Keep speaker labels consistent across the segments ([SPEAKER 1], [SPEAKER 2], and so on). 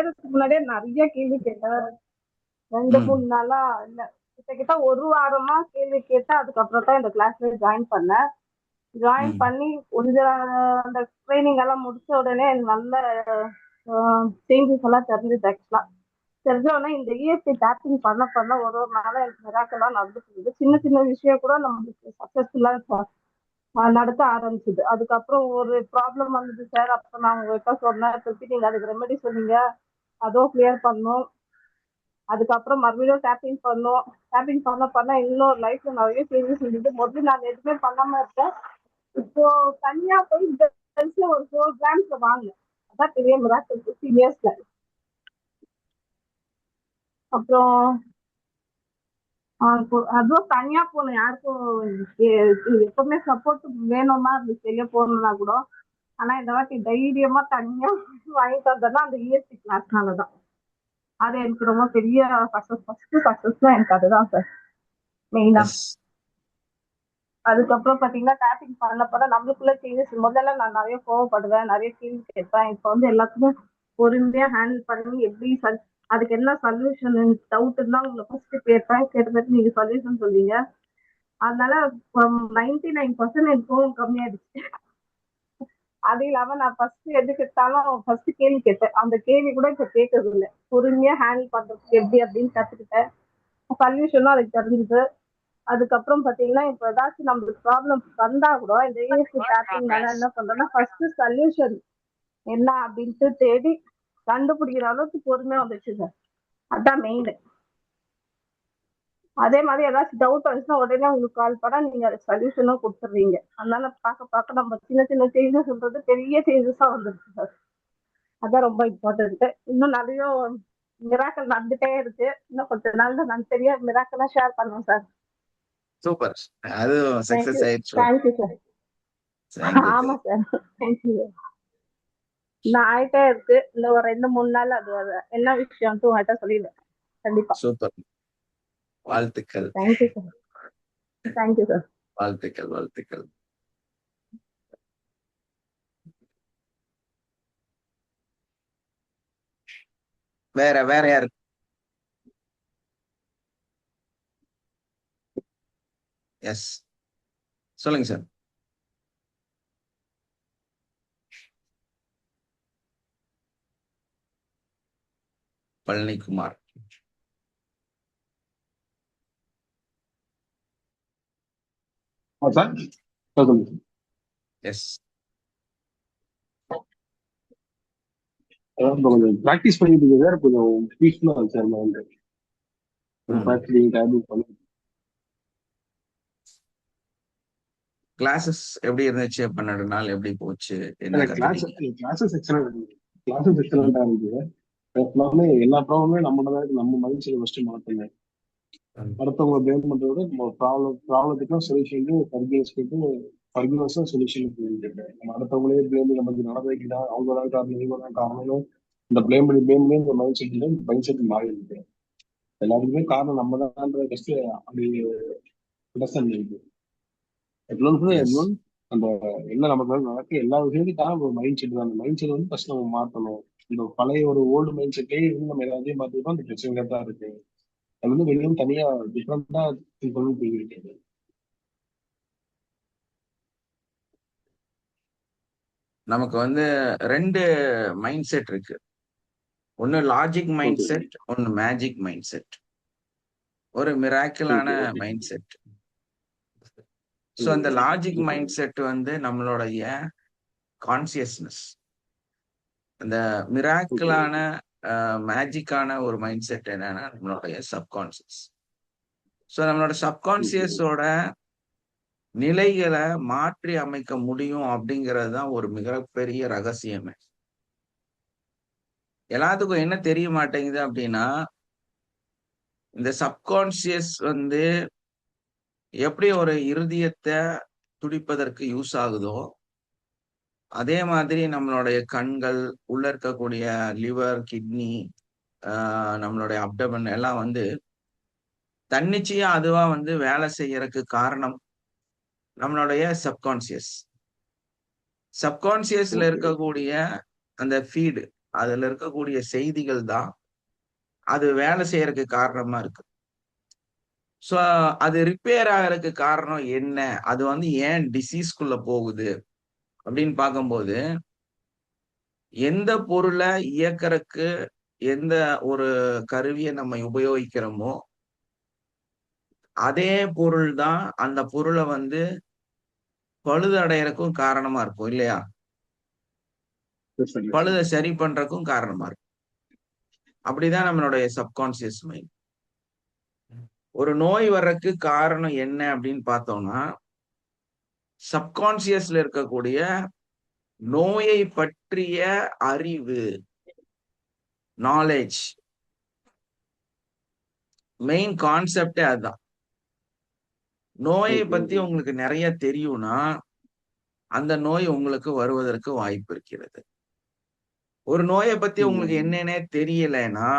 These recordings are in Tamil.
[SPEAKER 1] சேர்றதுக்கு முன்னாடியே நிறைய கேள்வி கேட்டேன். 2-3 நாளா இல்ல, கிட்டத்தட்ட ஒரு வாரமா கேள்வி கேட்டேன். அதுக்கப்புறம் தான் இந்த கிளாஸ்ல ஜாயின் பண்ணேன். ஜாயின் பண்ணி கொஞ்சம் அந்த ட்ரைனிங் எல்லாம் முடிச்ச உடனே நல்ல சேஞ்சஸ் எல்லாம் தெரிஞ்சுது. ஆக்சுவலா தெரிஞ்ச உடனே இந்த இஎஸ்டி டேப்பிங் பண்ண பண்ண ஒரு நாளும் எனக்கு மிராக்கெல்லாம் நடந்துட்டு சின்ன சின்ன விஷயம் கூட நம்மளுக்கு சக்சஸ்ஃபுல்லா நடத்த ஆரம்பிச்சுது. அதுக்கப்புறம் ஒரு ப்ராப்ளம் வந்தது சார். அப்ப நான் உங்ககிட்ட சொன்னேன், திருப்பி நீங்க அதுக்கு ரெமெடி சொன்னீங்க, அதுவும் கிளியர் பண்ணோம். அதுக்கப்புறம் மறுபடியும் டேப்பிங் பண்ணோம். டேப்பிங் பண்ண பண்ண இன்னும் லைஃப்ல நிறைய சேஞ்சஸ் இருந்தது. முதல்ல நான் எதுவுமே பண்ணாம இருக்கேன். இப்போ தனியா போய் பெல்ஸ்ல ஒரு 4 கிராம்ஸ்ல வாங்கினேன். அதான் பெரிய மிராக்கிள் 15 இயர்ஸ்ல. அப்புறம் அதுவும் தனியா போகணும், யாருக்கும் எப்பவுமே சப்போர்ட் வேணும்னா அது வெளியே போகணும்னா கூட. ஆனா இந்த வாட்டி தைரியமா தனியா வாங்கிட்டு வந்தேன்னா அந்த இஎஸ்சி கிளாஸ்னாலதான். அது எனக்கு ரொம்ப பெரிய சக்சஸ். ஃபர்ஸ்ட் சக்சஸ்னா எனக்கு அதுதான் சார் மெயினா. அதுக்கப்புறம் பாத்தீங்கன்னா டேப்பிங் பண்ணப்பதான் நம்மளுக்குள்ள சேஞ்சஸ். முதல்ல நான் நிறைய கோவப்படுவேன், நிறைய கேள்வி கேட்பேன். இப்ப வந்து எல்லாத்துக்கும் பொறுமையா ஹேண்டில் பண்ணி எப்படி அதுக்கு என்ன சொல்யூஷன் டவுட் இருந்தா உங்களை ஃபர்ஸ்ட் கேட்பேன். கேட்டதுக்கு நீங்க சொல்யூஷன் சொல்வீங்க. அதனால 99% கோவம் கம்மியாயிடுச்சு. அது இல்லாம நான் ஃபர்ஸ்ட் எது கேட்டாலும் ஃபர்ஸ்ட் கேள்வி கேட்டேன். அந்த கேள்வி கூட இப்ப கேட்கறது இல்லை. பொறுமையா ஹேண்டில் பண்றதுக்கு எப்படி அப்படின்னு கத்துக்கிட்டேன். சொல்யூஷனும் அதுக்கு தெரிஞ்சுது. அதுக்கப்புறம் பாத்தீங்கன்னா இப்ப ஏதாச்சும் நம்மளுக்கு ப்ராப்ளம் வந்தா கூட இந்த இஎஸ்டி டேப்பிங்னால என்ன பண்றேன்னா ஃபர்ஸ்ட் சொல்யூஷன் என்ன அப்படின்ட்டு தேடி கண்டுபிடிக்கிற அளவுக்கு பொறுமையா வந்துச்சு சார். அதான் மெயின். அதே மாதிரி ஏதாச்சும் டவுட் வந்துச்சுன்னா உடனே உங்களுக்கு கால் பண்ணா நீங்க அது சொல்யூஷனும் கொடுத்துடுறீங்க. அதனால பார்க்க பார்க்க நம்ம சின்ன சின்ன சேஞ்சஸ்ன்றது பெரிய சேஞ்சஸா வந்துருக்கு சார். அதான் ரொம்ப இம்பார்ட்டன்ட். இன்னும் நிறைய மிராக்கள் நடந்துட்டே இருக்கு. இன்னும் கொஞ்ச நாள்ல நான் பெரிய மிராக்கலா ஷேர் பண்ணுவேன் சார்.
[SPEAKER 2] சூப்பர். அது சக்சஸ் ஆயிடுச்சு.
[SPEAKER 1] Thank you sir. ஆமா சார், தேங்க்யூ. நான் ஆயிட்டே இருக்கு. இந்த ஒரு 2-3 நாள் அது என்ன விஷயம் உங்கள்கிட்ட சொல்லிடுறேன் கண்டிப்பா.
[SPEAKER 2] சூப்பர். வாழ்த்துக்கள்.
[SPEAKER 1] Thank you sir. Thank you sir.
[SPEAKER 2] வாழ்த்துக்கள் வாழ்த்துக்கள். வேற வேற யாரு? எஸ், சொல்லுங்க சார். பழனிக்குமார். எஸ்.
[SPEAKER 3] கொஞ்சம் பிராக்டிஸ் பண்ணிட்டு வேற கொஞ்சம் பீஸ்ஃபுல்லா சார் மைண்ட்.
[SPEAKER 2] கிளாஸஸ் எப்படி இருந்துச்சு? 12 நாள் எப்படி போச்சு? என்ன கத்துட்டீங்க?
[SPEAKER 3] கிளாஸஸ் எக்ஸலண்டா இருந்துச்சு. எல்லா ப்ராப்ளமே நம்ம மைண்ட் செட் ஃபர்ஸ்ட் மாத்தணும். அடுத்தவங்க பிளேம் பண்றத விட நம்ம ப்ராப்ளத்துக்கு சொல்யூஷன் ஃபர்கிவ்னஸா சொல்யூஷன். நம்ம அடுத்தவங்களே பிளேம் நமக்கு நடந்துக்கிட்டா அவங்க தான் காரணம், இவங்க தான் காரணம். இந்த பிளேம் பண்ணி இந்த மைண்ட் செட் மாறி இருக்கு. எல்லாத்துக்குமே காரணம் நம்ம தான் ஃபர்ஸ்ட் அப்படி அண்டர்ஸ்டாண்ட் இருக்கு. அந்த என்ன நமக்கு நடக்க எல்லா விஷயத்துக்கான ஒரு மைண்ட் செட் தான். அந்த மைண்ட் செட் வந்து ஃபர்ஸ்ட் நம்ம மாற்றணும். இந்த பழைய ஒரு ஓல்டு மைண்ட் செட்லேயே இருந்து நம்ம எல்லாத்தையும் பார்த்துக்கிட்டோம் அந்த பிரச்சனைகள் தான் இருக்கு. அது வந்து வெளியும் தனியா டிஃப்ரெண்டா போயிருக்கு.
[SPEAKER 2] நமக்கு வந்து 2 மைண்ட் செட் இருக்கு. ஒன்னு லாஜிக் மைண்ட் செட், ஒன்னு மேஜிக் மைண்ட் செட், ஒரு மிராக்கிளான மைண்ட் செட். ஸோ அந்த லாஜிக் மைண்ட் செட் வந்து நம்மளுடைய கான்சியஸ்னஸ். அந்த மிராக்கிளான மேஜிக்கான ஒரு மைண்ட் செட் என்னன்னா நம்மளுடைய சப்கான்சியஸ். ஸோ நம்மளோட சப்கான்சியஸோட நிலைகளை மாற்றி அமைக்க முடியும் அப்படிங்கிறது தான் ஒரு மிகப்பெரிய ரகசியமே. எல்லாத்துக்கும் என்ன தெரிய மாட்டேங்குது அப்படின்னா, இந்த சப்கான்சியஸ் வந்து எப்படி ஒரு இருதயத்தை துடிப்பதற்கு யூஸ் ஆகுதோ அதே மாதிரி நம்மளுடைய கண்கள், உள்ள இருக்கக்கூடிய லிவர், கிட்னி, நம்மளுடைய அப்டமன் எல்லாம் வந்து தன்னிச்சையா அதுவா வந்து வேலை செய்யறதுக்கு காரணம் நம்மளுடைய சப்கான்சியஸ். சப்கான்சியஸ்ல இருக்கக்கூடிய அந்த ஃபீடு, அதுல இருக்கக்கூடிய செய்திகள் தான் அது வேலை செய்யறதுக்கு காரணமா இருக்கு. ஸோ அது ரிப்பேர் ஆகிறதுக்கு காரணம் என்ன, அது வந்து ஏன் டிசீஸ்குள்ள போகுது அப்படின்னு பார்க்கும்போது, எந்த பொருளை இயக்கறதுக்கு எந்த ஒரு கருவியை நம்ம உபயோகிக்கிறோமோ அதே பொருள் தான் அந்த பொருளை வந்து பழுதடையறதுக்கும் காரணமா இருக்கும் இல்லையா? பழுதை சரி பண்றதுக்கும் காரணமா இருக்கும். அப்படிதான் நம்மளுடைய சப்கான்சியஸ் மைண்ட். ஒரு நோய் வர்றதுக்கு காரணம் என்ன அப்படின்னு பார்த்தோம்னா, சப்கான்சியஸ்ல இருக்கக்கூடிய நோயை பற்றிய அறிவு, நாலேஜ், மெயின் கான்செப்டே அதுதான். நோயை பத்தி உங்களுக்கு நிறைய தெரியும்னா அந்த நோய் உங்களுக்கு வருவதற்கு வாய்ப்பு இருக்கிறது. ஒரு நோயை பத்தி உங்களுக்கு என்னன்னே தெரியலைன்னா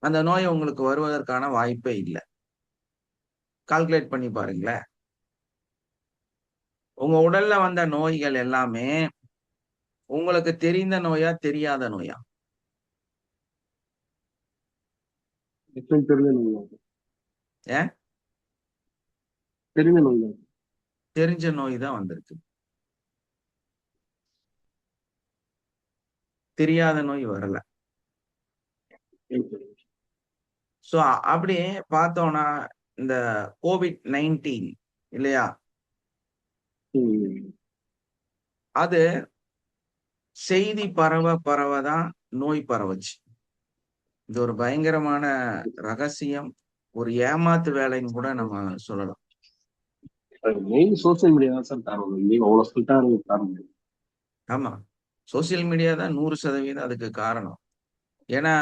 [SPEAKER 2] அந்த நோய் உங்களுக்கு வருவதற்கான வாய்ப்பே இல்லை. கால்குலேட் பண்ணி பாருங்களேன். உங்க உடல்ல வந்த நோய்கள் எல்லாமே உங்களுக்கு தெரிந்த நோயா தெரியாத நோயா? ஏன் தெரிஞ்ச நோய் தான் வந்திருக்கு, தெரியாத நோய் வரல. சோ அப்படி பார்த்தோம்னா இந்த COVID-19 இல்லையா, அது செய்தி பரவதான் நோய் பரவச்சு. இது ஒரு பயங்கரமான ரகசியம், ஒரு ஏமாத்து வேலைன்னு கூட நம்ம சொல்லலாம்.
[SPEAKER 3] மெயின் சோசியல் மீடியா தான் சார் காரணம். நீங்க அவ்வளவு ஸ்ட்ரிக்டா காரணம்.
[SPEAKER 2] ஆமா, சோசியல் மீடியா தான் 100% அதுக்கு காரணம். ஏன்னா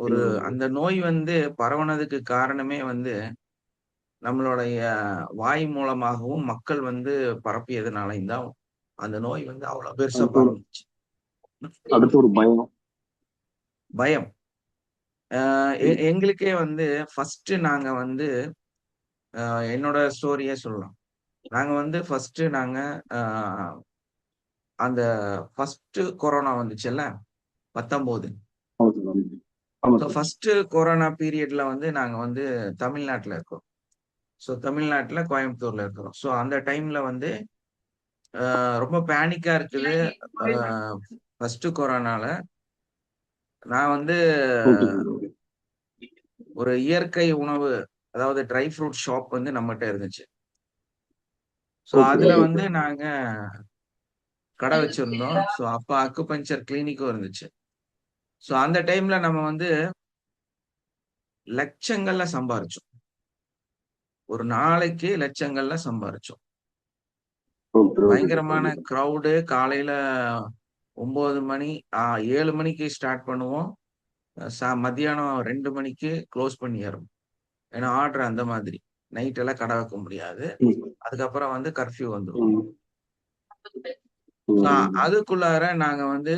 [SPEAKER 2] ஒரு அந்த நோய் வந்து பரவனதுக்கு காரணமே வந்து நம்மளுடைய வாய் மூலமாகவும் மக்கள் வந்து பரப்பியதுனாலையும் தான் அந்த நோய் வந்து அவ்வளவு பெருசா பரவுச்சு.
[SPEAKER 3] அடுத்து ஒரு
[SPEAKER 2] பயம். எங்களுக்கே வந்து ஃபர்ஸ்ட் நாங்க வந்து என்னோட ஸ்டோரியே சொல்லலாம். நாங்க வந்து ஃபர்ஸ்ட் நாங்க அந்த ஃபர்ஸ்ட் கொரோனா வந்துச்சுல்ல 19. ஃபர்ஸ்ட் கொரோனா பீரியட்ல வந்து நாங்க வந்து தமிழ்நாட்டுல இருக்கோம். ஸோ தமிழ்நாட்டுல கோயம்புத்தூர்ல இருக்கிறோம். ஸோ அந்த டைம்ல வந்து ரொம்ப பேனிக்கா இருக்குது. ஃபர்ஸ்ட் கொரோனால நான் வந்து ஒரு இயற்கை உணவு, அதாவது ட்ரை ஃப்ரூட் ஷாப் வந்து நம்மகிட்ட இருந்துச்சு. ஸோ அதுல வந்து நாங்க கடை வச்சிருந்தோம். ஸோ அப்ப அக்குபஞ்சர் கிளினிக்கும் இருந்துச்சு. ஸோ அந்த டைம்ல நம்ம வந்து லட்சங்கள்ல சம்பாரிச்சோம். ஒரு நாளைக்கு லட்சங்கள்ல சம்பாரிச்சோம். பயங்கரமான கிரௌடு. காலையில 9 மணி 7 மணிக்கு ஸ்டார்ட் பண்ணுவோம். மத்தியானம் 2 மணிக்கு க்ளோஸ் பண்ணிடுறோம். ஏன்னா ஆர்டர் அந்த மாதிரி. நைட் எல்லாம் கடை வைக்க முடியாது. அதுக்கப்புறம் வந்து கர்ஃபியூ வந்துடும். அதுக்குள்ளார நாங்க வந்து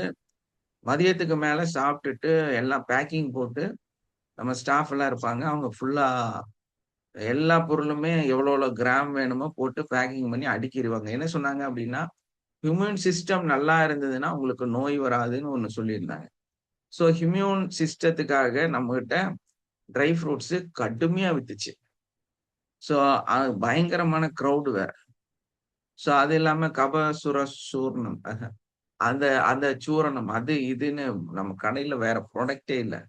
[SPEAKER 2] மதியத்துக்கு மேல சாப்பிட்டுட்டு எல்லாம் பேக்கிங் போட்டு, நம்ம ஸ்டாஃப் எல்லாம் இருப்பாங்க, அவங்க ஃபுல்லா எல்லா பொருளுமே எவ்வளவு கிராம் வேணுமோ போட்டு பேக்கிங் பண்ணி அடுக்கிடுவாங்க. என்ன சொன்னாங்க அப்படின்னா, இம்யூன் சிஸ்டம் நல்லா இருந்ததுன்னா உங்களுக்கு நோய் வராதுன்னு ஒண்ணு சொல்லியிருந்தாங்க. ஸோ இம்யூன் சிஸ்டத்துக்காக நம்ம கிட்ட ட்ரை ஃப்ரூட்ஸ் கடுமையா வித்துச்சு. ஸோ பயங்கரமான கிரௌடு வேற. ஸோ அது இல்லாம கபசுர சூர்ணம், அந்த அந்த சூரணம், அது இதுன்னு நம்ம கடையில வேற ப்ராடக்டே இல்லை.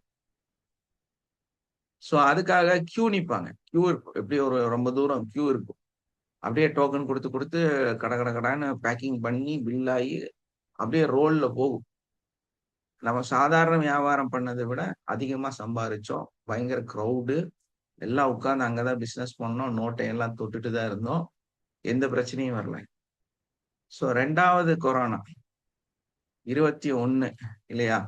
[SPEAKER 2] ஸோ அதுக்காக கியூ நிப்பாங்க. கியூ இருக்கும், எப்படி ஒரு ரொம்ப தூரம் கியூ இருக்கும். அப்படியே டோக்கன் கொடுத்து கொடுத்து கட கட கடான்னு பேக்கிங் பண்ணி பில் ஆகி அப்படியே ரோல்ல போகும். நம்ம சாதாரண வியாபாரம் பண்ணதை விட அதிகமா சம்பாதிச்சோம். பயங்கர கிரௌடு, எல்லாம் உட்கார்ந்து அங்கதான் பிசினஸ் பண்ணோம். நோட்டை எல்லாம் தொட்டுட்டு தான் இருந்தோம். எந்த பிரச்சனையும் வரல. ஸோ 2வது கொரோனா 21 இல்லையா?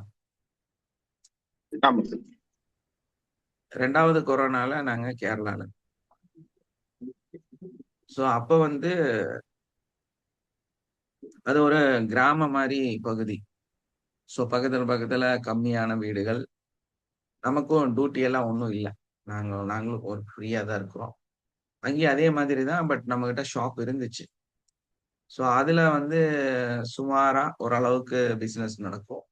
[SPEAKER 2] 2வது கொரோனால நாங்க கேரளால. ஸோ அப்ப வந்து அது ஒரு கிராம மாதிரி பகுதி. ஸோ பக்கத்துல கம்மியான வீடுகள். நமக்கும் டியூட்டி எல்லாம் ஒன்றும் இல்லை. நாங்களும் ஒரு ஃப்ரீயா தான் இருக்கிறோம். அங்கேயும் அதே மாதிரி தான். பட் நம்ம கிட்ட ஷாப் இருந்துச்சு. ஸோ அதுல வந்து சுமாரா ஓரளவுக்கு பிசினஸ் நடக்கும்.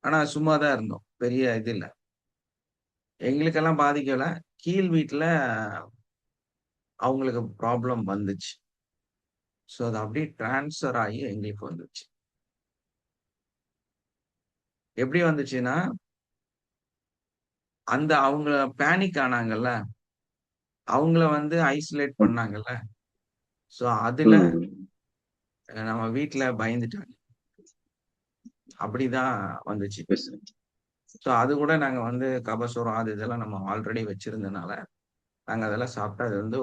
[SPEAKER 2] ஆனா சும்மா தான் இருந்தோம். பெரிய இது இல்ல. எங்களுக்கெல்லாம் பாதிக்கல. கீழ் வீட்ல அவங்களுக்கு ப்ராப்ளம் வந்துச்சு. ஸோ அது அப்படியே ட்ரான்ஸ்ஃபர் ஆகி எங்களுக்கு வந்துச்சு. எப்படி வந்துச்சுன்னா, அந்த அவங்க பேனிக் ஆனாங்கல்ல, அவங்கள வந்து ஐசோலேட் பண்ணாங்கல்ல. ஸோ அதுல நம்ம வீட்ல பயந்துட்டாங்க. அப்படிதான் வந்துச்சு. ஸோ அது கூட நாங்க வந்து கபசுரம் அது இதெல்லாம் நம்ம ஆல்ரெடி வச்சிருந்தனால, நாங்க அதெல்லாம் சாப்பிட்டு அது வந்து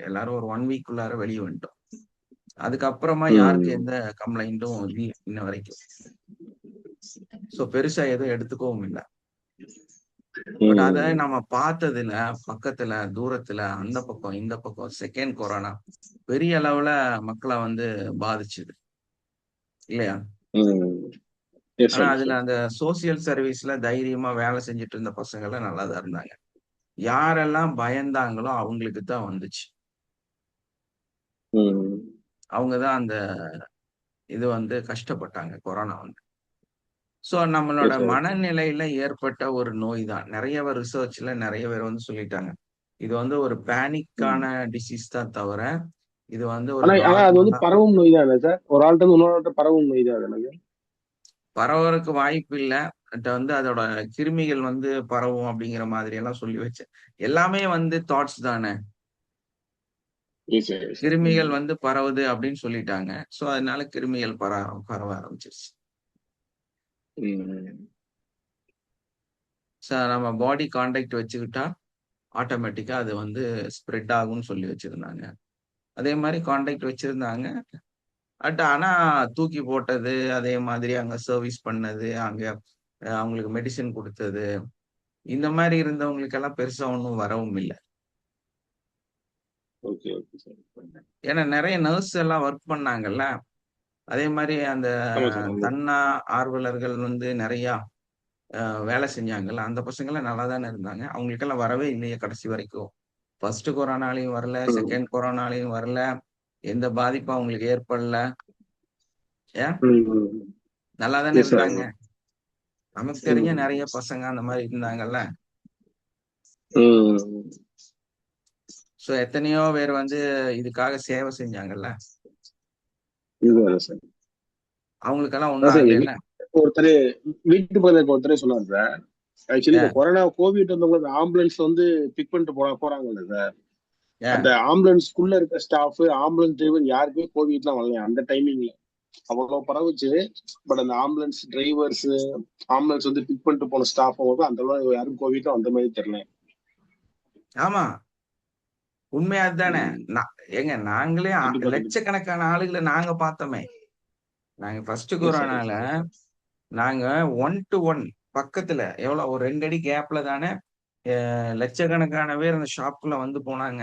[SPEAKER 2] எல்லாரும் ஒரு 1 வீக்குள்ளார வெளிய வந்துட்டோம். அதுக்கப்புறமா யாருக்கு எந்த கம்ப்ளைண்ட்டும் இல்ல இன்ன வரைக்கும். ஸோ பெருசா எதுவும் எடுத்துக்கவும் இல்ல. பட் அத நம்ம பார்த்ததுல, பக்கத்துல, தூரத்துல, அந்த பக்கம், இந்த பக்கம் செகண்ட் கொரோனா பெரிய அளவுல மக்கள வந்து பாதிச்சுது. இல்லையா? ஆனா அதுல அந்த சோசியல் சர்வீஸ்ல தைரியமா வேலை செஞ்சுட்டு இருந்த பசங்கலாம் நல்லா தான் இருந்தாங்க. யாரெல்லாம் பயந்தாங்களோ அவங்களுக்கு தான் வந்துச்சு. அவங்க தான் அந்த இது வந்து கஷ்டப்பட்டாங்க கொரோனா வந்து. ஸோ நம்மளோட மனநிலையில ஏற்பட்ட ஒரு நோய் தான். நெறைய ரிசர்ச்ல நெறைய பேர் வந்து சொல்லிட்டாங்க. இது வந்து ஒரு பேனிக்கான டிசீஸ் தான் தவிர, இது வந்து ஒரு
[SPEAKER 3] ஆனா அது வந்து
[SPEAKER 2] நார்மலா
[SPEAKER 3] பரவும் நோய் தான் சார். ஒரு ஆள்கிட்ட இருந்து இன்னொரு பரவும் நோய் தான் எனக்கு.
[SPEAKER 2] பரவறதுக்கு வாய்ப்பு இல்ல. பட் வந்து அதோட கிருமிகள் வந்து பரவும் அப்படிங்கிற மாதிரி எல்லாம் சொல்லி வச்சேன். எல்லாமே வந்து தாட்ஸ் தானே. கிருமிகள் வந்து பரவுது அப்படின்னு சொல்லிட்டாங்க. ஸோ அதனால கிருமிகள் பரவ ஆரம்பிச்சிருச்சு. நம்ம பாடி கான்டாக்ட் வச்சுக்கிட்டா ஆட்டோமேட்டிக்கா அது வந்து ஸ்ப்ரெட் ஆகும்னு சொல்லி வச்சிருந்தாங்க. அதே மாதிரி கான்டாக்ட் வச்சிருந்தாங்க. ஆனா தூக்கி போட்டது, அதே மாதிரி அங்க சர்வீஸ் பண்ணது, அங்க அவங்களுக்கு மெடிசின் குடுத்தது, இந்த மாதிரி இருந்தவங்களுக்கெல்லாம் பெருசா ஒண்ணும் வரவும் இல்ல. ஏன்னா நெறைய நர்ஸ் எல்லாம் ஒர்க் பண்ணாங்கல்ல. அதே மாதிரி அந்த தன்னா ஆர்வலர்கள் வந்து நெறைய வேலை செஞ்சாங்கல்ல. அந்த பசங்கலாம் நல்லா தானே இருந்தாங்க. அவங்களுக்கெல்லாம் வரவே இல்லையே கடைசி வரைக்கும். ஃபர்ஸ்ட் கொரோனாலயும் வரல, செகண்ட் கொரோனாலயும் வரல. எந்த பாதிப்பும் அவங்களுக்கு ஏற்படல. ஏன்? நல்லா தானே இருந்தாங்க. நமக்கு தெரிஞ்ச நெறைய பசங்க அந்த மாதிரி இருந்தாங்கல்ல. சோ எத்தனையோ பேர் வந்து இதுக்காக சேவை செஞ்சாங்கல்ல. அவங்களுக்கெல்லாம் ஒண்ணும் ஆகலைல்ல.
[SPEAKER 3] ஒருத்தர் வீட்டு பக்கத்துல ஒருத்தரே சொன்னாரு சார். ஆக்சுவலி இந்த கொரோனா கோவிட் வந்தவங்களுக்கு ஆம்புலன்ஸ் வந்து பிக் பண்ணிட்டு போறாங்கல்ல சார். அந்த ஆம்புலன்ஸ்குள்ள இருக்க ஸ்டாஃப், ஆம்புலன்ஸ் டிரைவர் யாருக்குமே கோவிட்லாம் வரலையா அந்த டைமிங்ல. அவ்வளவு பரவுச்சு. பட் அந்த ஆம்புலன்ஸ் டிரைவர்ஸ், ஆம்புலன்ஸ் வந்து பிக் பண்ணிட்டு போன ஸ்டாஃப் அந்த அளவு யாரும் கோவிட்டும் அந்த மாதிரி தெரியல.
[SPEAKER 2] ஆமா, உண்மை அதுதானே. ஏங்க நாங்களே லட்சக்கணக்கான ஆளுகளை நாங்க பார்த்தோமே. நாங்க ஃபர்ஸ்ட் கொரோனால நாங்க 1 to 1 பக்கத்துல எவ்வளவு ஒரு 2 அடி கேப்ல தானே லட்சக்கணக்கான பேர் அந்த ஷாப்புக்குள்ள வந்து போனாங்க.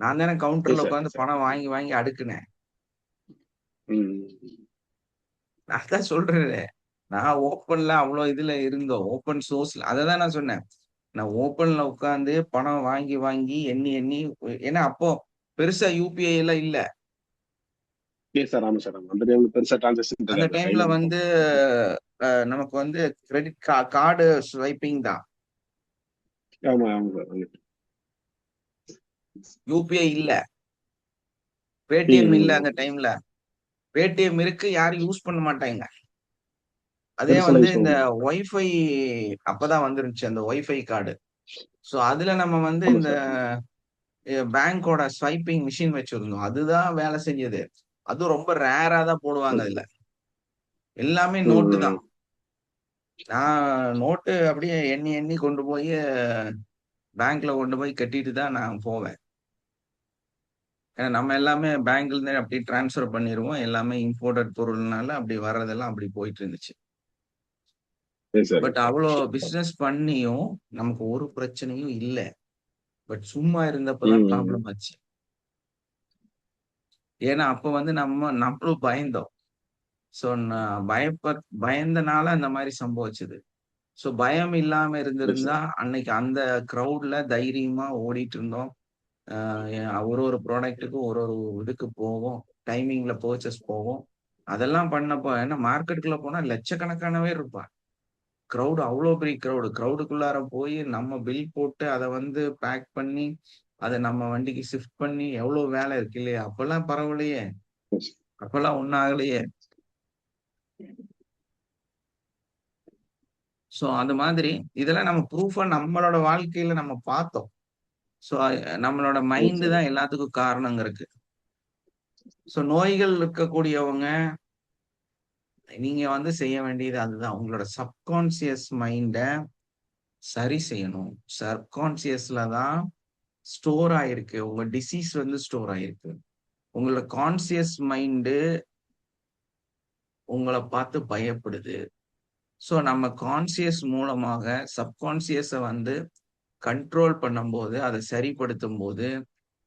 [SPEAKER 2] நான் தானே கவுண்டர்ல உட்காந்து பணம் வாங்கி வாங்கி அடுக்குனேன். நான் தான் சொல்றேன். நான் ஓப்பன்ல அவ்வளவு இதுல இருந்தோம். ஓப்பன் சோர்ஸ்ல அததான் நான் சொன்னேன். நான் ஓப்பன்ல உட்காந்து பணம் வாங்கி வாங்கி எண்ணி எண்ணி ஏன்னா அப்போ பெருசா யூபிஐ எல்லாம் இல்ல. அந்த டைம்ல வந்து நமக்கு வந்து கிரெடிட் கார்டு ஸ்வைப்பிங் தான். யூபிஐ இல்ல, பேடிஎம் இல்ல. அந்த டைம்ல பேடிஎம் இருக்கு, யாரும் யூஸ் பண்ண மாட்டாங்க. அதே வந்து இந்த வைஃபை அப்பதான் வந்துருந்துச்சு, அந்த வைஃபை கார்டு. சோ அதுல நம்ம வந்து இந்த பேங்கோட ஸ்வைப்பிங் மிஷின் வச்சிருந்தோம். அதுதான் வேலை செஞ்சது. அதுவும் ரொம்ப ரேரா தான் போடுவாங்க. அதுல எல்லாமே நோட்டு தான். நான் நோட்டு அப்படியே எண்ணி எண்ணி கொண்டு போய் பேங்க்ல கொண்டு போய் கட்டிட்டு தான் நான் போவேன். ஏன்னா நம்ம எல்லாமே பேங்க்ல இருந்து அப்படி டிரான்ஸ்ஃபர் பண்ணிடுவோம். எல்லாமே இம்போர்ட்டட் பொருள்னால அப்படி வர்றதெல்லாம் அப்படி போயிட்டு இருந்துச்சு. பட் அவ்வளோ பிசினஸ் பண்ணியும் நமக்கு ஒரு பிரச்சனையும் இல்ல. பட் சும்மா இருந்தப்பதான் ப்ராப்ளம் ஆச்சு. ஏன்னா அப்ப வந்து நம்மளும் பயந்தோம். சோ பயந்தனால அந்த மாதிரி சம்பவிச்சது. சோ பயம் இல்லாம இருந்திருந்தா அன்னைக்கு அந்த கிரௌட்ல தைரியமா ஓடிட்டு இருந்தோம். ஒரு ப்ராடக்ட்டுக்கும் ஒரு இதுக்கு போவோம். டைமிங்ல பர்ச்சேஸ் போவோம். அதெல்லாம் பண்ணப்போ ஏன்னா மார்க்கெட்டுக்குள்ள போனா லட்சக்கணக்கான பேர் இருப்பான். க்ரௌடு அவ்வளோ பெரிய க்ரௌடுக்குள்ளார போய் நம்ம பில் போட்டு அதை வந்து பேக் பண்ணி அதை நம்ம வண்டிக்கு ஷிஃப்ட் பண்ணி எவ்வளவு வேலை இருக்கு இல்லையா? அப்பெல்லாம் பரவாயில்லையே, அப்பெல்லாம் ஒன்னும் ஆகலையே. சோ அந்த மாதிரி இதெல்லாம் நம்ம ப்ரூஃபா நம்மளோட வாழ்க்கையில நம்ம பார்த்தோம். சோ நம்மளோட மைண்ட் தான் எல்லாத்துக்கும் காரணங்க இருக்கு. சோ நோய்கள் இருக்கக்கூடியவங்க நீங்க வந்து செய்ய வேண்டியது அதுதான். உங்களோட சப்கான்சியஸ் மைண்ட சரி செய்யணும். சப்கான்சியஸ்ல தான் ஸ்டோர் ஆயிருக்கு. உங்க டிசீஸ் வந்து ஸ்டோர் ஆயிருக்கு. உங்களோட கான்சியஸ் மைண்டு உங்களை பார்த்து பயப்படுது. சோ நம்ம கான்சியஸ் மூலமாக சப்கான்சியஸ வந்து கண்ட்ரோல் பண்ணும்போது, அதை சரிப்படுத்தும் போது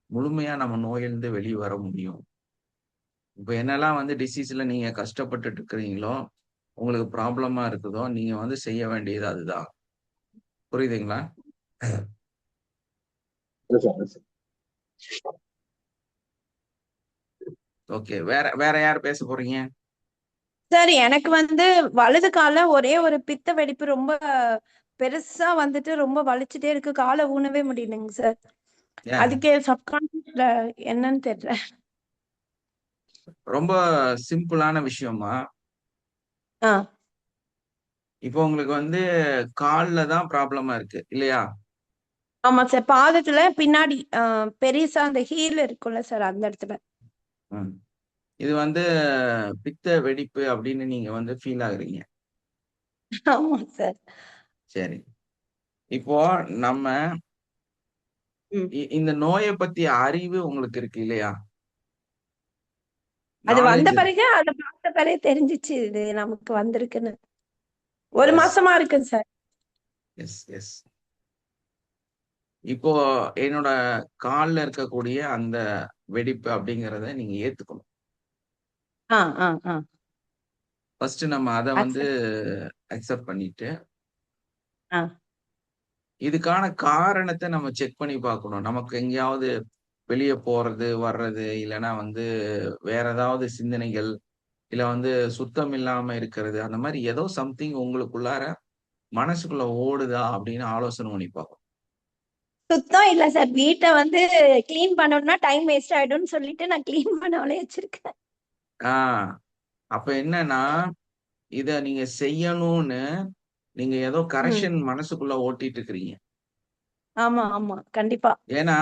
[SPEAKER 2] முழுமையா நம்ம நோயிலிருந்து வெளியே வர முடியும். இப்ப என்னெல்லாம் வந்து டிசீஸ்ல நீங்க கஷ்டப்பட்டுட்டு இருக்கிறீங்களோ, உங்களுக்கு ப்ராப்ளமா இருக்குதோ, நீங்க வந்து செய்ய வேண்டியது அதுதான். புரியுதுங்களா? ஓகே. வேற வேற யார் பேச போறீங்க?
[SPEAKER 4] சார் எனக்கு வந்து வலது கால ஒரே ஒரு பித்த வெடிப்பு ரொம்ப பெருசா வந்துட்டு ரொம்ப வலிச்சுட்டே இருக்கு. காலை ஊனவே முடியலைங்க சார்.
[SPEAKER 2] ஏன்?
[SPEAKER 4] அதுக்கு சப்கான்சியஸ்ல என்னன்னு தெரியல.
[SPEAKER 2] ரொம்ப சிம்பிளான விஷயமா.
[SPEAKER 4] ஆ
[SPEAKER 2] இப்போ உங்களுக்கு வந்து கால்ல தான் ப்ராப்ளமா இருக்கு இல்லையா?
[SPEAKER 4] ஆமா சார். பாதத்துல பின்னாடி பெருசா அந்த ஹீல் இருக்கும்ல சார், அந்த இடத்துல.
[SPEAKER 2] ம். இது வந்து பித்த வெடிப்பு அப்படின்னு நீங்க வந்து ஃபீல் ஆகுறீங்க.
[SPEAKER 4] ஆமா சார்.
[SPEAKER 2] சரி. இப்போ நம்ம
[SPEAKER 4] ம்.
[SPEAKER 2] இந்த நோயை பத்தி அறிவு உங்களுக்கு இருக்கு இல்லையா?
[SPEAKER 4] அது வந்த
[SPEAKER 2] நாலேஜ் இருக்கு.
[SPEAKER 4] பிறகு அதை பார்த்த பிறகு தெரிஞ்சிச்சு இது நமக்கு வந்திருக்குன்னு. ஒரு
[SPEAKER 2] எஸ்
[SPEAKER 4] மாசமா இருக்கு சார்.
[SPEAKER 2] S S. இப்போ என்னோட கால்ல இருக்கக்கூடிய அந்த வெடிப்பு அப்படிங்கிறத நீங்க ஏத்துக்கணும்.
[SPEAKER 4] ஆ ஆ ஆ
[SPEAKER 2] ஃபர்ஸ்ட் நம்ம அதை வந்து
[SPEAKER 4] accept.
[SPEAKER 2] அக்செப்ட் பண்ணிட்டு
[SPEAKER 4] ஆ
[SPEAKER 2] இதுக்கான காரணத்தை நம்ம செக் பண்ணி பார்க்கணும். நமக்கு எங்கேயாவது வெளியே போறது வர்றது இல்லைன்னா வந்து வேற ஏதாவது சிந்தனைகள் இல்ல வந்து சுத்தம் இல்லாம இருக்கிறது அந்த மாதிரி ஏதோ சம்திங் உங்களுக்குள்ளார மனசுக்குள்ள ஓடுதா அப்படின்னு ஆலோசனை பண்ணி பார்க்கணும்.
[SPEAKER 4] சுத்தம் இல்ல சார். வீட்டை வந்து கிளீன் பண்ணணும்னா டைம் வேஸ்ட் ஆயிடும்னு சொல்லிட்டு நான் கிளீன் பண்ணாமலே வச்சிருக்கேன்.
[SPEAKER 2] ஆஹ் அப்ப என்னன்னா இத நீங்க செய்யணும்னு நீங்க ஏதோ
[SPEAKER 4] ம்.
[SPEAKER 2] கரெக்ஷன் மனசுக்குள்ள ஓட்டிட்டு இருக்கிறீங்க.
[SPEAKER 4] ஆமா ஆமா கண்டிப்பா.
[SPEAKER 2] ஏன்னா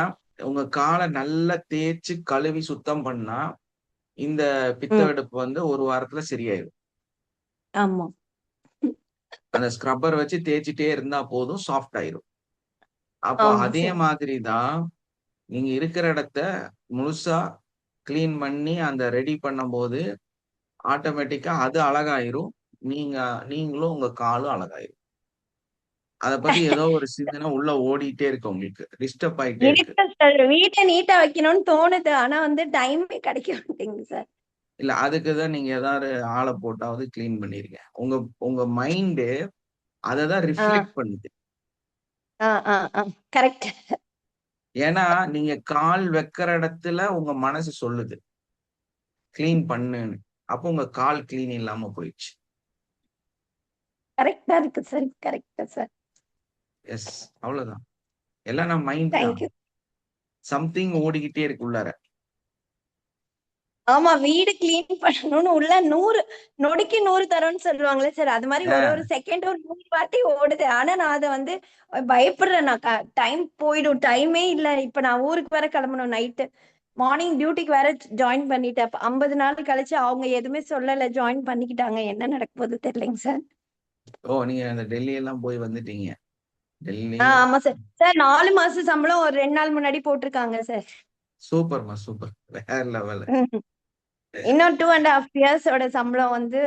[SPEAKER 2] உங்க காலை நல்லா தேய்ச்சு கழுவி சுத்தம் பண்ணா இந்த பித்த
[SPEAKER 4] ம்.
[SPEAKER 2] வெடிப்பு வந்து ஒரு வாரத்துல சரியாயிடும்.
[SPEAKER 4] ஆமா
[SPEAKER 2] அந்த ஸ்க்ரப்பர் வச்சு தேய்ச்சிட்டே இருந்தா போதும், சாஃப்ட் ஆயிரும். அப்போ
[SPEAKER 4] ஆமா
[SPEAKER 2] அதே
[SPEAKER 4] சார்.
[SPEAKER 2] மாதிரி தான் நீங்க இருக்கிற இடத்த முழுசா கிளீன் பண்ணி அந்த ரெடி பண்ணும்போது ஆட்டோமேட்டிக்கா அது அழகாயிரும். நீங்க நீங்களும் உங்க காலும் அழகாயிரும். அத பத்தி ஏதோ ஒரு சிந்தனை உள்ள ஓடிட்டே இருக்கு, உங்களுக்கு டிஸ்டர்ப் ஆயிட்டே இருக்கு.
[SPEAKER 4] இருக்கு சார். வீட்டை நீட்டா வைக்கணும்னு தோணுது. ஆனா வந்து டைமே கிடைக்க மாட்டேங்குது சார்.
[SPEAKER 2] இல்ல அதுக்கு தான் நீங்க ஏதாவது ஆளை போட்டாவது கிளீன் பண்ணிருங்க. உங்க உங்க மைண்டு அததான்
[SPEAKER 4] ஆ
[SPEAKER 2] ரிஃப்ளெக்ட் பண்ணுது.
[SPEAKER 4] ஆ ஆ ஆ கரெக்ட்.
[SPEAKER 2] ஏன்னா நீங்க கால் வைக்கிற இடத்துல உங்க மனசு சொல்லுது கிளீன் பண்ணுன்னு. அப்போ உங்க கால் கிளீன் இல்லாம போயிடுச்சு.
[SPEAKER 4] கரெக்டா இருக்கு சார். கரெக்டா சார்.
[SPEAKER 2] எஸ், அவ்வளவுதான். எல்லாம் நம்ம மைண்ட் தான்.
[SPEAKER 4] தேங்க்யூ.
[SPEAKER 2] சம்திங் ஓடிக்கிட்டே இருக்கு உள்ளார.
[SPEAKER 4] ஆமா வீடு கிளீன் பண்ணணும்னு உள்ள 100 நொடிக்கு 100 தரோன்னு சொல்லுவாங்களே சார். அது மாதிரி ஒரு ஒரு செகண்ட் ஒரு 100 வாட்டி ஓடுது. ஆனா நான் அதை வந்து பயப்படுறேன். நான் டைம் போயிடும். டைமே இல்ல. இப்ப நான் ஊருக்கு வேற கிளம்பணும் நைட்டு. மார்னிங் டியூட்டிக்கு வேற ஜாயின் பண்ணிட்டேன். 50 நாள் கழிச்சு அவங்க எதுவுமே சொல்லல. ஜாயின் பண்ணிக்கிட்டாங்க. என்ன நடக்க போகுது தெரியலைங்க சார்.
[SPEAKER 2] ஓ, நீங்க அந்த டெல்லி எல்லாம் போய் வந்துட்டீங்க. டெல்லி
[SPEAKER 4] ஆமா சார். சார் 4 மாசம் சம்பளம் ஒரு 2 நாள் முன்னாடி போட்டிருக்காங்க சார்.
[SPEAKER 2] சூப்பர்மா, சூப்பர், வேற லெவல்.
[SPEAKER 4] இன்னும் 2.5 இயர்ஸோட சம்பளம் வந்து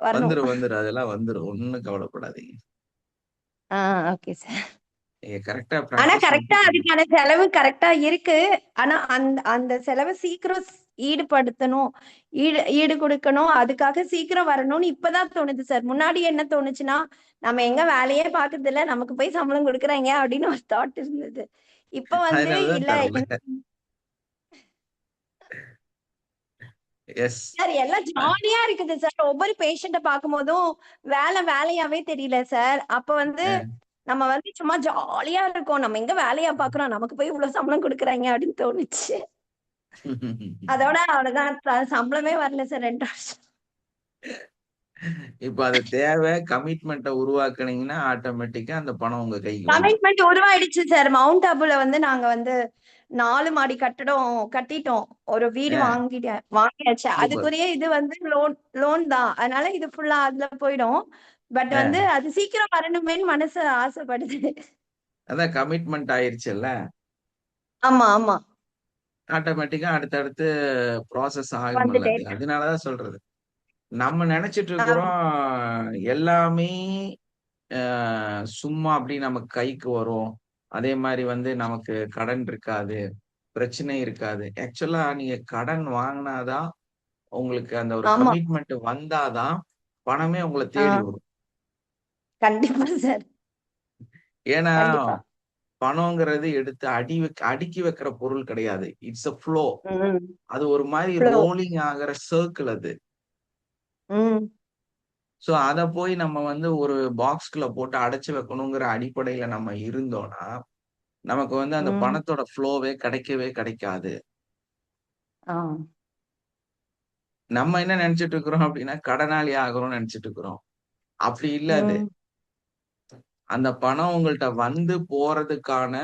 [SPEAKER 4] வரணும்.
[SPEAKER 2] வந்துரும் அதெல்லாம் வந்துரும், ஒண்ணும் கவலைப்படாதீங்க.
[SPEAKER 4] Okay sir.
[SPEAKER 2] நீங்க கரெக்டா
[SPEAKER 4] ஆனா
[SPEAKER 2] பிராக்டிஸ்
[SPEAKER 4] கரெக்டா
[SPEAKER 2] பண்ணிட்டு
[SPEAKER 4] அதுக்கான செலவு கரெக்டா இருக்கு. ஆனா அந்த அந்த செலவை சீக்கிரம் ஈடுபடுத்தணும். ஈடு கொடுக்கணும். அதுக்காக சீக்கிரம் வரணும்னு இப்பதான் தோணுது சார். முன்னாடி என்ன தோணுச்சுன்னா நம்ம எங்க வேலையே பாக்குறது இல்ல, நமக்கு போய் சம்பளம் கொடுக்குறாங்க அப்படின்னு ஒரு தாட் இருந்தது. இப்ப வந்து
[SPEAKER 2] அதனாலதான்
[SPEAKER 4] இல்ல
[SPEAKER 2] தரல. எஸ்.
[SPEAKER 4] சார் எல்லாம் ஜாலியா இருக்குது சார். ஒவ்வொரு பேஷண்ட பார்க்கும் போதும் வேலையாவே தெரியல சார். அப்ப வந்து நம்ம வந்து சும்மா ஜாலியா இருக்கோம். நம்ம எங்க வேலையா பாக்குறோம், நமக்கு போய் இவ்வளவு சம்பளம் கொடுக்குறாங்க அப்படின்னு தோணுச்சு. அதோட அவ்வளவுதான், சம்பளமே வரல சார் 2 வருஷம்.
[SPEAKER 2] இப்ப அது தேவை கமிட்மெண்ட்டை உருவாக்குனீங்கன்னா ஆட்டோமேட்டிக்கா அந்த பணம் உங்க கைக்கு வந்துடும்.
[SPEAKER 4] கமிட்மெண்ட் உருவாயிடுச்சு சார். மவுண்ட் ஆபுல வந்து நாங்க வந்து 4 மாடி கட்டடம் கட்டிட்டோம். ஒரு வீடு வாங்கியாச்சு.
[SPEAKER 2] சூப்பர்.
[SPEAKER 4] அதுக்குரிய இது வந்து லோன் தான். அதனால இது ஃபுல்லா அதுல போயிடும். பட் வந்து அது சீக்கிரம் வரணுமேன்னு மனசு ஆசைப்படுது.
[SPEAKER 2] அதான் கமிட்மெண்ட் ஆயிருச்சுல்ல,
[SPEAKER 4] ஆமா ஆமா
[SPEAKER 2] ஆட்டோமேட்டிக்கா அடுத்தடுத்து ப்ராசஸ் ஆகும்ல.
[SPEAKER 4] வந்துட்டே
[SPEAKER 2] அது
[SPEAKER 4] இருக்கு.
[SPEAKER 2] அதனாலதான் சொல்றது. நம்ம நினைச்சிட்டு இருக்கிறோம் எல்லாமே சும்மா அப்படி நமக்கு கைக்கு வரும். அதே மாதிரி வந்து நமக்கு கடன் இருக்காது, பிரச்சனை இருக்காது. ஆக்சுவலா நீங்க கடன் வாங்கினாதான் உங்களுக்கு அந்த ஒரு
[SPEAKER 4] ஆமா
[SPEAKER 2] கமிட்மெண்ட் வந்தாதான் பணமே உங்களை தேடி வரும்.
[SPEAKER 4] கண்டிப்பா சார்,
[SPEAKER 2] ஏன்னா
[SPEAKER 4] கண்டிப்பா.
[SPEAKER 2] பணங்கிறது எடுத்து அடுக்கி வைக்கிற பொருள் கிடையாது. It's a flow.
[SPEAKER 4] ம்
[SPEAKER 2] அது ஒரு மாதிரி
[SPEAKER 4] flow.
[SPEAKER 2] ரோலிங் ஆகிற சர்க்கிள் அது.
[SPEAKER 4] ம்
[SPEAKER 2] சோ அத போய் நம்ம வந்து ஒரு பாக்ஸ்குள்ள போட்டு அடைச்சு வைக்கணுங்கிற அடிப்படையில நம்ம இருந்தோம்னா நமக்கு வந்து அந்த
[SPEAKER 4] ம்
[SPEAKER 2] பணத்தோட ஃப்ளோவே கிடைக்கவே கிடைக்காது.
[SPEAKER 4] ஆ
[SPEAKER 2] நம்ம என்ன நினைச்சிட்டு இருக்கிறோம் அப்படின்னா கடனாளி ஆகிறோம்னு நினைச்சிட்டு இருக்கிறோம். அப்படி இல்ல அது.
[SPEAKER 4] ம்
[SPEAKER 2] அந்த பணம் உங்கள்ட்ட வந்து போறதுக்கான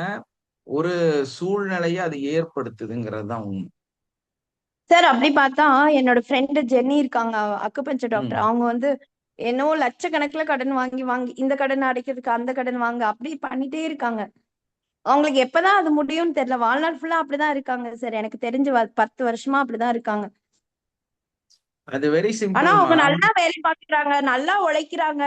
[SPEAKER 2] ஒரு சூழ்நிலையை அது ஏற்படுத்துதுங்கிறது தான் உண்மை.
[SPEAKER 4] சார் அப்படி பார்த்தா என்னோட ஃப்ரெண்டு ஜென்னி இருக்காங்க, அக்குபஞ்சர் டாக்டர்.
[SPEAKER 2] ம்.
[SPEAKER 4] அவங்க வந்து என்னவோ லட்சக்கணக்குல கடன் வாங்கி வாங்கி இந்த கடன் அடைக்கிறதுக்கு அந்த கடன் வாங்க அப்படி பண்ணிட்டே இருக்காங்க. அவங்களுக்கு எப்பதான் அது முடியும்னு தெரியல. வாழ்நாள் ஃபுல்லா அப்படிதான் இருக்காங்க சார். எனக்கு தெரிஞ்சு 10 வருஷமா அப்படிதான் இருக்காங்க.
[SPEAKER 2] அது வெரி
[SPEAKER 4] ஆனா
[SPEAKER 2] சிம்பிள்மா.
[SPEAKER 4] அவங்க நல்லா வேலை பார்க்கறாங்க, நல்லா உழைக்கிறாங்க,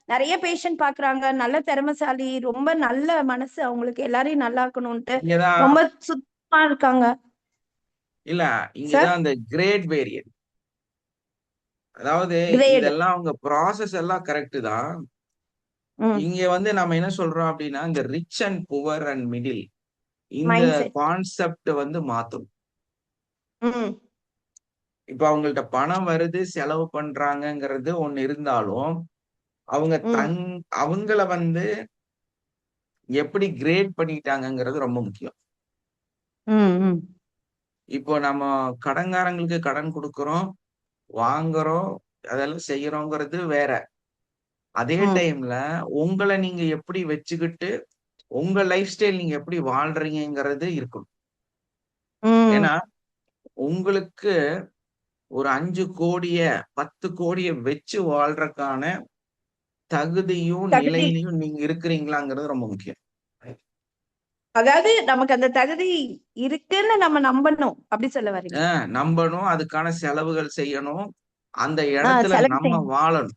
[SPEAKER 4] நிறைய பேஷண்ட் பாக்குறாங்க, நல்ல திறமைசாலி, ரொம்ப நல்ல மனசு அவங்களுக்கு, எல்லாரையும் நல்லா இருக்கணும்ட்டு
[SPEAKER 2] இங்கதான்
[SPEAKER 4] ரொம்ப சுத்தமா இருக்காங்க
[SPEAKER 2] இல்ல
[SPEAKER 4] சார்.
[SPEAKER 2] இங்கதான் அந்த கிரேட் வேரியன்ட். அதாவது
[SPEAKER 4] கிரேட்.
[SPEAKER 2] இதெல்லாம் அவங்க ப்ராசஸ் எல்லாம் கரெக்ட் தான்.
[SPEAKER 4] ம்
[SPEAKER 2] இங்க வந்து நம்ம என்ன சொல்றோம் அப்படின்னா இந்த rich and poor and middle இந்த
[SPEAKER 4] மைண்ட் செட்.
[SPEAKER 2] கான்செப்ட் வந்து மாத்தும்.
[SPEAKER 4] ம்
[SPEAKER 2] இப்ப அவங்கள்ட்ட பணம் வருது, செலவு பண்றாங்கங்கிறது ஒண்ணு இருந்தாலும் அவங்க
[SPEAKER 4] ம்
[SPEAKER 2] அவங்கள வந்து எப்படி கிரேட் பண்ணிட்டாங்கங்கிறது ரொம்ப முக்கியம்.
[SPEAKER 4] ம் ம்
[SPEAKER 2] இப்போ நம்ம கடன்காரங்களுக்கு கடன் கொடுக்கறோம், வாங்குறோம், அதெல்லாம் செய்யறோங்கிறது வேற. அதே
[SPEAKER 4] ம்
[SPEAKER 2] டைம்ல உங்களை நீங்க எப்படி வச்சுக்கிட்டு உங்க லைஃப் ஸ்டைல் நீங்க எப்படி வாழ்றீங்கிறது இருக்கும்.
[SPEAKER 4] ம்
[SPEAKER 2] ஏன்னா உங்களுக்கு ஒரு 5 கோடிய 10 கோடிய வச்சு வாழ்றதுக்கான தகுதியும்
[SPEAKER 4] தகுதி,
[SPEAKER 2] நிலையிலையும் நீங்க இருக்கிறீங்களாங்கிறது ரொம்ப முக்கியம்.
[SPEAKER 4] அதாவது நமக்கு அந்த தகுதி இருக்குன்னு நம்ம நம்பணும், அப்படி சொல்ல வரீங்க?
[SPEAKER 2] நம்பணும், அதுக்கான செலவுகள் செய்யணும், அந்த இடத்துல
[SPEAKER 4] செலக்ட்
[SPEAKER 2] நம்ம
[SPEAKER 4] செய்யணும்.
[SPEAKER 2] வாழணும்.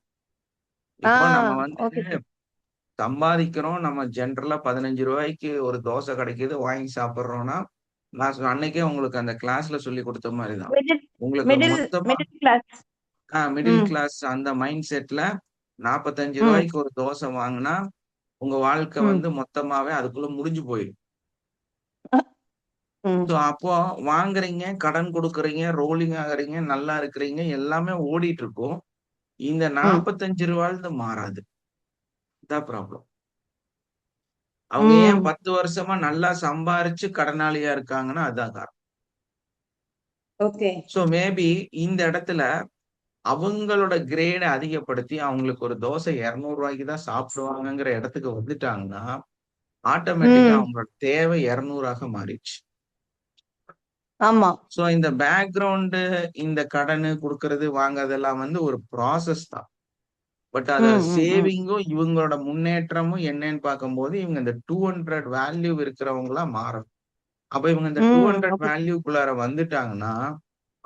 [SPEAKER 2] இப்போ நம்ம வந்து
[SPEAKER 4] ஓகே சார்.
[SPEAKER 2] சம்பாதிக்கிறோம், நம்ம ஜென்ரலா 15 ரூபாய்க்கு ஒரு தோசை கிடைக்குது வாங்கி சாப்பிடுறோம்னா நான் அன்னைக்கே உங்களுக்கு அந்த கிளாஸ்ல சொல்லி கொடுத்த மாதிரிதான்
[SPEAKER 4] மிடில்
[SPEAKER 2] உங்களுக்கு
[SPEAKER 4] மிடில்
[SPEAKER 2] மொத்தமா
[SPEAKER 4] மிடில் கிளாஸ்.
[SPEAKER 2] மிடில்
[SPEAKER 4] ம்
[SPEAKER 2] கிளாஸ் அந்த மைண்ட் செட்ல 45
[SPEAKER 4] ம்
[SPEAKER 2] ரூபாய்க்கு ஒரு தோசை வாங்கினா உங்க வாழ்க்கை
[SPEAKER 4] ம்
[SPEAKER 2] வந்து மொத்தமாவே அதுக்குள்ள முடிஞ்சு போயிடும்.
[SPEAKER 4] ம்
[SPEAKER 2] ஸோ அப்போ வாங்குறீங்க, கடன் கொடுக்குறீங்க, ரோலிங் ஆகுறீங்க, நல்லா இருக்கிறீங்க, எல்லாமே ஓடிட்டு இருக்கும். இந்த
[SPEAKER 4] ம்
[SPEAKER 2] 45 ரூபாய்ந்து மாறாது. இதான் ப்ராப்ளம். அவங்க ஏன்
[SPEAKER 4] ம்
[SPEAKER 2] 10 வருஷமா நல்லா சம்பாரிச்சு கடனாளியா இருக்காங்கன்னா அதான் காரணம்.
[SPEAKER 4] ஓகே.
[SPEAKER 2] ஸோ மேபி இந்த இடத்துல அவங்களோட கிரேடை அதிகப்படுத்தி அவங்களுக்கு ஒரு தோசை 200 ரூபாய்க்கு தான் சாப்பிடுவாங்கங்கிற இடத்துக்கு வந்துட்டாங்கன்னா ஆட்டோமேட்டிக்கா
[SPEAKER 4] ம்
[SPEAKER 2] அவங்களோட தேவை 200ஆக மாறிடுச்சு.
[SPEAKER 4] ஆமா.
[SPEAKER 2] ஸோ இந்த பேக்ரவுண்டு இந்த கடனு கொடுக்கறது வாங்குறதெல்லாம் வந்து ஒரு ப்ராசஸ் தான். பட் அத
[SPEAKER 4] ம் ம் ம்
[SPEAKER 2] சேவிங்கும் இவங்களோட முன்னேற்றமும் என்னன்னு பார்க்கும்போது இவங்க இந்த 200 வேல்யூ இருக்கிறவங்களா மாறணும். அப்ப இவங்க இந்த
[SPEAKER 4] ம்
[SPEAKER 2] 200
[SPEAKER 4] ஓகே.
[SPEAKER 2] வேல்யூக்குள்ளார வந்துட்டாங்கன்னா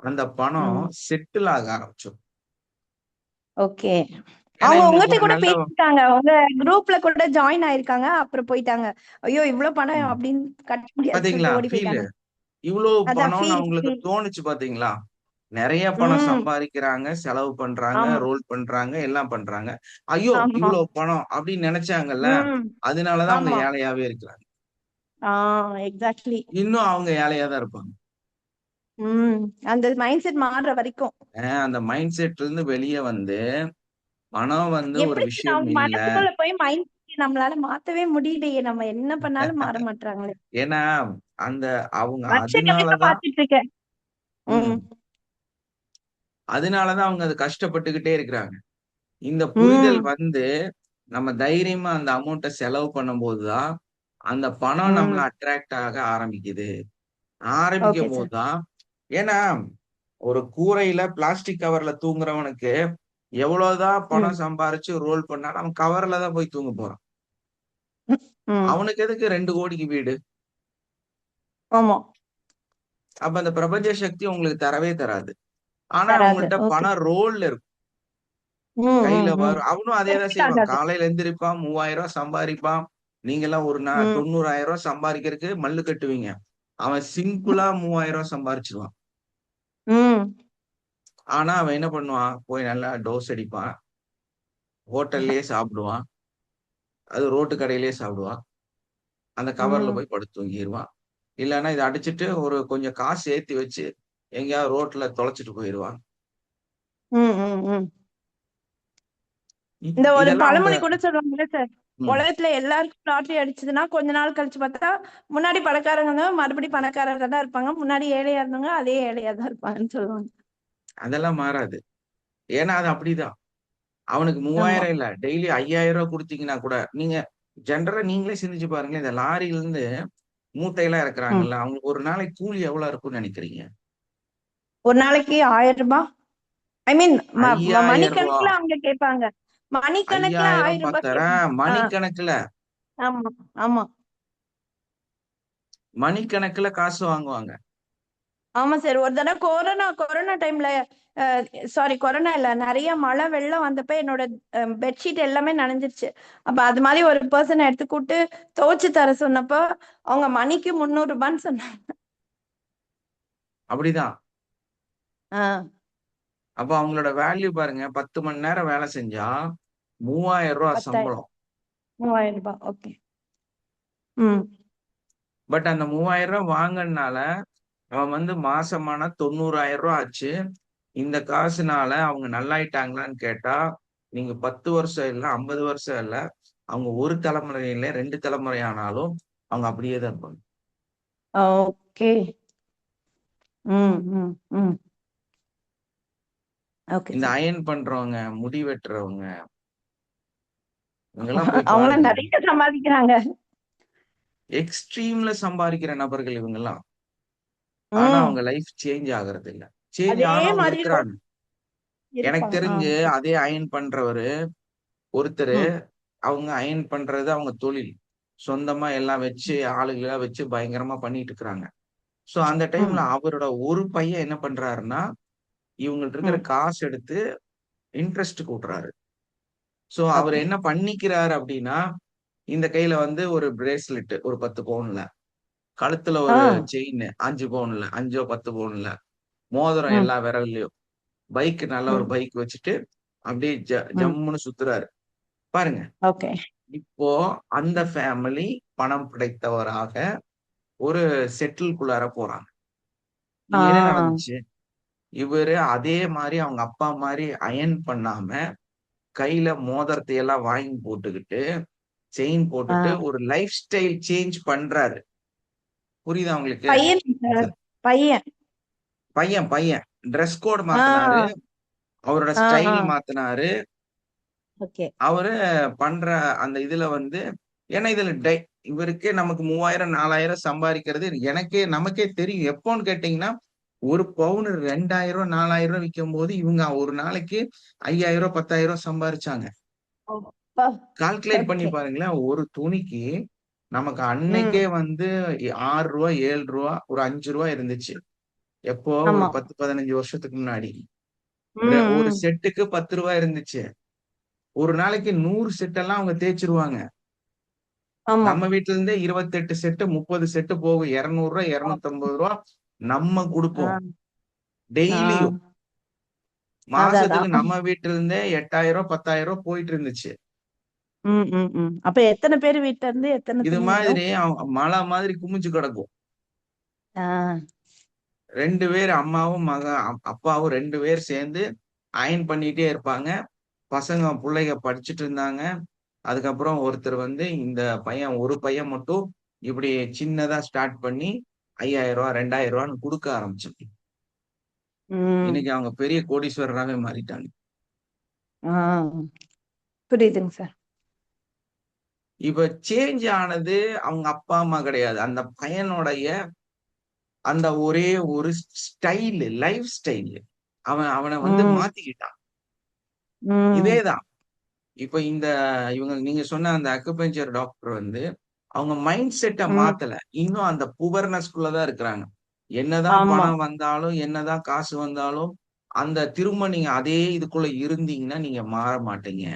[SPEAKER 2] அந்த பணம்
[SPEAKER 4] ம்
[SPEAKER 2] செட்டில் ஆக ஆரம்பிச்சிடும்.
[SPEAKER 4] ஓகே.
[SPEAKER 2] ஏன்னா
[SPEAKER 4] அவங்க
[SPEAKER 2] இவங்களுக்கு
[SPEAKER 4] உங்ககிட்ட
[SPEAKER 2] ஒரு
[SPEAKER 4] கூட
[SPEAKER 2] நல்ல
[SPEAKER 4] பேசிட்டாங்க, உங்க குரூப்ல கூட ஜாயின் ஆயிருக்காங்க, அப்புறம் போயிட்டாங்க. ஐயோ இவ்வளவு பணம் அப்படின்னு கட்ட முடியாது
[SPEAKER 2] பாத்தீங்களா
[SPEAKER 4] சொல்லிட்டு ஓடி
[SPEAKER 2] ஃபீல்
[SPEAKER 4] போயிட்டாங்க.
[SPEAKER 2] இவ்வளவு
[SPEAKER 4] அதான்
[SPEAKER 2] பணம்னு
[SPEAKER 4] ஃபீல்
[SPEAKER 2] அவங்களுக்கு
[SPEAKER 4] ஃபீல்.
[SPEAKER 2] தோணுச்சு பாத்தீங்களா? நிறைய பணம்
[SPEAKER 4] ம்
[SPEAKER 2] சம்பாதிக்கிறாங்க, செலவு பண்றாங்க,
[SPEAKER 4] ஆமா
[SPEAKER 2] ரோல் பண்றாங்க, எல்லாம் பண்றாங்க. ஐயோ
[SPEAKER 4] ஆமா.
[SPEAKER 2] இவ்வளவு பணம் அப்படின்னு நினைச்சாங்கல்ல,
[SPEAKER 4] ம்
[SPEAKER 2] அதனாலதான் அவங்க
[SPEAKER 4] ஆமா.
[SPEAKER 2] ஏழையாவே இருக்கிறாங்க.
[SPEAKER 4] எக்ஸாக்ட்லி.
[SPEAKER 2] இன்னும் அவங்க ஏழையா தான் இருப்பாங்க.
[SPEAKER 4] அந்த மைண்ட் செட் மாறுற வரைக்கும்
[SPEAKER 2] அந்த மைண்ட் செட்ல இருந்து வெளியே வந்து பணம் வந்து ஒரு
[SPEAKER 4] எப்படி
[SPEAKER 2] விஷயம்
[SPEAKER 4] அவங்க
[SPEAKER 2] இல்ல.
[SPEAKER 4] மனசுக்குள்ள போய் மைண்ட் நம்மளால மாத்தவே முடியலையே, நம்ம என்ன பண்ணாலும் மாற மாட்டாங்களே.
[SPEAKER 2] ஏன்னா அந்த அவங்க
[SPEAKER 4] வருஷக்கணக்கா
[SPEAKER 2] அதனாலதான்
[SPEAKER 4] பாத்துட்டு இருக்கேன்.
[SPEAKER 2] ம் அதனாலதான் அவங்க அது கஷ்டப்பட்டுக்கிட்டே இருக்கிறாங்க. இந்த
[SPEAKER 4] ம்
[SPEAKER 2] புரிதல் வந்து நம்ம தைரியமா அந்த அமௌண்ட்டை செலவு பண்ணும்போதுதான் அந்த பணம் நம்மள
[SPEAKER 4] ம்
[SPEAKER 2] அட்ராக்ட் ஆக ஆரம்பிக்குது.
[SPEAKER 4] ஓகே
[SPEAKER 2] ஆரம்பிக்கும்
[SPEAKER 4] சார்.
[SPEAKER 2] போதுதான் ஏன்னா ஒரு கூரையில பிளாஸ்டிக் கவர்ல தூங்குறவனுக்கு எவ்வளவுதான் பணம் சம்பாரிச்சு ரோல் பண்ணாலும் அவன் கவர்ல தான் போய் தூங்க போறான். அவனுக்கு எதுக்கு 2 கோடிக்கு வீடு?
[SPEAKER 4] ஆமா,
[SPEAKER 2] அப்ப அந்த பிரபஞ்ச சக்தி உங்களுக்கு தரவே தராது. ஆனா
[SPEAKER 4] தராது.
[SPEAKER 2] அவங்கள்ட்ட
[SPEAKER 4] ஓகே.
[SPEAKER 2] பணம் ரோல்ல இருக்கும், கையில வரும். அவனும் அதே தான் செய்வான்.
[SPEAKER 4] ஆகாது.
[SPEAKER 2] காலையில எந்திரிப்பான், 3000 சம்பாதிப்பான். நீங்க எல்லாம் ஒரு 90,000 சம்பாதிக்கிறதுக்கு மல்லு கட்டுவீங்க. அவன் சிம்பிளா 3000 சம்பாரிச்சிருவான். ஆனா அவன் என்ன பண்ணுவான்? போய் நல்லா டோஸ் அடிப்பான், ஹோட்டல்லயே சாப்பிடுவான், அது ரோட்டு கடையிலேயே சாப்பிடுவான், அந்த கவர்ல போய் படுத்து தூங்கிடுவான். இல்லைன்னா இதை அடிச்சிட்டு ஒரு கொஞ்சம் காசு ஏத்தி வச்சு எங்கேயாவது ரோட்ல தொலைச்சிட்டு போயிடுவான்.
[SPEAKER 4] இந்த ஒரு
[SPEAKER 2] இதெல்லாம் அவங்க
[SPEAKER 4] பழமொழி கூட சொல்லுவாங்கல்ல சார், உலகத்துல எல்லாருக்கும் லாட்டரி அடிச்சதுன்னா கொஞ்ச நாள் கழிச்சு பார்த்தா முன்னாடி பணக்காரங்க மறுபடியும் பணக்காரங்க தான் இருப்பாங்க, முன்னாடி ஏழையா இருந்தவங்க அதே ஏழையா தான் இருப்பாங்கன்னு சொல்லுவாங்க.
[SPEAKER 2] அதெல்லாம் மாறாது. ஏன்னா அது அப்படிதான். அவனுக்கு
[SPEAKER 4] ஆமா.
[SPEAKER 2] 3000 இல்ல, டெய்லி 5000 ரூபாய் கொடுத்தீங்கன்னா கூட நீங்க ஜென்ரலா நீங்களே சிந்திச்சு பாருங்க. இந்த லாரியில இருந்து மூட்டையெல்லாம் இறக்குறாங்கல்ல, அவங்களுக்கு ஒரு நாளைக்கு கூலி எவ்வளவு இருக்கும்னு நினைக்கிறீங்க?
[SPEAKER 4] ஒரு நாளைக்கு 1000 ரூபாய். ஐ மீன்
[SPEAKER 2] 5000
[SPEAKER 4] மணிக்கணக்குல
[SPEAKER 2] ரூபாய்.
[SPEAKER 4] அவங்க கேட்பாங்க. மணிக்கணக்குல
[SPEAKER 2] 5000
[SPEAKER 4] 1000 ரூபாய்
[SPEAKER 2] பத்தரேன்
[SPEAKER 4] கேட்பாங்க.
[SPEAKER 2] மணிக்கணக்குல
[SPEAKER 4] ஆமா ஆமா
[SPEAKER 2] மணிக்கணக்குல காசு வாங்குவாங்க.
[SPEAKER 4] ஆமா சார். ஒரு தடவை கொரோனா டைம்ல, சாரி கொரோனா இல்ல, நிறைய மழை வெள்ளம் வந்தப்ப என்னோட பெட்ஷீட் எல்லாமே நனைஞ்சிருச்சு. அப்ப அது மாதிரி ஒரு பர்சன் எடுத்து கூட்டு துவைச்சு தர சொன்னப்போ அவங்க மணிக்கு 300 ரூபான்னு சொன்னாங்க.
[SPEAKER 2] அப்படிதான்.
[SPEAKER 4] ஆஹ்
[SPEAKER 2] அப்ப அவங்களோட வேல்யூ பாருங்க. 10 மணி நேரம் வேலை செஞ்சா 3000 ரூபாய்
[SPEAKER 4] 10,000
[SPEAKER 2] சம்பளம்.
[SPEAKER 4] 3000 ரூபாய். ஓகே.
[SPEAKER 2] பட் அந்த 3000 ரூபாய் வாங்கினால அவன் வந்து மாசமான 90,000 ரூபாய் ஆச்சு. இந்த காசுனால அவங்க நல்லாயிட்டாங்களான்னு கேட்டா, நீங்க 10 வருஷம் இல்ல, 50 வருஷம் இல்ல, அவங்க ஒரு தலைமுறை இல்ல, 2 தலைமுறை ஆனாலும் அவங்க அப்படியே தான் இருப்பாங்க.
[SPEAKER 4] ஓகே.
[SPEAKER 2] இந்த அயன் பண்றவங்க, முடி வெட்டுறவங்க, இவங்கெல்லாம் போய்
[SPEAKER 4] அவங்க
[SPEAKER 2] பாருங்க.
[SPEAKER 4] நிறைய சம்பாதிக்கிறாங்க.
[SPEAKER 2] எக்ஸ்ட்ரீம்ல சம்பாதிக்கிற நபர்கள் இவங்கெல்லாம். ஆனா அவங்க லைஃப் சேஞ்ச் ஆகுறது இல்ல. சேஞ்ச்
[SPEAKER 4] அதே
[SPEAKER 2] ஆனவங்க
[SPEAKER 4] மாதிரி
[SPEAKER 2] இருக்கிறாங்க. எனக்கு
[SPEAKER 4] இருப்பாங்க.
[SPEAKER 2] தெரிஞ்சு அதே அயன் பண்றவரு ஒருத்தர், அவங்க அயன் பண்றது அவங்க தொழில். சொந்தமா எல்லாம் வச்சு ஆளுகளா வச்சு பயங்கரமா பண்ணிட்டு இருக்கிறாங்க. சோ அந்த டைம்ல அவரோட ஒரு பையன் என்ன பண்றாருன்னா, இவங்கள்ட்ட இருக்கிற காசு எடுத்து இன்ட்ரெஸ்ட் கூட்டுறாரு. சோ அவர் என்ன பண்ணிக்கிறாரு அப்படின்னா, இந்த கையில வந்து ஒரு பிரேஸ்லெட் ஒரு 10 பவுன்ல, கழுத்துல ஒரு செயின் 5 பவுன்ல, 5 10 பவுன்ல, மோதிரம் எல்லா விரல்லயும், பைக் நல்ல ஒரு பைக் வச்சுட்டு அப்படியே ஜம்முன்னு சுத்துறாரு பாருங்க. இப்போ அந்த ஃபேமிலி பணம் படைத்தவராக ஒரு செட்டில்குள்ளார போறாங்க. என்ன நடந்துச்சு? இவரு அதே மாதிரி அவங்க அப்பா மாதிரி அயன் பண்ணாம கையில மோதிரத்தை எல்லாம் வாங்கி போட்டுக்கிட்டு செயின் போட்டுட்டு ஒரு லைஃப் ஸ்டைல் சேஞ்ச் பண்றாரு. புரியுதா உங்களுக்கு?
[SPEAKER 4] பையன்
[SPEAKER 2] பையன் பையன் ட்ரெஸ் கோட் மாத்தினாரு, அவரோட ஸ்டைல் மாத்தினாரு. அவரு பண்ற அந்த இதுல வந்து ஏன்னா இதுல இவருக்கே நமக்கு 3000 4000 சம்பாதிக்கிறது நமக்கே தெரியும். எப்போன்னு கேட்டீங்கன்னா, ஒரு பவுன் 2000 4000 விற்கும் போது இவங்க ஒரு நாளைக்கு 5000 10,000 சம்பாரிச்சாங்க. கால்குலேட் பண்ணி பாருங்களேன். ஒரு துணிக்கு நமக்கு அன்னைக்கே வந்து 6 ரூபாய் 7 ரூபாய் ஒரு 5 ரூபாய் இருந்துச்சு. எப்போ ஒரு 10 15 வருஷத்துக்கு முன்னாடி ஒரு செட்டுக்கு 10 ரூபாய் இருந்துச்சு. ஒரு நாளைக்கு 100 செட் எல்லாம் அவங்க தேய்ச்சிருவாங்க. நம்ம வீட்டுல இருந்தே 28 செட்டு 30 செட்டு போகும். 200 ரூபாய் 250 ரூபாய் நம்ம கொடுப்போம் டெய்லியும். மாசத்துக்கு நம்ம வீட்டுல இருந்தே 8000 10,000 போயிட்டு இருந்துச்சு.
[SPEAKER 4] அப்ப எத்தனை பேர் வீட்டுல இருந்து எத்தனை
[SPEAKER 2] இது மாதிரி மழை மாதிரி குமிஞ்சு கிடக்கும். 2 பேர் அம்மாவும் அப்பாவும் 2 பேர் சேர்ந்து அயன் பண்ணிட்டே இருப்பாங்க. பசங்க பிள்ளைங்க படிச்சுட்டு இருந்தாங்க. அதுக்கப்புறம் ஒருத்தர் வந்து இந்த பையன் ஒரு பையன் மட்டும் இப்படி சின்னதா ஸ்டார்ட் பண்ணி 5000 ரூபாய் 2000 ரூபான்னு கொடுக்க ஆரம்பிச்சாங்க. இன்னைக்கு அவங்க பெரிய கோடீஸ்வரராகவே மாறிட்டாங்க.
[SPEAKER 4] புரியுதுங்க சார்.
[SPEAKER 2] இப்ப சேஞ்ச் ஆனது அவங்க அப்பா அம்மா கிடையாது. அந்த பையனுடைய அந்த ஒரே ஒரு ஸ்டைல், லைஃப் ஸ்டைல் அவனை வந்து மாத்திக்கிட்டான். இதேதான். இப்ப இவங்க நீங்க சொன்ன அந்த அக்குபஞ்சர் டாக்டர் வந்து அவங்க மைண்ட் செட்டை மாத்தல. இன்னும் அந்த புவர்னஸ்குள்ளதான் இருக்கிறாங்க. என்னதான் பணம் வந்தாலும், என்னதான் காசு வந்தாலும், அந்த திரும்ப நீங்க அதே இதுக்குள்ள இருந்தீங்கன்னா நீங்க மாற மாட்டீங்க.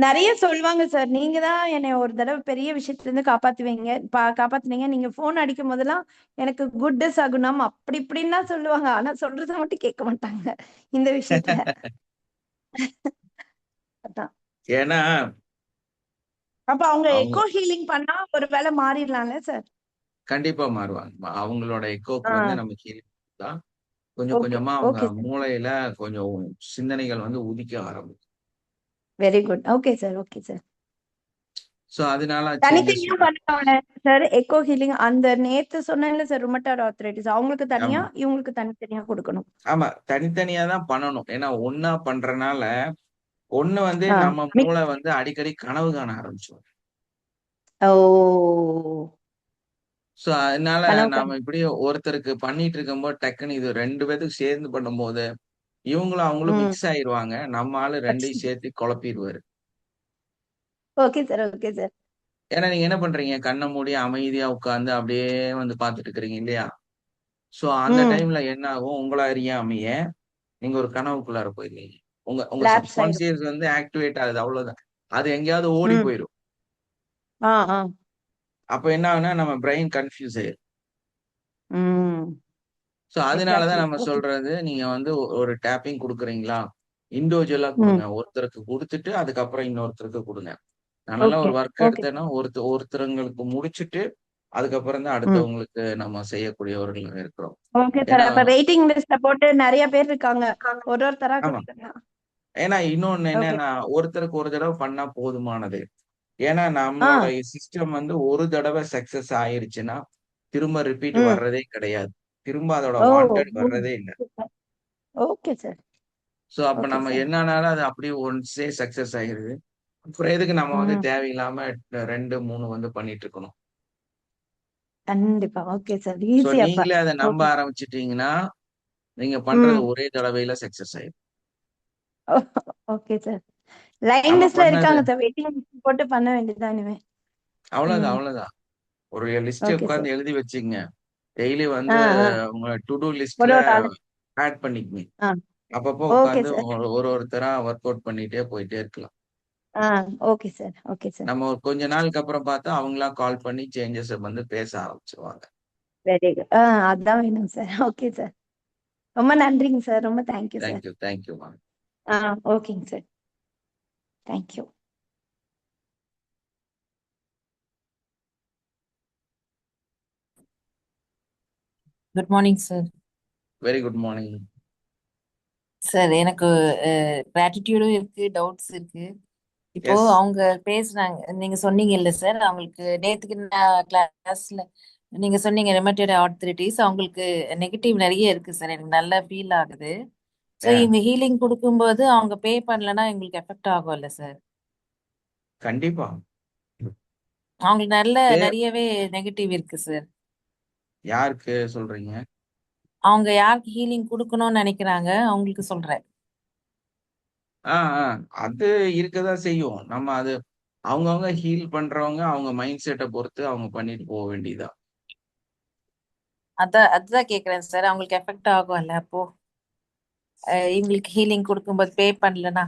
[SPEAKER 4] நிறைய சொல்லுவாங்க சார். நீங்க தான் என்னை ஒரு தடவை பெரிய விஷயத்துல இருந்து காப்பாத்துவீங்க. நீங்க போன் அடிக்கும் போதெல்லாம் எனக்கு குட் சகுனம் அப்படி இப்படின்னா சொல்லுவாங்க. ஆனா சொல்றத மட்டும் கேட்க மாட்டாங்க இந்த விஷயத்துல. அதான்.
[SPEAKER 2] ஏன்னா
[SPEAKER 4] அப்ப அவங்க
[SPEAKER 2] அவங்க
[SPEAKER 4] எக்கோ ஹீலிங் பண்ணா ஒரு வேளை மாறிடலாம்ல சார்?
[SPEAKER 2] கண்டிப்பா மாறுவாங்க. அவங்களோட எக்கோக்கு வந்து நம்ம ஹீலிங் தான் கொஞ்சம்
[SPEAKER 4] ஓகே
[SPEAKER 2] கொஞ்சமா அவங்க
[SPEAKER 4] ஓகே சார்.
[SPEAKER 2] மூளையில கொஞ்சம் சிந்தனைகள் வந்து உதிக்க ஆரம்பிக்கும்.
[SPEAKER 4] Very good. Okay sir. Okay sir.
[SPEAKER 2] So அதனால சேஞ்சஸ்
[SPEAKER 4] தனித்தனியா பண்ணுவாங்க சார் எக்கோ ஹீலிங். அந்த நேத்து சொன்னேன்ல சார் ருமட்டாய்டு ஆர்த்ரைட்டிஸ் அவங்களுக்கு தனியா,
[SPEAKER 2] ஆமா
[SPEAKER 4] இவங்களுக்கு தனித்தனியா கொடுக்கணும்.
[SPEAKER 2] ஆமா தனித்தனியா தான் பண்ணணும். ஏன்னா ஒன்னா பண்றனால ஒண்ணு வந்து
[SPEAKER 4] ஆ
[SPEAKER 2] நம்ம
[SPEAKER 4] மிக்ஸ்.
[SPEAKER 2] மூளை வந்து அடிக்கடி கனவு காண ஆரம்பிச்சோம்.
[SPEAKER 4] ஓ
[SPEAKER 2] சோ அதனால
[SPEAKER 4] கனவு
[SPEAKER 2] நாம இப்படி ஒருத்தருக்கு பண்ணிட்டு இருக்கும்போது டக்குன்னு இது 2 பேத்துக்கு சேர்ந்து பண்ணும்போது இவங்களும் அவங்களும்
[SPEAKER 4] ம்
[SPEAKER 2] மிக்ஸ் ஆயிருவாங்க. நம்ம ஆளு 2ஐயும் சேர்த்து குழப்பிடுவாரு.
[SPEAKER 4] Okay sir. Okay sir.
[SPEAKER 2] ஏன்னா நீங்க என்ன பண்றீங்க? கண்ணை மூடி அமைதியா உட்கார்ந்து அப்படியே வந்து பார்த்துட்டு இருக்கிறீங்க இல்லையா? சோ அந்த
[SPEAKER 4] ம்
[SPEAKER 2] டைம்ல என்ன ஆகும்? உங்கள அறியாமையே நீங்க ஒரு கனவுக்குள்ளார போயிருவீங்க. உங்க உங்க
[SPEAKER 4] லேப்ஸ் ஆயிடும்.
[SPEAKER 2] சப்கான்சியஸ் வந்து ஆக்டிவேட் ஆகுது அவ்வளவுதான். அது எங்கேயாவது ஓடி
[SPEAKER 4] ம்
[SPEAKER 2] போயிரும்.
[SPEAKER 4] ஆ ஆ
[SPEAKER 2] அப்ப என்ன ஆகும்னா நம்ம பிரெயின் கன்ஃபியூஸ் ஆயிரும்.
[SPEAKER 4] ம்
[SPEAKER 2] சோ அதனாலதான்
[SPEAKER 4] எக்ஸாக்ட்லி.
[SPEAKER 2] நம்ம
[SPEAKER 4] ஓகே.
[SPEAKER 2] சொல்றது நீங்க வந்து ஒரு டேப்பிங் குடுக்குறீங்களா? இண்டிவிஜுவலா
[SPEAKER 4] ம்
[SPEAKER 2] குடுங்க. ஒருத்தருக்கு குடுத்துட்டு அதுக்கப்புறம் இன்னொருத்தருக்கு குடுங்க. நானெல்லாம்
[SPEAKER 4] ஓகே
[SPEAKER 2] ஒரு ஒர்க்
[SPEAKER 4] ஓகே
[SPEAKER 2] எடுத்தேன்னா ஒருத்தருக்கு முடிச்சுட்டு அதுக்கப்புறம் தான்
[SPEAKER 4] ம்
[SPEAKER 2] அடுத்தவங்களுக்கு நம்ம செய்யக்கூடியவர்கள் இருக்கிறோம்.
[SPEAKER 4] Okay sir.
[SPEAKER 2] ஏன்னா
[SPEAKER 4] அப்ப வெயிட்டிங் லிஸ்ட்ல போட்டு நிறைய பேர் இருக்காங்க. ஒருத்தரா
[SPEAKER 2] ஆமா.
[SPEAKER 4] கொடுத்துருங்க.
[SPEAKER 2] ஏன்னா இன்னொன்னு
[SPEAKER 4] ஓகே.
[SPEAKER 2] என்னன்னா ஒருத்தருக்கு ஒரு தடவை பண்ணா போதுமானது. ஏன்னா
[SPEAKER 4] ஆ
[SPEAKER 2] நம்மளோட சிஸ்டம் வந்து ஒரு தடவை சக்சஸ் ஆயிருச்சுன்னா திரும்ப ரிப்பீட்
[SPEAKER 4] ம்
[SPEAKER 2] வர்றதே கிடையாது. திரும்ப அதோட
[SPEAKER 4] ஓ
[SPEAKER 2] வாண்டட் வர்றதே இல்ல.
[SPEAKER 4] Okay sir.
[SPEAKER 2] சோ அப்ப
[SPEAKER 4] ஓகே
[SPEAKER 2] நம்ம
[SPEAKER 4] சார்.
[SPEAKER 2] என்னன்னாலும் அது அப்படியே ஒன்ஸே சக்சஸ் ஆயிருது. அப்புறம் எதுக்கு நம்ம வந்து
[SPEAKER 4] ம்
[SPEAKER 2] தேவையில்லாம 2, 3 வந்து பண்ணிட்டு இருக்கணும்.
[SPEAKER 4] கண்டிப்பா. Okay sir.
[SPEAKER 2] சோ
[SPEAKER 4] ஈஸி அப்ப.
[SPEAKER 2] நீங்களே அத நம்ப
[SPEAKER 4] ஓகே.
[SPEAKER 2] ஆரம்பிச்சிட்டீங்கன்னா, நீங்க பண்றது
[SPEAKER 4] ம்
[SPEAKER 2] ஒரே தடவையில சக்சஸ் ஆயிரும்.
[SPEAKER 4] Okay sir. லைன்
[SPEAKER 2] நம்ம
[SPEAKER 4] லிஸ்ட்ல
[SPEAKER 2] பண்ணது
[SPEAKER 4] இருக்காங்க சார். வெயிட்டிங் லிஸ்ட் போட்டு பண்ண வேண்டியதுதான் இனிமே.
[SPEAKER 2] அவ்வளவுதான்,
[SPEAKER 4] ம்
[SPEAKER 2] அவ்வளவுதான். ஒரு லிஸ்ட்
[SPEAKER 4] ஓகே
[SPEAKER 2] உட்கார்ந்து
[SPEAKER 4] சார்.
[SPEAKER 2] எழுதி வச்சுக்கங்க. டெய்லி
[SPEAKER 4] ஆ
[SPEAKER 2] வந்து
[SPEAKER 4] ஆ
[SPEAKER 2] உங்க டு டூ
[SPEAKER 4] ஒரு
[SPEAKER 2] லிஸ்ட்ல
[SPEAKER 4] ஒரு ஆளு.
[SPEAKER 2] ஆட் பண்ணிக்கங்க.
[SPEAKER 4] ஆ
[SPEAKER 2] அப்பப்போ
[SPEAKER 4] ஓகே
[SPEAKER 2] உட்கார்ந்து
[SPEAKER 4] சார்.
[SPEAKER 2] ஒருத்தரா ஒர்க் அவுட் பண்ணிட்டே போயிட்டே இருக்கலாம்.
[SPEAKER 4] ஆ ஓகே சார். Okay sir.
[SPEAKER 2] நம்ம ஒரு கொஞ்ச நாளுக்கு அப்புறம் பார்த்தா அவங்களா கால் பண்ணி சேஞ்சஸ் வந்து பேச ஆரம்பிச்சிருவாங்க.
[SPEAKER 4] Very good. அதான் வேணும் சார். Okay sir. ரொம்ப நன்றிங்க சார். ரொம்ப தேங்க்யூ சார்.
[SPEAKER 2] Thank you, thank you.
[SPEAKER 4] ஆ ஓகேங்க sir. Thank you.
[SPEAKER 5] Good morning sir.
[SPEAKER 2] Very good morning.
[SPEAKER 5] Sir எனக்கு கிராட்டிடியூடும் இருக்கு, டவுட்ஸ் இருக்கு. இப்போ
[SPEAKER 2] எஸ்.
[SPEAKER 5] அவங்க பேசுனாங்க, நீங்க சொன்னீங்க இல்ல சார், அவங்களுக்கு நேத்துக்கு கிளாஸ்ல நீங்க சொன்னீங்க ரெமட்டட் ஆர்த்ரிட்டிஸ், அவங்களுக்கு நெகட்டிவ் நிறைய இருக்கு சார். எனக்கு நல்லா ஃபீல் ஆகுது. ஸோ இவங்க ஹீலிங் கொடுக்கும்போது அவங்க பே பண்ணலன்னா எங்களுக்கு எஃபெக்ட் ஆகும்ல சார்?
[SPEAKER 2] கண்டிப்பா.
[SPEAKER 5] அவங்களுக்கு
[SPEAKER 2] பே
[SPEAKER 5] நிறையவே நெகட்டிவ் இருக்கு சார்.
[SPEAKER 2] யாருக்கு சொல்றீங்க?
[SPEAKER 5] அவங்க யாருக்கு ஹீலிங் கொடுக்கணும்னு நினைக்கிறாங்க அவங்களுக்கு சொல்றேன்.
[SPEAKER 2] அது இருக்கதான் செய்யும். நம்ம அது அவங்கவங்க ஹீல் பண்றவங்க அவங்க மைண்ட் செட்டை பொறுத்து அவங்க பண்ணிட்டு போக வேண்டியதுதான்.
[SPEAKER 5] அதுதான் கேக்குறேன் சார். அவங்களுக்கு எஃபெக்ட் ஆகும்ல அப்போ இவங்களுக்கு ஹீலிங் கொடுக்கும்போது பே பண்ணலனா?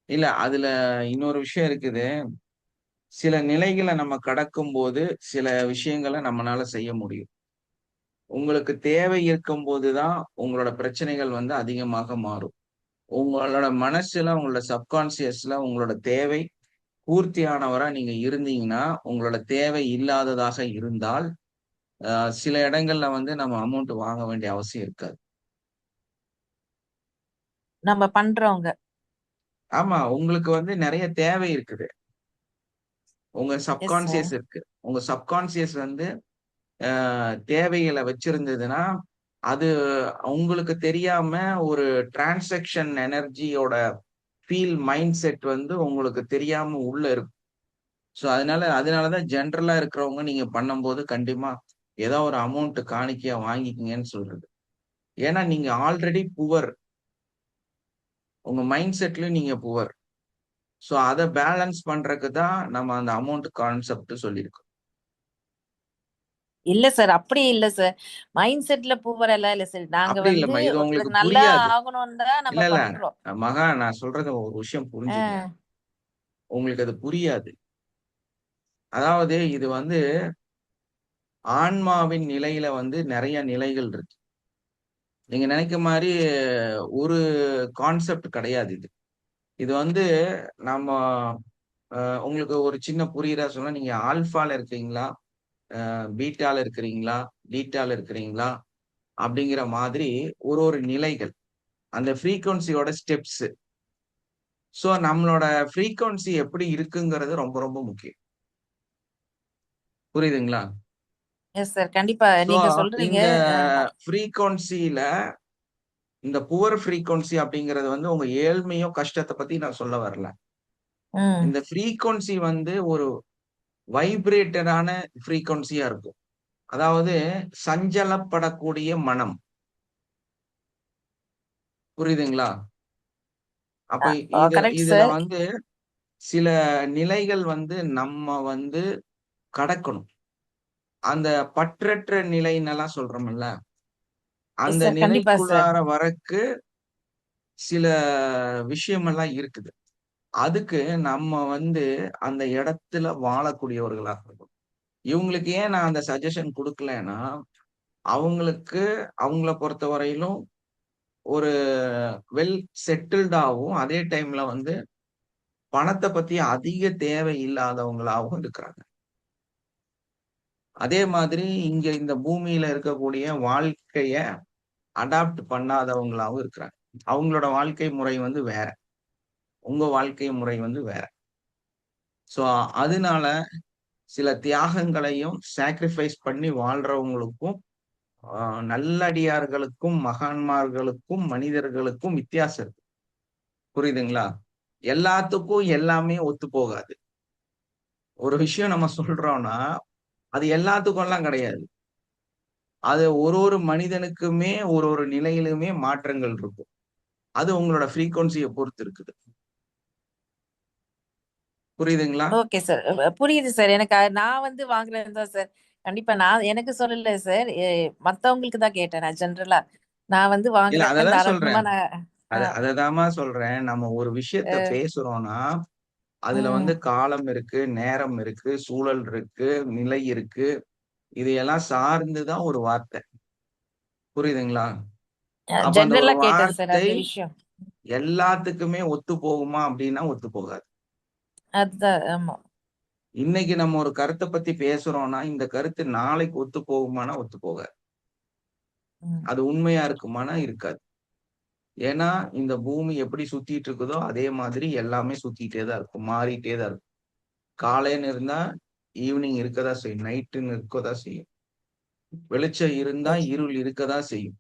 [SPEAKER 2] இல்ல அதுல இன்னொரு விஷயம் இருக்குது. சில நிலைகளை நம்ம கடக்கும் போது சில விஷயங்களை நம்மளால செய்ய முடியும். உங்களுக்கு தேவை இருக்கும் போதுதான் உங்களோட பிரச்சனைகள் வந்து அதிகமாக மாறும். உங்களோட மனசுல உங்களோட சப்கான்சியஸ்ல உங்களோட தேவை பூர்த்தியானவரா நீங்க இருந்தீங்கன்னா உங்களோட தேவை இல்லாததாக இருந்தால் சில இடங்கள்ல வந்து நம்ம அமௌண்ட் வாங்க வேண்டிய அவசியம் இருக்காது.
[SPEAKER 5] நம்ம பண்றவங்க.
[SPEAKER 2] ஆமா, உங்களுக்கு வந்து நிறைய தேவை இருக்குது. உங்க
[SPEAKER 5] எஸ் சார்.
[SPEAKER 2] சப்கான்சியஸ் இருக்கு. உங்க சப்கான்சியஸ் வந்து தேவைகளை வச்சிருந்ததுன்னா, அது உங்களுக்கு தெரியாம ஒரு டிரான்சாக்ஷன் எனர்ஜியோட மைண்ட் செட் வந்து உங்களுக்கு தெரியாம உள்ள இருக்கும். ஸோ அதனாலதான் ஜென்ரலா இருக்கிறவங்க நீங்க பண்ணும்போது கண்டிப்பா ஏதோ ஒரு அமௌண்ட் காணிக்கையா வாங்கிக்கிங்கன்னு சொல்றது. ஏன்னா நீங்க ஆல்ரெடி புவர். உங்க மைண்ட் செட்லயும் நீங்க புவர். ஸோ அதை பேலன்ஸ் பண்றதுக்கு தான் நம்ம அந்த அமௌண்ட் கான்செப்ட் சொல்லியிருக்கோம்.
[SPEAKER 5] இல்ல சார், அப்படி இல்ல சார். மைண்ட் செட்ல பூவரெல்லாம் இல்ல சார். நாங்க
[SPEAKER 2] அப்படி
[SPEAKER 5] வந்து
[SPEAKER 2] இல்லம்மா, இது உங்களுக்கு
[SPEAKER 5] ஒருத்தருக்கு நல்லா
[SPEAKER 2] புரியாது.
[SPEAKER 5] ஆகணும்னு தான் நம்ம
[SPEAKER 2] இல்ல இல்ல
[SPEAKER 5] பண்றோம்.
[SPEAKER 2] மகா, நான் சொல்றத ஒரு விஷயம் புரிஞ்சுங்க.
[SPEAKER 5] ஆஹ்
[SPEAKER 2] உங்களுக்கு அது புரியாது. அதாவது இது வந்து ஆன்மாவின் நிலையில வந்து நிறைய நிலைகள் இருக்கு. நீங்க நினைக்க மாதிரி ஒரு கான்செப்ட் கிடையாது இது. இது வந்து நம்ம உங்களுக்கு ஒரு சின்ன புரியுதா சொன்னா, நீங்க ஆல்பால இருக்கீங்களா, பீட்டால இருக்கிறீங்களா, டீட்டால இருக்கிறீங்களா அப்படிங்கிற மாதிரி ஒரு நிலைகள், அந்த ஃப்ரீக்வன்சியோட ஸ்டெப்ஸ். ஸோ நம்மளோட ஃப்ரீக்வன்சி எப்படி இருக்குங்கிறது ரொம்ப ரொம்ப முக்கியம். புரியுதுங்களா?
[SPEAKER 5] எஸ் சார், கண்டிப்பா
[SPEAKER 2] ஸோ
[SPEAKER 5] நீங்க சொல்றீங்க.
[SPEAKER 2] இந்த
[SPEAKER 5] ஆமா.
[SPEAKER 2] ஃப்ரீக்வன்சியில இந்த புவர் ஃப்ரீக்வன்சி அப்படிங்கிறது வந்து உங்க ஏழ்மையோ கஷ்டத்தை பத்தி நான் சொல்ல வரல.
[SPEAKER 5] ம்
[SPEAKER 2] இந்த ஃப்ரீக்வன்சி வந்து ஒரு வைப்ரேட்டடான ஃப்ரீக்வன்சியா இருக்கும். அதாவது சஞ்சலப்படக்கூடிய மனம். புரியுதுங்களா? அப்ப
[SPEAKER 5] கரெக்ட்
[SPEAKER 2] இதுல
[SPEAKER 5] சார்.
[SPEAKER 2] வந்து சில நிலைகள் வந்து நம்ம வந்து கடக்கணும். அந்த பற்றற்ற நிலைன்னெல்லாம் சொல்றோம்ல,
[SPEAKER 5] எஸ்
[SPEAKER 2] அந்த
[SPEAKER 5] சார், கண்டிப்பா சார்.
[SPEAKER 2] நிலைக்குள்ளார வரக்கு சில விஷயமெல்லாம் இருக்குது. அதுக்கு நம்ம வந்து அந்த இடத்துல வாழக்கூடியவர்களா இருக்கணும். இவங்களுக்கு ஏன் நான் அந்த சஜஷன் குடுக்கலைன்னா, அவங்களுக்கு அவங்கள பொறுத்தவரையிலும் ஒரு வெல் செட்டில்டாவும், அதே டைம்ல வந்து பணத்த பத்தி அதிக தேவை இல்லாதவங்களாவும் இருக்கிறாங்க. அதே மாதிரி இங்க இந்த பூமியில இருக்கக்கூடிய வாழ்க்கைய அடாப்ட் பண்ணாதவங்களாவும் இருக்கிறாங்க. அவங்களோட வாழ்க்கை முறை வந்து வேற. உங்க வாழ்க்கை முறை வந்து வேற. சோ அதனால சில தியாகங்களையும் சாக்ரிஃபைஸ் பண்ணி வாழ்றவங்களுக்கும், நல்லடியார்களுக்கும், மகான்மார்களுக்கும், மனிதர்களுக்கும் வித்தியாசம் இருக்கு. புரியுதுங்களா? எல்லாத்துக்கும் எல்லாமே ஒத்து போகாது. ஒரு விஷயம் நம்ம சொல்றோம்னா, அது எல்லாத்துக்கும் எல்லாம் கிடையாது. அது ஒரு மனிதனுக்குமே ஒரு நிலையிலுமே மாற்றங்கள் இருக்கும். அது உங்களோட ஃப்ரீக்வன்சிய பொறுத்து இருக்குது. புரியுதுங்களா?
[SPEAKER 5] ஓகே சார், புரியுது சார். எனக்கு நான் வந்து வாங்குறது தான் சார். கண்டிப்பா நான் எனக்கு சொல்லல சார். மத்தவங்களுக்கு தான் கேட்டேன். நான் ஜென்ரலா நான் வந்து
[SPEAKER 2] இல்ல
[SPEAKER 5] வாங்குறேன்
[SPEAKER 2] அததான்
[SPEAKER 5] தாராளமா
[SPEAKER 2] சொல்றேன்.
[SPEAKER 5] நான். ஆஹ்
[SPEAKER 2] அததாம்மா சொல்றேன். நம்ம ஒரு விஷயத்த
[SPEAKER 5] அஹ்
[SPEAKER 2] பேசுறோம்னா, அதுல வந்து
[SPEAKER 5] உம்
[SPEAKER 2] காலம் இருக்கு, நேரம் இருக்கு, சூழல் இருக்கு, நிலை இருக்கு. இதையெல்லாம் சார்ந்துதான் ஒரு வார்த்தை. புரியுதுங்களா? அப்ப அந்த ஒரு
[SPEAKER 5] ஜென்ரலா கேட்டேன் சார்
[SPEAKER 2] வார்த்தை
[SPEAKER 5] அந்த விஷயம்.
[SPEAKER 2] எல்லாத்துக்குமே ஒத்து போகுமா அப்படின்னா ஒத்து போகாது.
[SPEAKER 5] அதுதான். ஆமா.
[SPEAKER 2] இன்னைக்கு நம்ம ஒரு கருத்தை பத்தி பேசுறோம்னா, இந்த கருத்து நாளைக்கு ஒத்து போகுமானா ஒத்து போகாது.
[SPEAKER 5] உம்
[SPEAKER 2] அது உண்மையா இருக்குமானா இருக்காது. ஏன்னா இந்த பூமி எப்படி சுத்திட்டு இருக்குதோ அதே மாதிரி எல்லாமே சுத்திட்டே தான் இருக்கும், மாறிட்டே தான் இருக்கும். காலைன்னு இருந்தா ஈவினிங் இருக்கதான் செய்யும், நைட்டுன்னு இருக்கதான் செய்யும். வெளிச்சம் இருந்தா
[SPEAKER 5] எஸ்.
[SPEAKER 2] இருள் இருக்கதான் செய்யும்.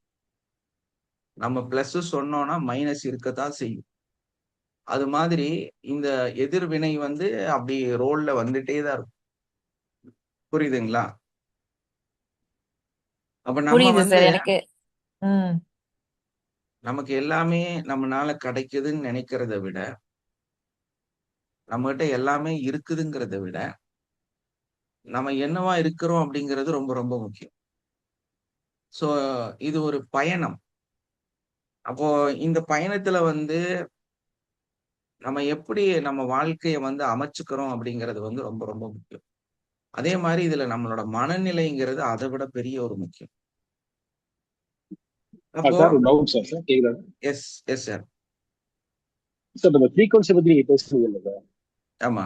[SPEAKER 2] நம்ம பிளஸ் சொன்னோம்னா மைனஸ் இருக்கத்தான் செய்யும். அது மாதிரி இந்த எதிர்வினை வந்து அப்படி ரோல்ல வந்துட்டே தான் இருக்கும். புரியுதுங்களா? அப்ப நம்ம
[SPEAKER 5] புரியுது
[SPEAKER 2] வந்து
[SPEAKER 5] சார் எனக்கு. உம்
[SPEAKER 2] நமக்கு எல்லாமே நம்மனால கிடைக்குதுன்னு நினைக்கிறத விட, நம்மகிட்ட எல்லாமே இருக்குதுங்கிறத விட, நம்ம என்னவா இருக்கிறோம் அப்படிங்கிறது ரொம்ப ரொம்ப முக்கியம். சோ இது ஒரு பயணம். அப்போ இந்த பயணத்துல வந்து நம்ம எப்படி நம்ம வாழ்க்கைய வந்து அமைச்சுக்கிறோம் அப்படிங்கிறது வந்து ரொம்ப ரொம்ப முக்கியம். அதே மாதிரி இதுல நம்மளோட மனநிலைங்கிறது அதை விட பெரிய ஒரு முக்கியம். அப்போ
[SPEAKER 3] சார் ஒரு டவுட் சார். சார் கேக்குதா?
[SPEAKER 2] Yes yes sir.
[SPEAKER 3] சார் நம்ம ஃப்ரீக்வன்சி பத்தி நீங்க பேசுறீங்க இல்ல சார்?
[SPEAKER 2] ஆமா.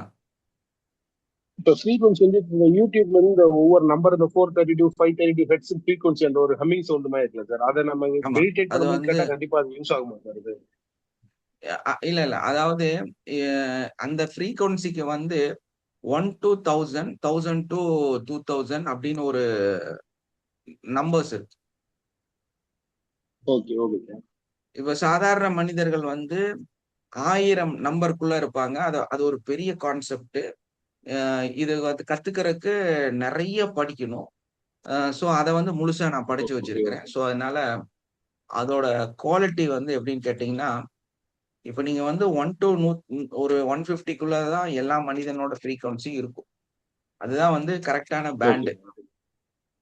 [SPEAKER 3] இப்போ ஃப்ரீக்வன்சி வந்து இந்த யூடியூப்ல இருந்து இந்த ஒவ்வொரு நம்பர் இந்த 432 532 ஹெட்ஸ் ஃப்ரீக்வன்சி அந்த ஒரு ஹம்மிங் சவுண்ட் மாதிரி இருக்குல்ல சார், அதை நம்ம
[SPEAKER 2] ஆமா
[SPEAKER 3] மெடிடேட்
[SPEAKER 2] அது
[SPEAKER 3] பண்ணும்போது
[SPEAKER 2] வந்து
[SPEAKER 3] கேட்டா கண்டிப்பா அது யூஸ் ஆகுமா சார் இது?
[SPEAKER 2] இல்ல இல்ல, அதாவது அந்த ஃப்ரீக்வன்சிக்கு வந்து 1 to 1000 1000 to 2000 அப்படின்னு ஒரு நம்பர்ஸ் இருக்கு.
[SPEAKER 3] Okay okay sir.
[SPEAKER 2] இப்ப சாதாரண மனிதர்கள் வந்து 1000 நம்பருக்குள்ள இருப்பாங்க. அது ஒரு பெரிய கான்செப்ட். இது வந்து கத்துக்கிறதுக்கு நிறைய படிக்கணும். ஸோ அதை வந்து முழுசா நான் படிச்சு
[SPEAKER 3] ஓகே
[SPEAKER 2] வச்சிருக்கிறேன். ஸோ அதனால அதோட குவாலிட்டி வந்து எப்படின்னு கேட்டீங்கன்னா, இப்ப நீங்க வந்து 1 to ஒரு 150க்குள்ள தான் எல்லா மனிதனோட ஃப்ரீக்வன்சி இருக்கும். அதுதான் வந்து கரெக்டான
[SPEAKER 3] ஓகே.
[SPEAKER 2] பேண்டு.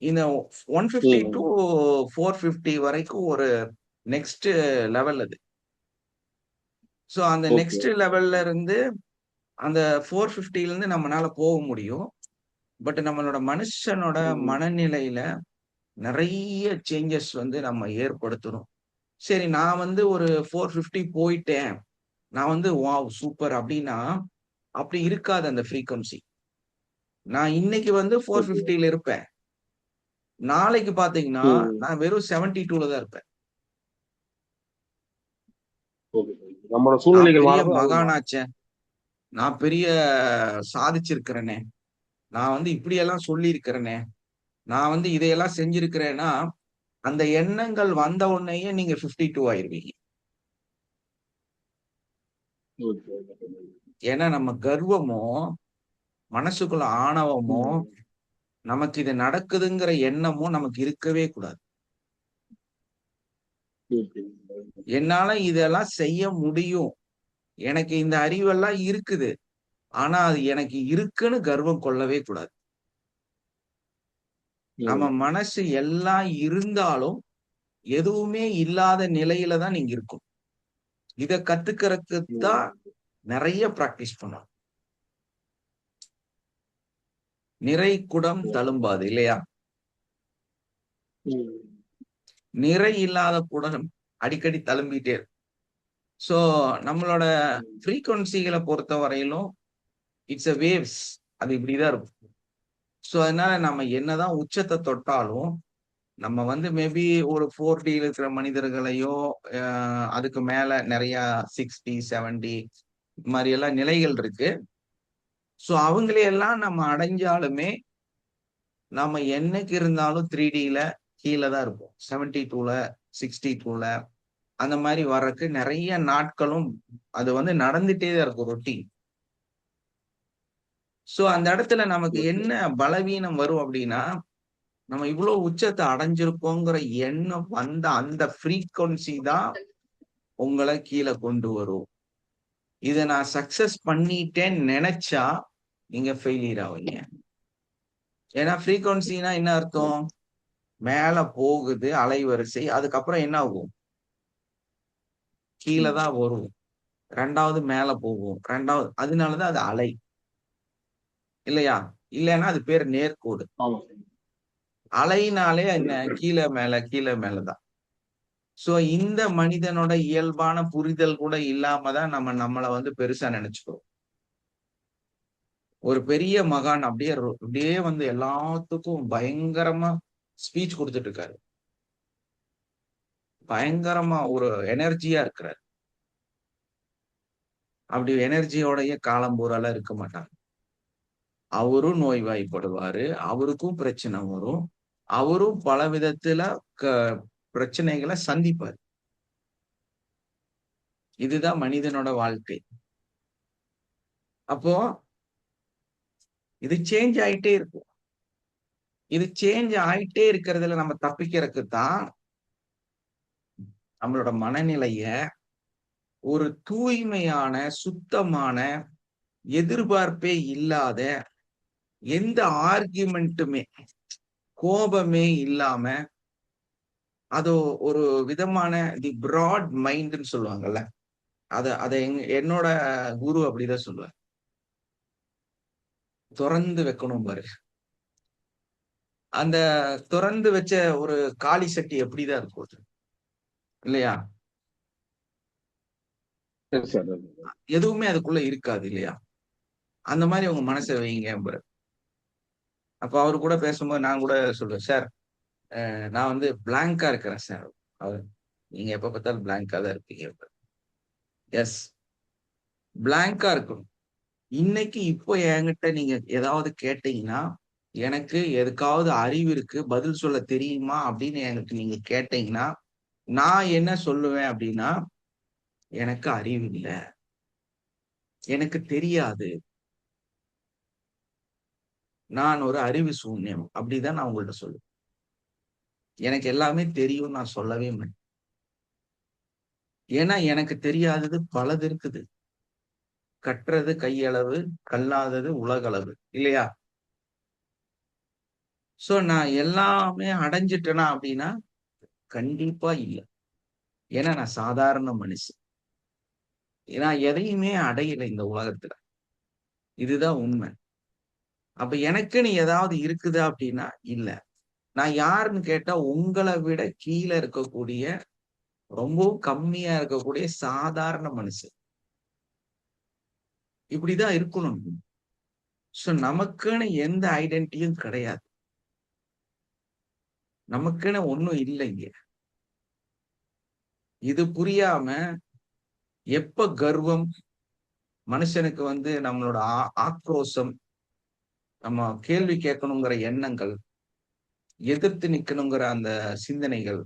[SPEAKER 2] இந்த 150
[SPEAKER 3] ம்.
[SPEAKER 2] to 450 வரைக்கும் ஒரு நெக்ஸ்ட் லெவல் அது. ஸோ அந்த
[SPEAKER 3] ஓகே
[SPEAKER 2] நெக்ஸ்ட் லெவல்ல இருந்து அந்த 450ல இருந்து நம்மளால போக முடியும். பட் நம்மளோட மனுஷனோட
[SPEAKER 3] ம்.
[SPEAKER 2] மனநிலையில நிறைய சேஞ்சஸ் வந்து நம்ம ஏற்படுத்தணும். சரி, நான் வந்து ஒரு 450 போயிட்டேன், நான் வந்து வாவ் சூப்பர் அப்படின்னா அப்படி இருக்காது அந்த ஃப்ரீக்வன்சி. நான் இன்னைக்கு வந்து
[SPEAKER 3] ஓகே
[SPEAKER 2] 450ல இருப்பேன், நாளைக்கு பாத்தீங்கன்னா
[SPEAKER 3] ம்.
[SPEAKER 2] நான் வெறும் 72ல தான் இருப்பேன்.
[SPEAKER 3] Okay sir. நம்மளோட
[SPEAKER 2] நான்
[SPEAKER 3] சூழ்நிலைகள்
[SPEAKER 2] பெரிய
[SPEAKER 3] மாறுது, அது மாறும்.
[SPEAKER 2] மகானாச்சே, நான் பெரிய சாதிச்சிருக்கிறேனே, நான் வந்து இப்படியெல்லாம் சொல்லியிருக்கிறேனே, நான் வந்து இதையெல்லாம் செஞ்சிருக்கிறேன்னா அந்த எண்ணங்கள் வந்த உடனேயே நீங்க 52 ஆயிருவீங்க.
[SPEAKER 3] Okay okay sir.
[SPEAKER 2] ஏன்னா நம்ம கர்வமோ மனசுக்குள்ள ஆணவமோ
[SPEAKER 3] ம்.
[SPEAKER 2] நமக்கு இது நடக்குதுங்கிற எண்ணமோ நமக்கு இருக்கவே கூடாது.
[SPEAKER 3] ஓகே.
[SPEAKER 2] என்னால இதெல்லாம் செய்ய முடியும், எனக்கு இந்த அறிவெல்லாம் இருக்குது, ஆனா அது எனக்கு இருக்குன்னு கர்வம் கொள்ளவே கூடாது. நம்ம
[SPEAKER 3] ம்.
[SPEAKER 2] மனசு எல்லாம் இருந்தாலும் எதுவுமே இல்லாத நிலையில தான் நீங்க இருக்கும். இத கத்துக்கிறதுக்கு தான்
[SPEAKER 3] ம்.
[SPEAKER 2] நிறைய பிராக்டிஸ் பண்ணணும். நிறை குடம் தளும்பாது இல்லையா?
[SPEAKER 3] ம்.
[SPEAKER 2] நிறை இல்லாத குடம் அடிக்கடி தழும்பிட்டே இருக்கும். ஸோ நம்மளோட ஃப்ரீக்வன்சிகளை பொறுத்த வரையிலும் இட்ஸ் அ வேவ்ஸ், அது இப்படிதான் இருக்கும். ஸோ அதனால நம்ம என்னதான் உச்சத்தை தொட்டாலும் நம்ம வந்து மேபி ஒரு 4Dல இருக்கிற மனிதர்களையோ அதுக்கு மேல நிறைய 60 70 இது மாதிரி எல்லாம் நிலைகள் இருக்கு. ஸோ அவங்களையெல்லாம் நம்ம அடைஞ்சாலுமே நம்ம என்னைக்கு இருந்தாலும் 3Dல கீழே தான் இருப்போம். 72ல 62ல அந்த மாதிரி வர்றதுக்கு நிறைய நாட்களும் அது வந்து நடந்துட்டே தான் இருக்கும், ரொட்டீன். சோ அந்த இடத்துல நமக்கு
[SPEAKER 3] ஓகே.
[SPEAKER 2] என்ன பலவீனம் வரும் அப்படின்னா, நம்ம இவ்வளவு உச்சத்தை அடைஞ்சிருக்கோங்கிற எண்ணம் வந்த அந்த ஃப்ரீக்வன்சி தான் உங்களை கீழே கொண்டு வரும். இதை நான் சக்சஸ் பண்ணிட்டேன்னு நினைச்சா நீங்க ஃபெயிலியர் ஆவீங்க. ஏன்னா ஃப்ரீக்வன்சினா என்ன அர்த்தம்? மேல போகுது அலைவரிசை, அதுக்கப்புறம் என்ன ஆகும்? கீழே தான் வரும், ரெண்டாவது மேல போகும், ரெண்டாவது. அதனாலதான் அது அலை இல்லையா? இல்லைன்னா அது பேர் நேர்கோடு.
[SPEAKER 3] ஆமா.
[SPEAKER 2] அலைனாலே என்ன? கீழே மேல கீழே மேலதான். சோ இந்த மனிதனோட இயல்பான புரிதல் கூட இல்லாம தான் நம்ம நம்மளை வந்து பெருசா நினைச்சுக்கிறோம். ஒரு பெரிய மகான் அப்படியே வந்து எல்லாத்துக்கும் பயங்கரமா ஸ்பீச் கொடுத்துட்டு இருக்காரு, பயங்கரமா ஒரு எனர்ஜியா இருக்கிறார். அப்படி எனர்ஜியோடய காலம் பூராலாம் இருக்க மாட்டாங்க. அவரும் நோய்வாய்ப்படுவாரு, அவருக்கும் பிரச்சனை வரும், அவரும் பல விதத்துல பிரச்சனைகளை சந்திப்பார். இதுதான் மனிதனோட வாழ்க்கை. அப்போ இது சேஞ்ச் ஆயிட்டே இருக்கும். இது சேஞ்ச் ஆயிட்டே இருக்கிறதுல நம்ம தப்பிக்கிறதுக்கு தான் நம்மளோட மனநிலைய ஒரு தூய்மையான, சுத்தமான, எதிர்பார்ப்பே இல்லாத, எந்த ஆர்கியூமெண்ட்டுமே, கோபமே இல்லாம, அது ஒரு விதமான தி பிராட் மைண்ட்னு சொல்லுவாங்கல்ல, அத அத என்னோட குரு அப்படிதான் சொல்லுவார். திறந்து வைக்கணும் பாரு. அந்த திறந்து வச்ச ஒரு காளி சட்டி எப்படிதான் இருக்கும் இல்லையா?
[SPEAKER 3] சரி சார்.
[SPEAKER 2] எதுவுமே அதுக்குள்ள இருக்காது இல்லையா? அந்த மாதிரி உங்க மனசை வைங்க. அப்ப அவரு கூட பேசும்போது நான் கூட சொல்லுவேன், சார் நான் வந்து பிளாங்கா இருக்கிறேன் சார். அவர், நீங்க எப்ப பார்த்தாலும் பிளாங்கா தான் இருப்பீங்க. எஸ், பிளாங்கா இருக்கணும். இன்னைக்கு இப்போ என்கிட்ட நீங்க ஏதாவது கேட்டீங்கன்னா, எனக்கு எதுக்காவது அறிவு இருக்கு, பதில் சொல்ல தெரியுமா அப்படின்னு எனக்கு நீங்க கேட்டீங்கன்னா, நான் என்ன சொல்லுவேன் அப்படின்னா, எனக்கு அறிவு இல்ல, எனக்கு தெரியாது, நான் ஒரு அறிவு சூன்யம் அப்படிதான் நான் உங்கள்ட்ட சொல்லுவேன். எனக்கு எல்லாமே தெரியும் நான் சொல்லவே மாட்டேன். ஏன்னா எனக்கு தெரியாதது பலது இருக்குது. கற்றது கையளவு, கல்லாதது உலகளவு, இல்லையா? சோ நான் எல்லாமே அடைஞ்சிட்டேனா அப்படின்னா கண்டிப்பா இல்ல. ஏன்னா நான் சாதாரண மனுஷன். நான் எதையுமே அடையல இந்த உலகத்துல. இதுதான் உண்மை. அப்ப எனக்குன்னு ஏதாவது இருக்குதா அப்படின்னா இல்ல. நான் யாருன்னு கேட்டா உங்களை விட கீழே இருக்கக்கூடிய, ரொம்பவும் கம்மியா இருக்கக்கூடிய சாதாரண மனுஷன். இப்படிதான் இருக்கணும். சோ நமக்குன்னு எந்த ஐடென்டிட்டியும் கிடையாது. நமக்குன்னு ஒண்ணும் இல்லைங்க. இது புரியாம எப்ப கர்வம் மனுஷனுக்கு வந்து நம்மளோட ஆக்ரோஷம், நம்ம கேள்வி கேட்கணுங்கிற எண்ணங்கள், எதிர்த்து நிக்கணுங்கிற அந்த சிந்தனைகள்,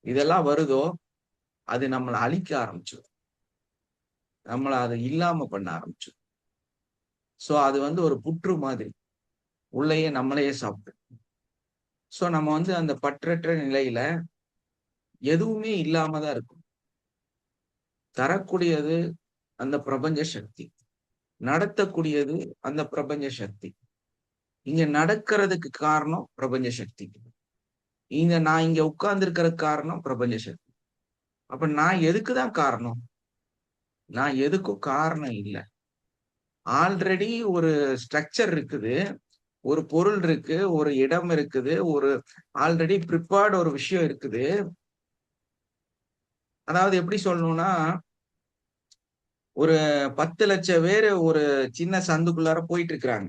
[SPEAKER 2] இதெல்லாம் வருதோ அது நம்மளை அழிக்க ஆரம்பிச்சிடும். நம்மளை அதை இல்லாம பண்ண ஆரம்பிச்சிடும். சோ அது வந்து ஒரு புற்று மாதிரி உள்ளேயே நம்மளையே சாப்பிட்டு. சோ நம்ம வந்து அந்த பற்றற்ற நிலையில எதுவுமே இல்லாம தான் இருக்கும். தரக்கூடியது அந்த பிரபஞ்ச சக்தி, நடத்தக்கூடியது அந்த பிரபஞ்ச சக்தி. இங்க நடக்கிறதுக்கு காரணம் பிரபஞ்ச சக்தி. நான் இங்க உட்கார்ந்து இருக்கிற காரணம் பிரபஞ்ச சக்தி. அப்ப நான் எதுக்குதான் காரணம்? நான் எதுக்கும் காரணம் இல்லை. ஆல்ரெடி ஒரு ஸ்ட்ரக்சர் இருக்குது, ஒரு பொருள் இருக்கு, ஒரு இடம் இருக்குது, ஒரு ஆல்ரெடி ப்ரிப்பேர்ட் ஒரு விஷயம் இருக்குது. அதாவது எப்படி சொல்லணும்னா, ஒரு 10 லட்சம் பேரு ஒரு சின்ன சந்துக்குள்ளார போயிட்டு இருக்கிறாங்க.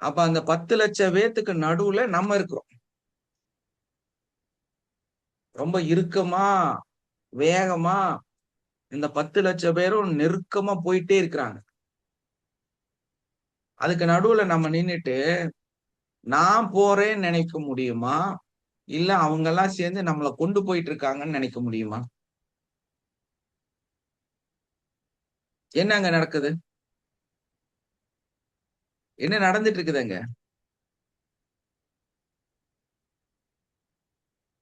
[SPEAKER 2] அப்ப அந்த 10 லட்சம் பேத்துக்கு நடுவுல நம்ம இருக்கிறோம். ரொம்ப இறுக்கமா, வேகமா இந்த 10 லட்சம் பேரும் நெருக்கமா போயிட்டே இருக்கிறாங்க. அதுக்கு நடுவுல நம்ம நின்னுட்டு நான் போறேன்னு நினைக்க முடியுமா? இல்ல அவங்க எல்லாம் சேர்ந்து நம்மளை கொண்டு போயிட்டு இருக்காங்கன்னு நினைக்க முடியுமா? என்ன அங்க நடக்குது? என்ன நடந்துட்டு இருக்குதுங்க?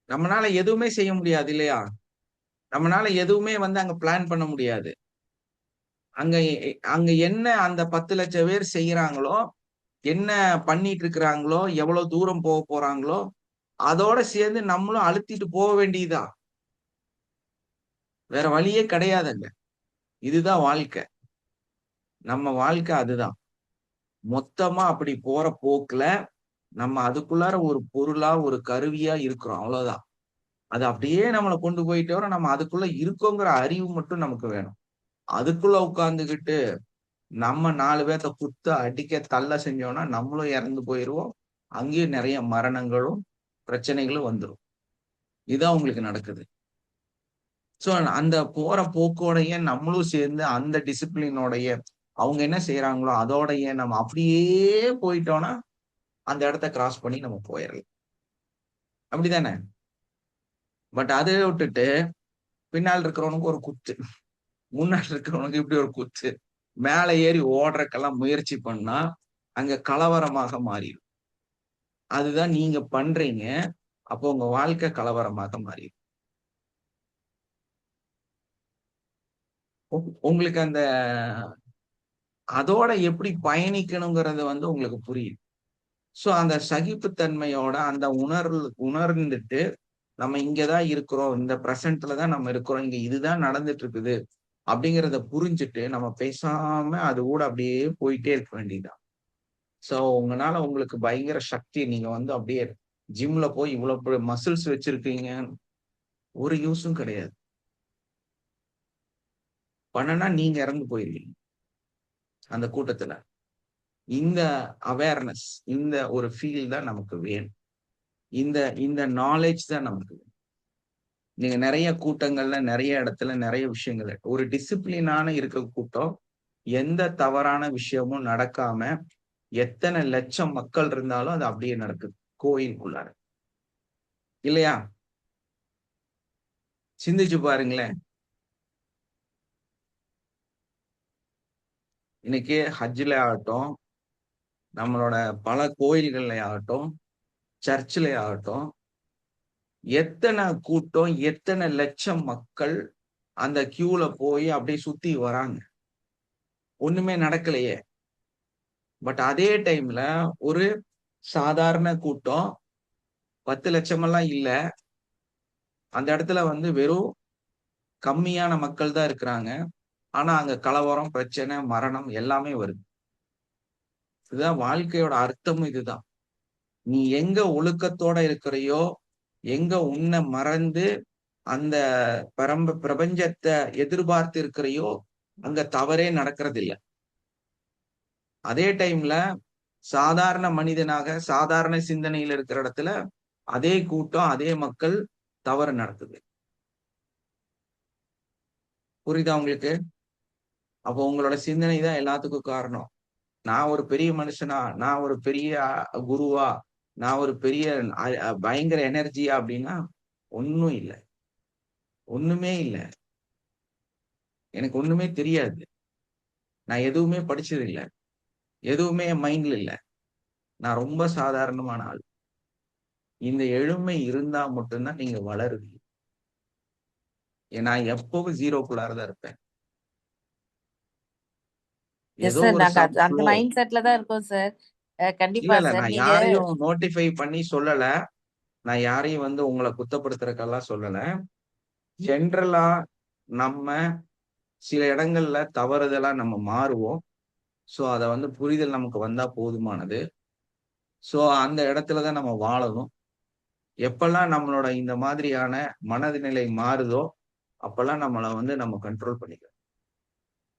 [SPEAKER 2] நம்மளால எதுவுமே செய்ய முடியாது இல்லையா? நம்மளால எதுவுமே வந்து அங்க பிளான் பண்ண முடியாது. அங்க அங்க என்ன அந்த 10 லட்சம் பேர் செய்யறாங்களோ, என்ன பண்ணிட்டு இருக்கிறாங்களோ, எவ்வளவு தூரம் போக போறாங்களோ, அதோட சேர்ந்து நம்மளும் அழுத்திட்டு போக வேண்டியதுதான். வேற வழியே கிடையாதுங்க. இதுதான் வாழ்க்கை. நம்ம வாழ்க்கை அதுதான். மொத்தமா அப்படி போற போக்குல நம்ம அதுக்குள்ளார ஒரு பொருளா, ஒரு கருவியா இருக்கிறோம். அவ்வளவுதான். அது அப்படியே நம்மளை கொண்டு போயிட்டே வர, நம்ம அதுக்குள்ள இருக்கோங்கிற அறிவு மட்டும் நமக்கு வேணும். அதுக்குள்ள உட்கார்ந்துகிட்டு நம்ம 4 பேர்த்த குத்த, அடிக்க, தள்ள செஞ்சோம்னா நம்மளும் இறந்து போயிருவோம். அங்கேயும் நிறைய மரணங்களும் பிரச்சனைகளும் வந்துடும். இதுதான் உங்களுக்கு நடக்குது. சோ அந்த போற போக்கோடைய நம்மளும் சேர்ந்து அந்த டிசிப்ளினோடைய அவங்க என்ன செய்யறாங்களோ அதோடைய நம்ம அப்படியே போயிட்டோம்னா அந்த இடத்த கிராஸ் பண்ணி நம்ம போயிடலாம். அப்படிதானே? பட் அதை விட்டுட்டு பின்னால் இருக்கிறவனுக்கு ஒரு குத்து, முன்னாடி இருக்கிறவனுக்கு இப்படி ஒரு குத்து, மேல ஏறி ஓடுறக்கெல்லாம் முயற்சி பண்ணா அங்க கலவரமாக மாறிடும். அதுதான் நீங்க பண்றீங்க. அப்போ உங்க வாழ்க்கை கலவரமாக மாறிடும். உங்களுக்கு அந்த அதோட எப்படி பயணிக்கணுங்கிறது வந்து உங்களுக்கு புரியும். சோ அந்த சகிப்புத்தன்மையோட அந்த உணர்ந்துட்டு நம்ம இங்கதான் இருக்கிறோம், இந்த பிரசன்ட்ல தான் நம்ம இருக்கிறோம், இங்க இதுதான் நடந்துட்டு இருக்குது அப்படிங்கிறத புரிஞ்சுட்டு நம்ம பேசாம அது கூட அப்படியே போயிட்டே இருக்க வேண்டியதுதான். சோ உங்களால உங்களுக்கு பயங்கர சக்தி, நீங்க வந்து அப்படியே ஜிம்ல போய் இவ்வளவு மசில்ஸ் வச்சிருக்கீங்க, ஒரு யூஸும் கிடையாது. பண்ணனா நீங்க இறந்து போயிருவீங்க அந்த கூட்டத்துல. இந்த அவேர்னஸ், இந்த ஒரு ஃபீல் தான் நமக்கு வேணும். இந்த இந்த நாலேஜ் தான் நமக்கு வேணும். நீங்க நிறைய கூட்டங்கள்ல, நிறைய இடத்துல, நிறைய விஷயங்கள் ஒரு டிசிப்ளினான இருக்க கூட்டம் எந்த தவறான விஷயமும் நடக்காம எத்தனை லட்சம் மக்கள் இருந்தாலும் அது அப்படியே நடக்குது கோயிலுக்குள்ளார. இல்லையா? சிந்திச்சு பாருங்களேன். இன்னைக்கு ஹஜ்ல ஆகட்டும், நம்மளோட பல கோயில்கள்ல ஆகட்டும், சர்ச்சில் ஆகட்டும், எத்தனை கூட்டம், எத்தனை லட்சம் மக்கள் அந்த கியூல போய் அப்படியே சுத்தி வராங்க. ஒண்ணுமே நடக்கலையே. பட் அதே டைம்ல ஒரு சாதாரண கூட்டம் 10 லட்சம் எல்லாம் இல்ல. அந்த இடத்துல வந்து வெறும் கம்மியான மக்கள் தான் இருக்கிறாங்க. ஆனா அங்க கலவரம், பிரச்சனை, மரணம் எல்லாமே வருது. இதுதான் வாழ்க்கையோட அர்த்தமும் இதுதான். நீ எங்க ஒழுக்கத்தோட இருக்கிறையோ, எங்க உன்னை மறந்து அந்த பிரபஞ்சத்தை எதிர்பார்த்து இருக்கிறையோ, அங்க தவறே நடக்கிறது இல்ல. அதே டைம்ல சாதாரண மனிதனாக சாதாரண சிந்தனையில் இருக்கிற இடத்துல அதே கூட்டம், அதே மக்கள் தவறு நடக்குது. புரியுதா உங்களுக்கு? அப்போ உங்களோட சிந்தனை தான் எல்லாத்துக்கும் காரணம். நான் ஒரு பெரிய மனுஷனா, நான் ஒரு பெரிய குருவா, நான் ஒரு பெரிய பயங்கர எனர்ஜியா அப்படின்னா ஒண்ணும் இல்லை. ஒண்ணுமே இல்லை. எனக்கு ஒண்ணுமே தெரியாது. நான் எதுவுமே படிச்சது இல்லை. எதுவுமே என் மைண்ட்ல இல்லை. நான் ரொம்ப சாதாரணமான ஆள். இந்த எழுமை இருந்தா மட்டும்தான் நீங்க வளருவீங்க. நான் எப்பவும் ஜீரோக்குள்ளாரதான் இருப்பேன்.
[SPEAKER 5] எஸ்
[SPEAKER 2] ஏதோ
[SPEAKER 5] சார்,
[SPEAKER 2] ஒரு
[SPEAKER 5] நாங்க
[SPEAKER 2] சம்
[SPEAKER 5] அந்த
[SPEAKER 2] ஃப்ளோ.
[SPEAKER 5] மைண்ட் செட்ல தான் இருக்கோம் சார்.
[SPEAKER 2] இல்ல
[SPEAKER 5] கண்டிப்பா
[SPEAKER 2] இல்ல
[SPEAKER 5] சார்.
[SPEAKER 2] நான்
[SPEAKER 5] நீங்க
[SPEAKER 2] யாரையும் நோட்டிஃபை பண்ணி சொல்லல. நான் யாரையும் வந்து உங்களை குத்தப்படுத்துறதுக்கெல்லாம் சொல்லல. ஜென்ரலா நம்ம சில இடங்கள்ல தவறுதலா நம்ம மாறுவோம். சோ அத வந்து புரிதல் நமக்கு வந்தா போதுமானது. சோ அந்த இடத்துலதான் நம்ம வாழணும். எப்பெல்லாம் நம்மளோட இந்த மாதிரியான மனநிலை மாறுதோ அப்பெல்லாம் நம்மளை வந்து நம்ம கண்ட்ரோல் பண்ணிக்கலாம்.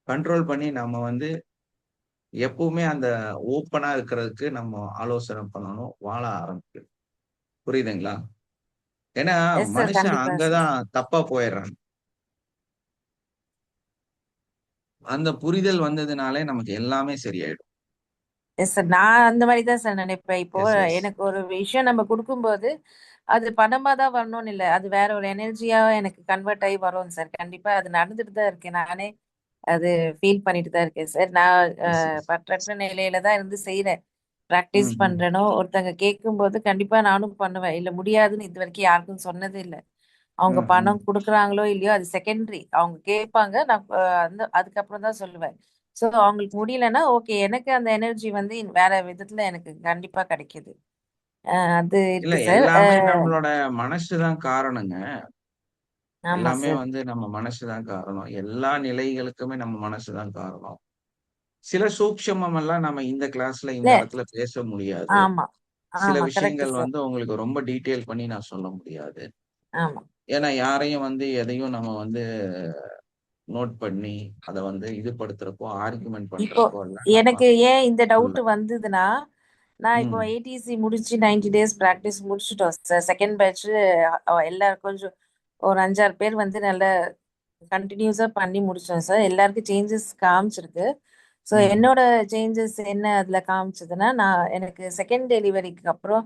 [SPEAKER 2] கண்ட்ரோல் பண்ணி நம்ம வந்து எப்பவுமே அந்த ஓப்பனா இருக்கிறதுக்கு நம்ம ஆலோசனை பண்ணணும், வாழ ஆரம்பிக்கணும். புரியுதுங்களா? ஏன்னா
[SPEAKER 5] எஸ் சார்,
[SPEAKER 2] மனுஷன்
[SPEAKER 5] கண்டிப்பா சார்.
[SPEAKER 2] அங்கதான் தப்பா போயிடுறான். அந்த புரிதல் வந்ததுனாலே நமக்கு எல்லாமே சரியாயிடும்.
[SPEAKER 5] எஸ் சார், நான் அந்த மாதிரி தான் சார் நினைப்பேன். இப்போ
[SPEAKER 2] எஸ் எஸ்.
[SPEAKER 5] எனக்கு ஒரு விஷயம் நம்ம கொடுக்கும்போது அது பணமா தான் வரணும்னு இல்லை, அது வேற ஒரு எனர்ஜியா எனக்கு கன்வெர்ட் ஆகி வரும் சார். கண்டிப்பா அது நடந்துட்டு தான் இருக்கேன். நானே அது ஃபீல் பண்ணிட்டு தான் இருக்கேன் சார். நான்
[SPEAKER 2] எஸ் எஸ்.
[SPEAKER 5] பற்றற்ற நிலையில தான் இருந்து செய்யறேன், ப்ராக்டிஸ்
[SPEAKER 2] ம் ம்
[SPEAKER 5] பண்றேனோ. ஒருத்தங்க கேட்கும்போது கண்டிப்பா நானும் பண்ணுவேன். இல்ல முடியாதுன்னு இது வரைக்கும் யாருக்கும் சொன்னதே இல்லை. அவங்க
[SPEAKER 2] ம் ம்.
[SPEAKER 5] பணம் கொடுக்குறாங்களோ இல்லையோ அது செகண்டரி. அவங்க கேட்பாங்க, நான் அதுக்கப்புறம் தான் சொல்லுவேன். ஸோ அவங்களுக்கு முடியலன்னா ஓகே, எனக்கு அந்த எனர்ஜி வந்து வேற விதத்துல எனக்கு கண்டிப்பா கிடைக்குது. அது
[SPEAKER 2] இல்ல
[SPEAKER 5] இருக்கு சார்.
[SPEAKER 2] எல்லாமே நம்மளோட மனசுதான் காரணங்க.
[SPEAKER 5] ஆமா
[SPEAKER 2] எல்லாமே
[SPEAKER 5] சார்.
[SPEAKER 2] வந்து நம்ம மனசுதான் காரணம். எல்லா நிலைகளுக்குமே நம்ம மனசுதான் காரணம். சில சூட்சமம் எல்லாம் நம்ம இந்த கிளாஸ்ல இந்த
[SPEAKER 5] இல்ல,
[SPEAKER 2] இடத்துல பேச முடியாது.
[SPEAKER 5] ஆமா
[SPEAKER 2] சில
[SPEAKER 5] ஆமா, கரெக்ட்
[SPEAKER 2] விஷயங்கள்
[SPEAKER 5] சார்.
[SPEAKER 2] வந்து உங்களுக்கு ரொம்ப டீட்டெயில் பண்ணி நான் சொல்ல முடியாது.
[SPEAKER 5] ஆமா.
[SPEAKER 2] ஏன்னா யாரையும் வந்து எதையும் நம்ம வந்து நோட் பண்ணி அதை வந்து இது படுத்துறப்போ ஆர்குமெண்ட்
[SPEAKER 5] இப்போ
[SPEAKER 2] பண்றப்போ எல்லாம் நம்ம
[SPEAKER 5] எனக்கு ஏன் இந்த
[SPEAKER 2] இல்ல.
[SPEAKER 5] டவுட் வந்ததுன்னா, நான் இப்போ
[SPEAKER 2] ம்
[SPEAKER 5] ஏடிசி முடிச்சு 90 டேஸ் ப்ராக்டிஸ் முடிச்சுட்டோம் சார். செகண்ட் பேட்ச் எல்லாரும் கொஞ்சம் ஒரு 5-6 பேர் வந்து நல்ல கண்டினியூஸா பண்ணி முடிச்சோம் சார். எல்லாருக்கும் சேஞ்சஸ் காமிச்சிருக்கு. ஸோ
[SPEAKER 2] ம்
[SPEAKER 5] என்னோட சேஞ்சஸ் என்ன அதுல காமிச்சதுன்னா, எனக்கு செகண்ட் டெலிவரிக்கு அப்புறம்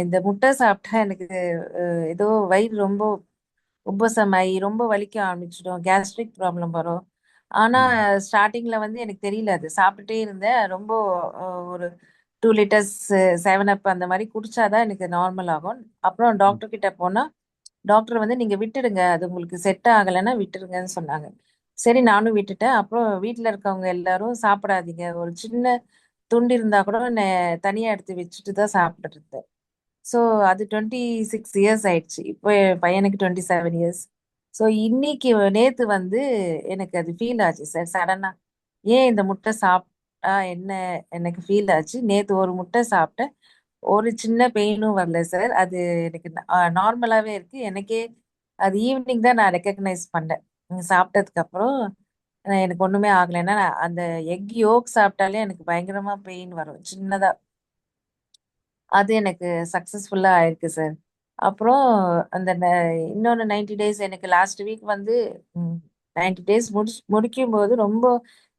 [SPEAKER 5] இந்த முட்டை சாப்பிட்டா எனக்கு ஏதோ வயிறு ரொம்ப உப்பசமாயி ரொம்ப வலிக்க ஆரம்பிச்சிடும், கேஸ்ட்ரிக் ப்ராப்ளம் வரும். ஆனா
[SPEAKER 2] ம்
[SPEAKER 5] ஸ்டார்டிங்ல வந்து எனக்கு தெரியல, அது சாப்பிட்டுட்டே இருந்தேன். ரொம்ப ஒரு 2 லிட்டர்ஸ் 7 அப் அந்த மாதிரி குடிச்சாதான் எனக்கு நார்மல் ஆகும். அப்புறம்
[SPEAKER 2] ம்
[SPEAKER 5] டாக்டர் கிட்ட போனா டாக்டர் வந்து நீங்க விட்டுடுங்க, அது உங்களுக்கு செட் ஆகலைன்னா விட்டுருங்கன்னு சொன்னாங்க. சரி, நானும் விட்டுட்டேன். அப்புறம் வீட்ல இருக்கவங்க எல்லாரும் சாப்பிடாதீங்க, ஒரு சின்ன துண்டு இருந்தா கூட தனியா எடுத்து வச்சுட்டு தான் சாப்பிட்டுட்டு இருந்தேன். ஸோ அது 26 இயர்ஸ் ஆயிடுச்சு. இப்போ என் பையனுக்கு 27 இயர்ஸ். ஸோ இன்னைக்கு நேத்து வந்து எனக்கு அது ஃபீல் ஆச்சு சார் சடனா. ஏன் இந்த முட்டை சாப்பிட்டா என்ன எனக்கு ஃபீல் ஆச்சு. நேத்து ஒரு முட்டை சாப்பிட்டேன், ஒரு சின்ன பெயினும் வரல சார். அது எனக்கு நார்மலாவே இருக்கு. எனக்கே அது ஈவினிங் தான் நான் ரெக்கக்னைஸ் பண்ணேன். சாப்பிட்டதுக்கு அப்புறம் எனக்கு ஒண்ணுமே ஆகலைன்னா அந்த எக் யோக் சாப்பிட்டாலே எனக்கு பயங்கரமா பெயின் வரும் சின்னதா. அது எனக்கு சக்சஸ்ஃபுல்லா ஆயிருக்கு சார். அப்புறம் அந்த இன்னொன்று 90 டேஸ் எனக்கு லாஸ்ட் வீக் வந்து 90 டேஸ் முடிக்கும் போது ரொம்ப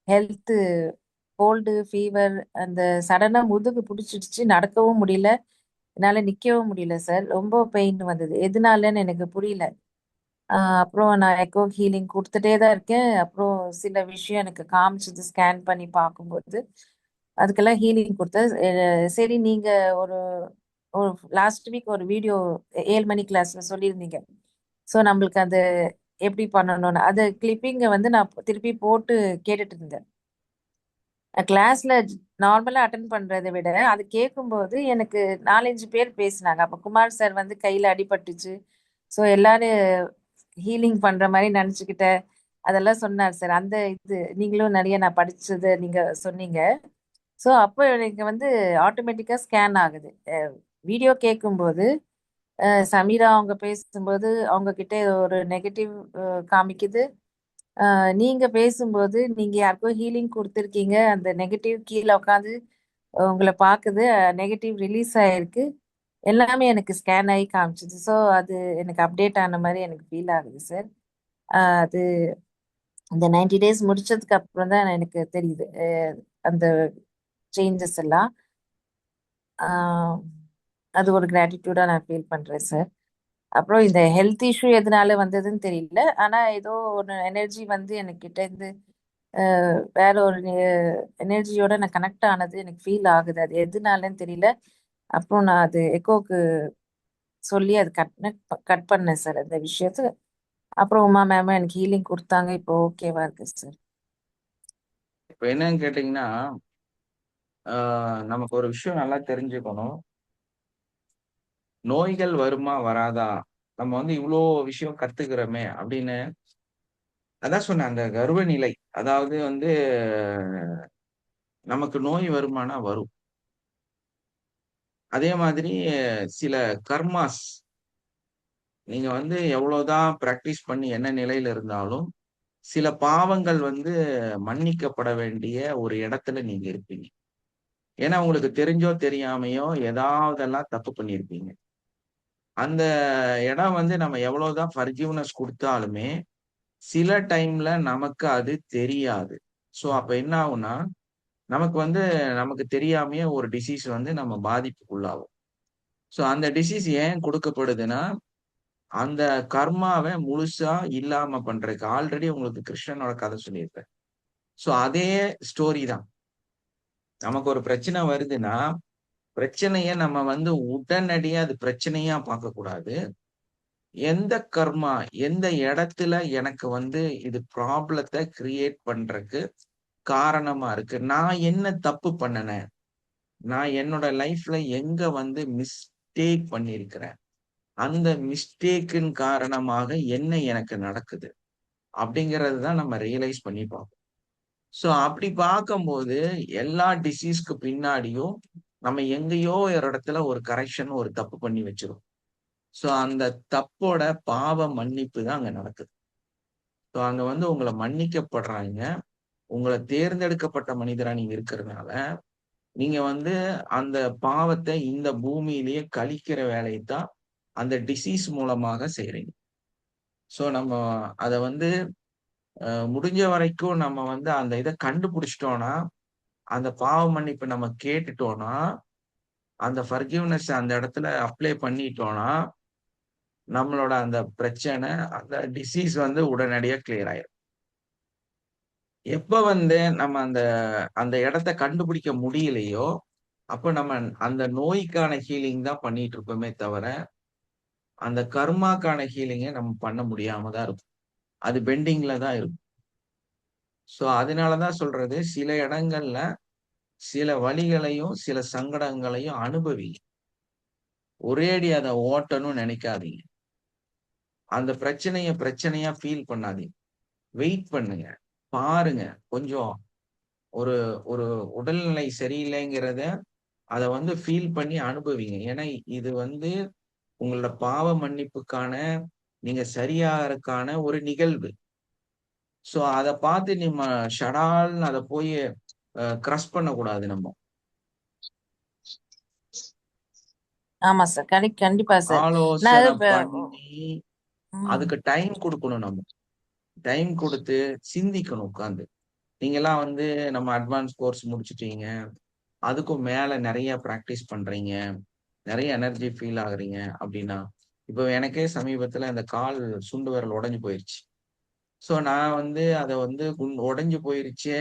[SPEAKER 5] ஹெல்த் கோல்டு ஃபீவர் அந்த சடனா முதுகு பிடிச்சிடுச்சு, நடக்கவும் முடியல, என்னால நிக்கவும் முடியல சார். ரொம்ப பெயின் வந்தது, எதனாலன்னு எனக்கு புரியல. அப்புறம் நான் எக்கோ ஹீலிங் கொடுத்துட்டே தான் இருக்கேன். அப்புறம் சில விஷயம் எனக்கு காமிச்சது ஸ்கேன் பண்ணி பார்க்கும்போது அதுக்கெல்லாம் ஹீலிங் கொடுத்தேன். சரி நீங்க ஒரு ஒரு லாஸ்ட் வீக் ஒரு வீடியோ 7 மணி கிளாஸ்ல சொல்லியிருந்தீங்க. ஸோ நம்மளுக்கு அது எப்படி பண்ணணும்னு அது கிளிப்பிங்கை வந்து நான் திருப்பி போட்டு கேட்டுட்டு இருந்தேன். கிளாஸ்ல நார்மலா அட்டன் பண்றதை விட அது கேட்கும்போது எனக்கு 4-5 பேர் பேசினாங்க. அப்ப குமார் சார் வந்து கையில அடிபட்டுச்சு, ஸோ எல்லாரும் ஹீலிங் பண்ற மாதிரி நினைச்சுக்கிட்ட அதெல்லாம் சொன்னார் சார். அந்த இது நீங்களும் நிறைய நான் படிச்சது நீங்க சொன்னீங்க. ஸோ அப்போ எனக்கு வந்து ஆட்டோமேட்டிக்கா ஸ்கேன் ஆகுது. வீடியோ கேட்கும்போது சமீரா அவங்க பேசும்போது அவங்க கிட்ட ஒரு நெகட்டிவ் காமிக்குது. நீங்க பேசும்போது நீங்க யாருக்கோ ஹீலிங் கொடுத்துருக்கீங்க, அந்த நெகட்டிவ் கீழே உட்காந்து உங்களை பார்க்குது, நெகட்டிவ் ரிலீஸ் ஆயிருக்கு, எல்லாமே எனக்கு ஸ்கேன் ஆகி காமிச்சுது. ஸோ அது எனக்கு அப்டேட் ஆன மாதிரி எனக்கு ஃபீல் ஆகுது சார். அது இந்த 90 டேஸ் முடிச்சதுக்கு அப்புறம் தான் எனக்கு தெரியுது அந்த சேஞ்சஸ் எல்லாம். அது ஒரு கிராட்டிடியூடா நான் ஃபீல் பண்றேன் சார். அப்புறம் இந்த ஹெல்த் இஷ்யூ எதனால வந்ததுன்னு தெரியல, ஆனா ஏதோ ஒரு எனர்ஜி வந்து எனக்கு கிட்ட இருந்து வேற ஒரு எனர்ஜியோட நான் கனெக்ட் ஆனது எனக்கு ஃபீல் ஆகுது. அது எதுனாலன்னு தெரியல. அப்புறம் நான் அது எக்கோக்கு சொல்லி அது கட் பண்ணேன் சார் அந்த விஷயத்த. அப்புறம் உமா மேம் எனக்கு ஹீலிங் கொடுத்தாங்க, இப்போ ஓகேவா இருக்கு சார்.
[SPEAKER 2] இப்ப என்னன்னு கேட்டீங்கன்னா, நமக்கு ஒரு விஷயம் நல்லா தெரிஞ்சுக்கணும். நோய்கள் வருமா வராதா, நம்ம வந்து இவ்வளோ விஷயம் கத்துக்கிறோமே அப்படின்னு. அதான் சொன்னேன், அந்த கர்வ நிலை, அதாவது வந்து நமக்கு நோய் வருமானா வரும். அதே மாதிரி சில கர்மாஸ், நீங்க வந்து எவ்வளவுதான் பிராக்டிஸ் பண்ணி என்ன நிலையில இருந்தாலும் சில பாவங்கள் வந்து மன்னிக்கப்பட வேண்டிய ஒரு இடத்துல நீங்க இருப்பீங்க. ஏன்னா உங்களுக்கு தெரிஞ்சோ தெரியாமையோ ஏதாவதெல்லாம் தப்பு பண்ணியிருப்பீங்க. அந்த இடம் வந்து நம்ம எவ்வளவுதான் ஃபர்கிவ்னஸ் கொடுத்தாலுமே சில டைம்ல நமக்கு அது தெரியாது. ஸோ அப்ப என்ன ஆகும்னா, நமக்கு வந்து நமக்கு தெரியாமையே ஒரு டிசீஸ் வந்து நம்ம பாதிப்புக்குள்ளாகும். ஸோ அந்த டிசீஸ் ஏன் கொடுக்கப்படுதுன்னா, அந்த கர்மாவை முழுசா இல்லாம பண்றதுக்கு. ஆல்ரெடி உங்களுக்கு கிருஷ்ணனோட கதை சொல்லியிருப்பேன். ஸோ அதே ஸ்டோரி தான். நமக்கு ஒரு பிரச்சனை வருதுன்னா, பிரச்சனைய நம்ம வந்து உடனடியா அது பிரச்சனையா பார்க்க கூடாது. எந்த கர்மா, எந்த இடத்துல எனக்கு வந்து இது ப்ராப்ளத்தை கிரியேட் பண்றதுக்கு காரணமா இருக்கு, நான் என்ன தப்பு பண்ணனேன், நான் என்னோட லைஃப்ல எங்க வந்து மிஸ்டேக் பண்ணியிருக்கிறேன், அந்த மிஸ்டேக்கின் காரணமாக என்ன எனக்கு நடக்குது அப்படிங்கிறது தான் நம்ம ரியலைஸ் பண்ணி பார்ப்போம். ஸோ அப்படி பார்க்கும்போது எல்லா டிசீஸ்க்கு பின்னாடியும் நம்ம எங்கேயோ ஒரு இடத்துல ஒரு கரெக்ஷன், ஒரு தப்பு பண்ணி வச்சிரும். ஸோ அந்த தப்போட பாவ மன்னிப்பு தான் அங்க நடக்குது. ஸோ அங்க வந்து உங்களை மன்னிக்கப்படுறாங்க. உங்களை தேர்ந்தெடுக்கப்பட்ட மனிதரா நீங்க இருக்கிறதுனால நீங்க வந்து அந்த பாவத்தை இந்த பூமியிலேயே கழிக்கிற வேலையை தான் அந்த டிசீஸ் மூலமாக செய்றீங்க. ஸோ நம்ம அதை வந்து முடிஞ்ச வரைக்கும் நம்ம வந்து அந்த இதை கண்டுபிடிச்சிட்டோம்னா, அந்த பாவ மன்னிப்பு நம்ம கேட்டுட்டோம்னா, அந்த ஃபர்கிவ்னஸ் அந்த இடத்துல அப்ளை பண்ணிட்டோம்னா, நம்மளோட அந்த பிரச்சனை, அந்த டிசீஸ் வந்து உடனடியா கிளியர் ஆயிரும். எப்ப வந்து நம்ம அந்த அந்த இடத்த கண்டுபிடிக்க முடியலையோ, அப்ப நம்ம அந்த நோய்க்கான ஹீலிங் தான் பண்ணிட்டு இருப்போமே தவிர, அந்த கர்மாக்கான ஹீலிங்கை நம்ம பண்ண முடியாம தான் இருக்கும். அது பெண்டிங்ல தான் இருக்கும். ஸோ அதனாலதான் சொல்றது, சில இடங்கள்ல சில வலிகளையும் சில சங்கடங்களையும் அனுபவிங்க. ஒரேடி அதை ஓட்டணும்னு நினைக்காதீங்க. அந்த பிரச்சனையா ஃபீல் பண்ணாதீங்க. வெயிட் பண்ணுங்க, பாருங்க. கொஞ்சம் ஒரு ஒரு உடல்நிலை சரியில்லைங்கிறத அதை வந்து ஃபீல் பண்ணி அனுபவிங்க. ஏன்னா இது வந்து உங்களோட பாவ மன்னிப்புக்கான, நீங்க சரியாகறதுக்கான ஒரு நிகழ்வு. ஸோ அதை பார்த்து நம்ம ஷடால்னு அதை போய் கிரஸ் பண்ணக்கூடாது. நம்ம
[SPEAKER 5] ஆமா சார், கண்டிப்பா சார். நான்
[SPEAKER 2] ஆலோசனை
[SPEAKER 5] அது
[SPEAKER 2] பண்ணி அதுக்கு டைம் கொடுக்கணும். நம்ம டைம் கொடுத்து சிந்திக்கணும் உட்காந்து. நீங்கெல்லாம் வந்து நம்ம அட்வான்ஸ் கோர்ஸ் முடிச்சிட்டீங்க, அதுக்கும் மேல நிறைய ப்ராக்டிஸ் பண்றீங்க, நிறைய எனர்ஜி ஃபீல் ஆகுறீங்க அப்படின்னா, இப்போ எனக்கே சமீபத்துல இந்த கால் சுண்டு விரல் உடைஞ்சு போயிருச்சு. ஸோ நான் வந்து அதை வந்து உடைஞ்சு போயிருச்சே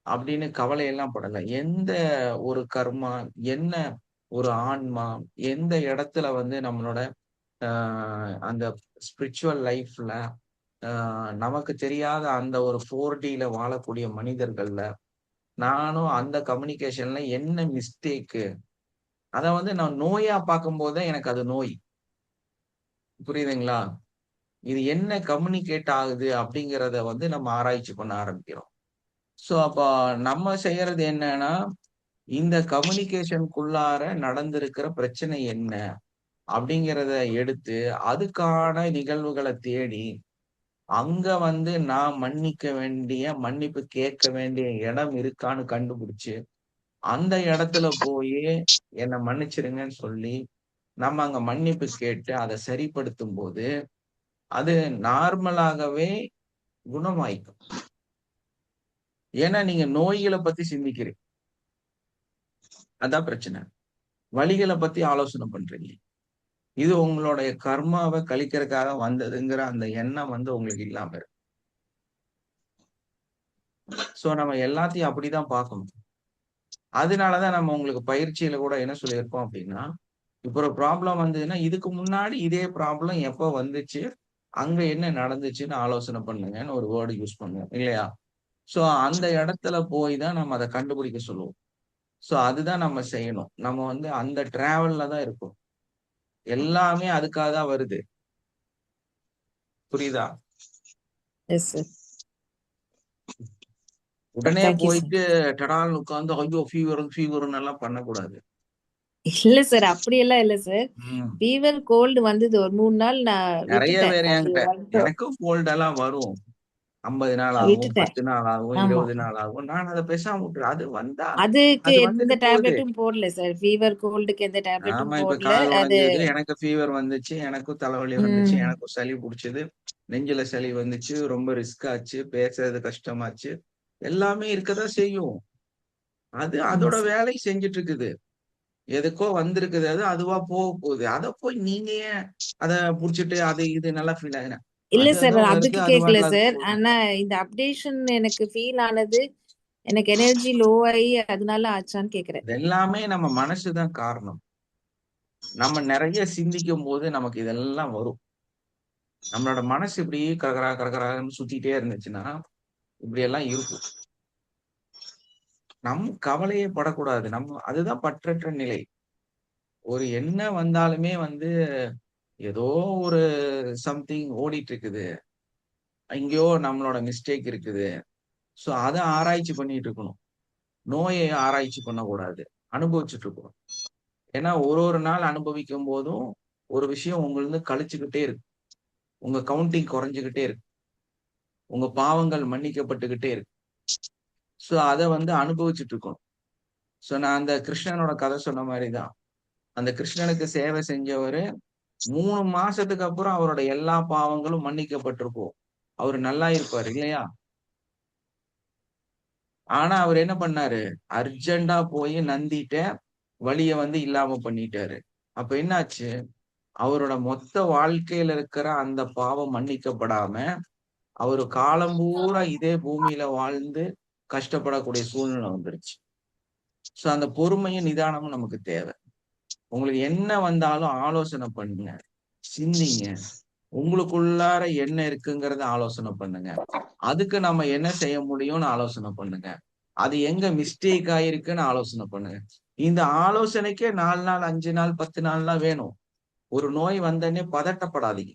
[SPEAKER 2] அப்படின்னு கவலையெல்லாம் படல. எந்த ஒரு கர்மா, என்ன ஒரு ஆன்மா, எந்த இடத்துல வந்து நம்மளோட அந்த ஸ்பிரிச்சுவல் லைஃப்ல நமக்கு தெரியாத அந்த ஒரு 4Dல வாழக்கூடிய மனிதர்கள்ல நானும் அந்த கம்யூனிகேஷன்ல என்ன மிஸ்டேக்கு, அதை வந்து நான் நோயா பார்க்கும் போதே எனக்கு அது நோய். புரியுதுங்களா? இது என்ன கம்யூனிகேட் ஆகுது அப்படிங்கிறத வந்து நம்ம ஆராய்ச்சி பண்ண ஆரம்பிக்கிறோம். ஸோ அப்ப நம்ம செய்யறது என்னன்னா, இந்த கம்யூனிகேஷனுக்குள்ளார நடந்திருக்கிற பிரச்சனை என்ன அப்படிங்கிறத எடுத்து அதுக்கான நிகழ்வுகளை தேடி அங்க வந்து நான் மன்னிக்க வேண்டிய, மன்னிப்பு கேட்க வேண்டிய இடம் இருக்கான்னு கண்டுபிடிச்சு அந்த இடத்துல போய் என்னை மன்னிச்சிருங்கன்னு சொல்லி நம்ம அங்க மன்னிப்பு கேட்டு அதை சரிப்படுத்தும் போது அது நார்மலாகவே குணமாயிக்கும். ஏன்னா நீங்க நோய்களை பத்தி சிந்திக்கிறீங்க, அதான் பிரச்சனை. வலிகளை பத்தி ஆலோசனை பண்றீங்க. இது உங்களுடைய கர்மாவை கழிக்கிறதுக்காக வந்ததுங்கிற அந்த எண்ணம் வந்து உங்களுக்கு இல்லாம இருக்கு. சோ நம்ம எல்லாத்தையும் அப்படிதான் பார்க்கணும். அதனாலதான் நம்ம உங்களுக்கு பயிற்சியில கூட என்ன சொல்லியிருப்போம் அப்படின்னா, இப்போ ஒரு ப்ராப்ளம் வந்ததுன்னா இதுக்கு முன்னாடி இதே ப்ராப்ளம் எப்போ வந்துச்சு, அங்க என்ன நடந்துச்சுன்னு ஆலோசனை பண்ணுங்கன்னு ஒரு வேர்டு யூஸ் பண்ணுவோம் இல்லையா? சோ அந்த இடத்துல போய் தான் நம்ம அதை கண்டுபிடிக்க சொல்லுவோம். சோ அதுதான் நம்ம செய்யணும். நம்ம வந்து அந்த டிராவல்ல தான் இருக்கும். எல்லாமே அதுக்காக தான் வருது. புரியுதா?
[SPEAKER 5] Yes sir.
[SPEAKER 2] உடனே
[SPEAKER 5] தேங்க்யூ சார்.
[SPEAKER 2] போயிட்டு டடால்னு உட்காந்து ஐயோ ஃபீவர்னு எல்லாம் பண்ணக்கூடாது.
[SPEAKER 5] இல்ல சார், அப்படியெல்லாம் இல்ல சார்.
[SPEAKER 2] ம்.
[SPEAKER 5] ஃபீவர் கோல்டு வந்தது ஒரு 3 நாள் நான்
[SPEAKER 2] நிறைய
[SPEAKER 5] விட்டுட்டேன்.
[SPEAKER 2] பேர்
[SPEAKER 5] அது
[SPEAKER 2] என்கிட்ட
[SPEAKER 5] வரட்டும்
[SPEAKER 2] எனக்கும் கோல்ட் எல்லாம் வரும். 50 நாள் ஆகும்,
[SPEAKER 5] விட்டுட்டேன்.
[SPEAKER 2] 10 நாள் ஆகும்,
[SPEAKER 5] ஆமா,
[SPEAKER 2] 20 நாள் ஆகும். நான் அதை பேசாம விட்டுறேன். அது வந்தா
[SPEAKER 5] அதுக்கு
[SPEAKER 2] அது
[SPEAKER 5] எந்த
[SPEAKER 2] வந்துட்டு போகுது.
[SPEAKER 5] டேப்லெட்டும் போடல சார். ஃபீவர் கோல்டுக்கு எந்த டேப்லெட்டும்
[SPEAKER 2] ஆமா, இப்ப
[SPEAKER 5] போடல.
[SPEAKER 2] கால்
[SPEAKER 5] அது
[SPEAKER 2] உடைஞ்சது, எனக்கு ஃபீவர் வந்துச்சு, எனக்கும் தலைவலி வந்துச்சு,
[SPEAKER 5] ம்
[SPEAKER 2] எனக்கும் சளி பிடிச்சது, நெஞ்சில சளி வந்துச்சு, ரொம்ப ரிஸ்க் ஆச்சு, பேசுறது கஷ்டமாச்சு, எல்லாமே இருக்கதான் செய்யும். அது
[SPEAKER 5] ஆமா
[SPEAKER 2] அதோட
[SPEAKER 5] சார்.
[SPEAKER 2] வேலை செஞ்சுட்டு இருக்குது. எதுக்கோ வந்திருக்குது, அது அதுவா போக போகுது. அதை போய் நீங்க ஏன் அதை புடிச்சிட்டு அது இது நல்லா ஃபீல் ஆகுன
[SPEAKER 5] இல்ல
[SPEAKER 2] அது
[SPEAKER 5] சார்,
[SPEAKER 2] அதோ வருது,
[SPEAKER 5] அதுக்கு
[SPEAKER 2] அது
[SPEAKER 5] கேட்கல
[SPEAKER 2] பாட்டுல அது
[SPEAKER 5] சார்.
[SPEAKER 2] போகுது.
[SPEAKER 5] ஆனா இந்த அப்டேஷன் எனக்கு ஃபீல் ஆனது, எனக்கு எனர்ஜி லோ ஆகி அதனால ஆச்சான்னு கேக்குறேன்.
[SPEAKER 2] இது எல்லாமே நம்ம மனசுதான் காரணம். நம்ம நிறைய சிந்திக்கும் போது நமக்கு இதெல்லாம் வரும். நம்மளோட மனசு இப்படி கரகரான்னு சுத்திட்டே இருந்துச்சுன்னா இப்படி எல்லாம் இருக்கும். நம்ம கவலையே படக்கூடாது. நம்ம அதுதான் பற்றற்ற நிலை. ஒரு என்ன வந்தாலுமே வந்து ஏதோ ஒரு சம்திங் ஓடிட்டு இருக்குது. எங்கேயோ நம்மளோட மிஸ்டேக் இருக்குது. சோ அத ஆராய்ச்சி பண்ணிட்டு இருக்கணும். நோயை ஆராய்ச்சி பண்ணக்கூடாது. அனுபவிச்சுட்டு இருக்கணும். ஏன்னா ஒரு நாள் அனுபவிக்கும் போதும் ஒரு விஷயம் உங்களிருந்து கழிச்சுக்கிட்டே இருக்கு. உங்க கவுண்டிங் குறைஞ்சுக்கிட்டே இருக்கு. உங்க பாவங்கள் மன்னிக்கப்பட்டுக்கிட்டே இருக்கு. சோ அத வந்து அனுபவிச்சுட்டு இருக்கணும். சோ நான் அந்த கிருஷ்ணனோட கதை சொன்ன மாதிரிதான். அந்த கிருஷ்ணனுக்கு சேவை செஞ்சவரு 3 மாசத்துக்கு அப்புறம் அவரோட எல்லா பாவங்களும் மன்னிக்கப்பட்டிருக்கும். அவரு நல்லா இருப்பாரு இல்லையா? ஆனா அவர் என்ன பண்ணாரு? அர்ஜென்டா போய் நந்திட்ட வலிய வந்து இல்லாம பண்ணிட்டாரு. அப்ப என்னாச்சு? அவரோட மொத்த வாழ்க்கையில இருக்கிற அந்த பாவம் மன்னிக்கப்படாம அவரு காலம் பூரா இதே பூமியில வாழ்ந்து கஷ்டப்படக்கூடிய சூழ்நிலை வந்துருச்சு. சோ அந்த பொறுமையும் நிதானமும் நமக்கு தேவை. உங்களுக்கு என்ன வந்தாலும் ஆலோசனை பண்ணுங்க, சிந்திங்க. உங்களுக்குள்ளார என்ன இருக்குங்கிறத ஆலோசனை பண்ணுங்க. அதுக்கு நம்ம என்ன செய்ய முடியும்னு ஆலோசனை பண்ணுங்க. அது எங்க மிஸ்டேக் ஆயிருக்குன்னு ஆலோசனை பண்ணுங்க. இந்த ஆலோசனைக்கே 4 நாள், 5 நாள், 10 நாள்லாம் வேணும். ஒரு நோய் வந்தோடனே பதட்டப்படாதீங்க.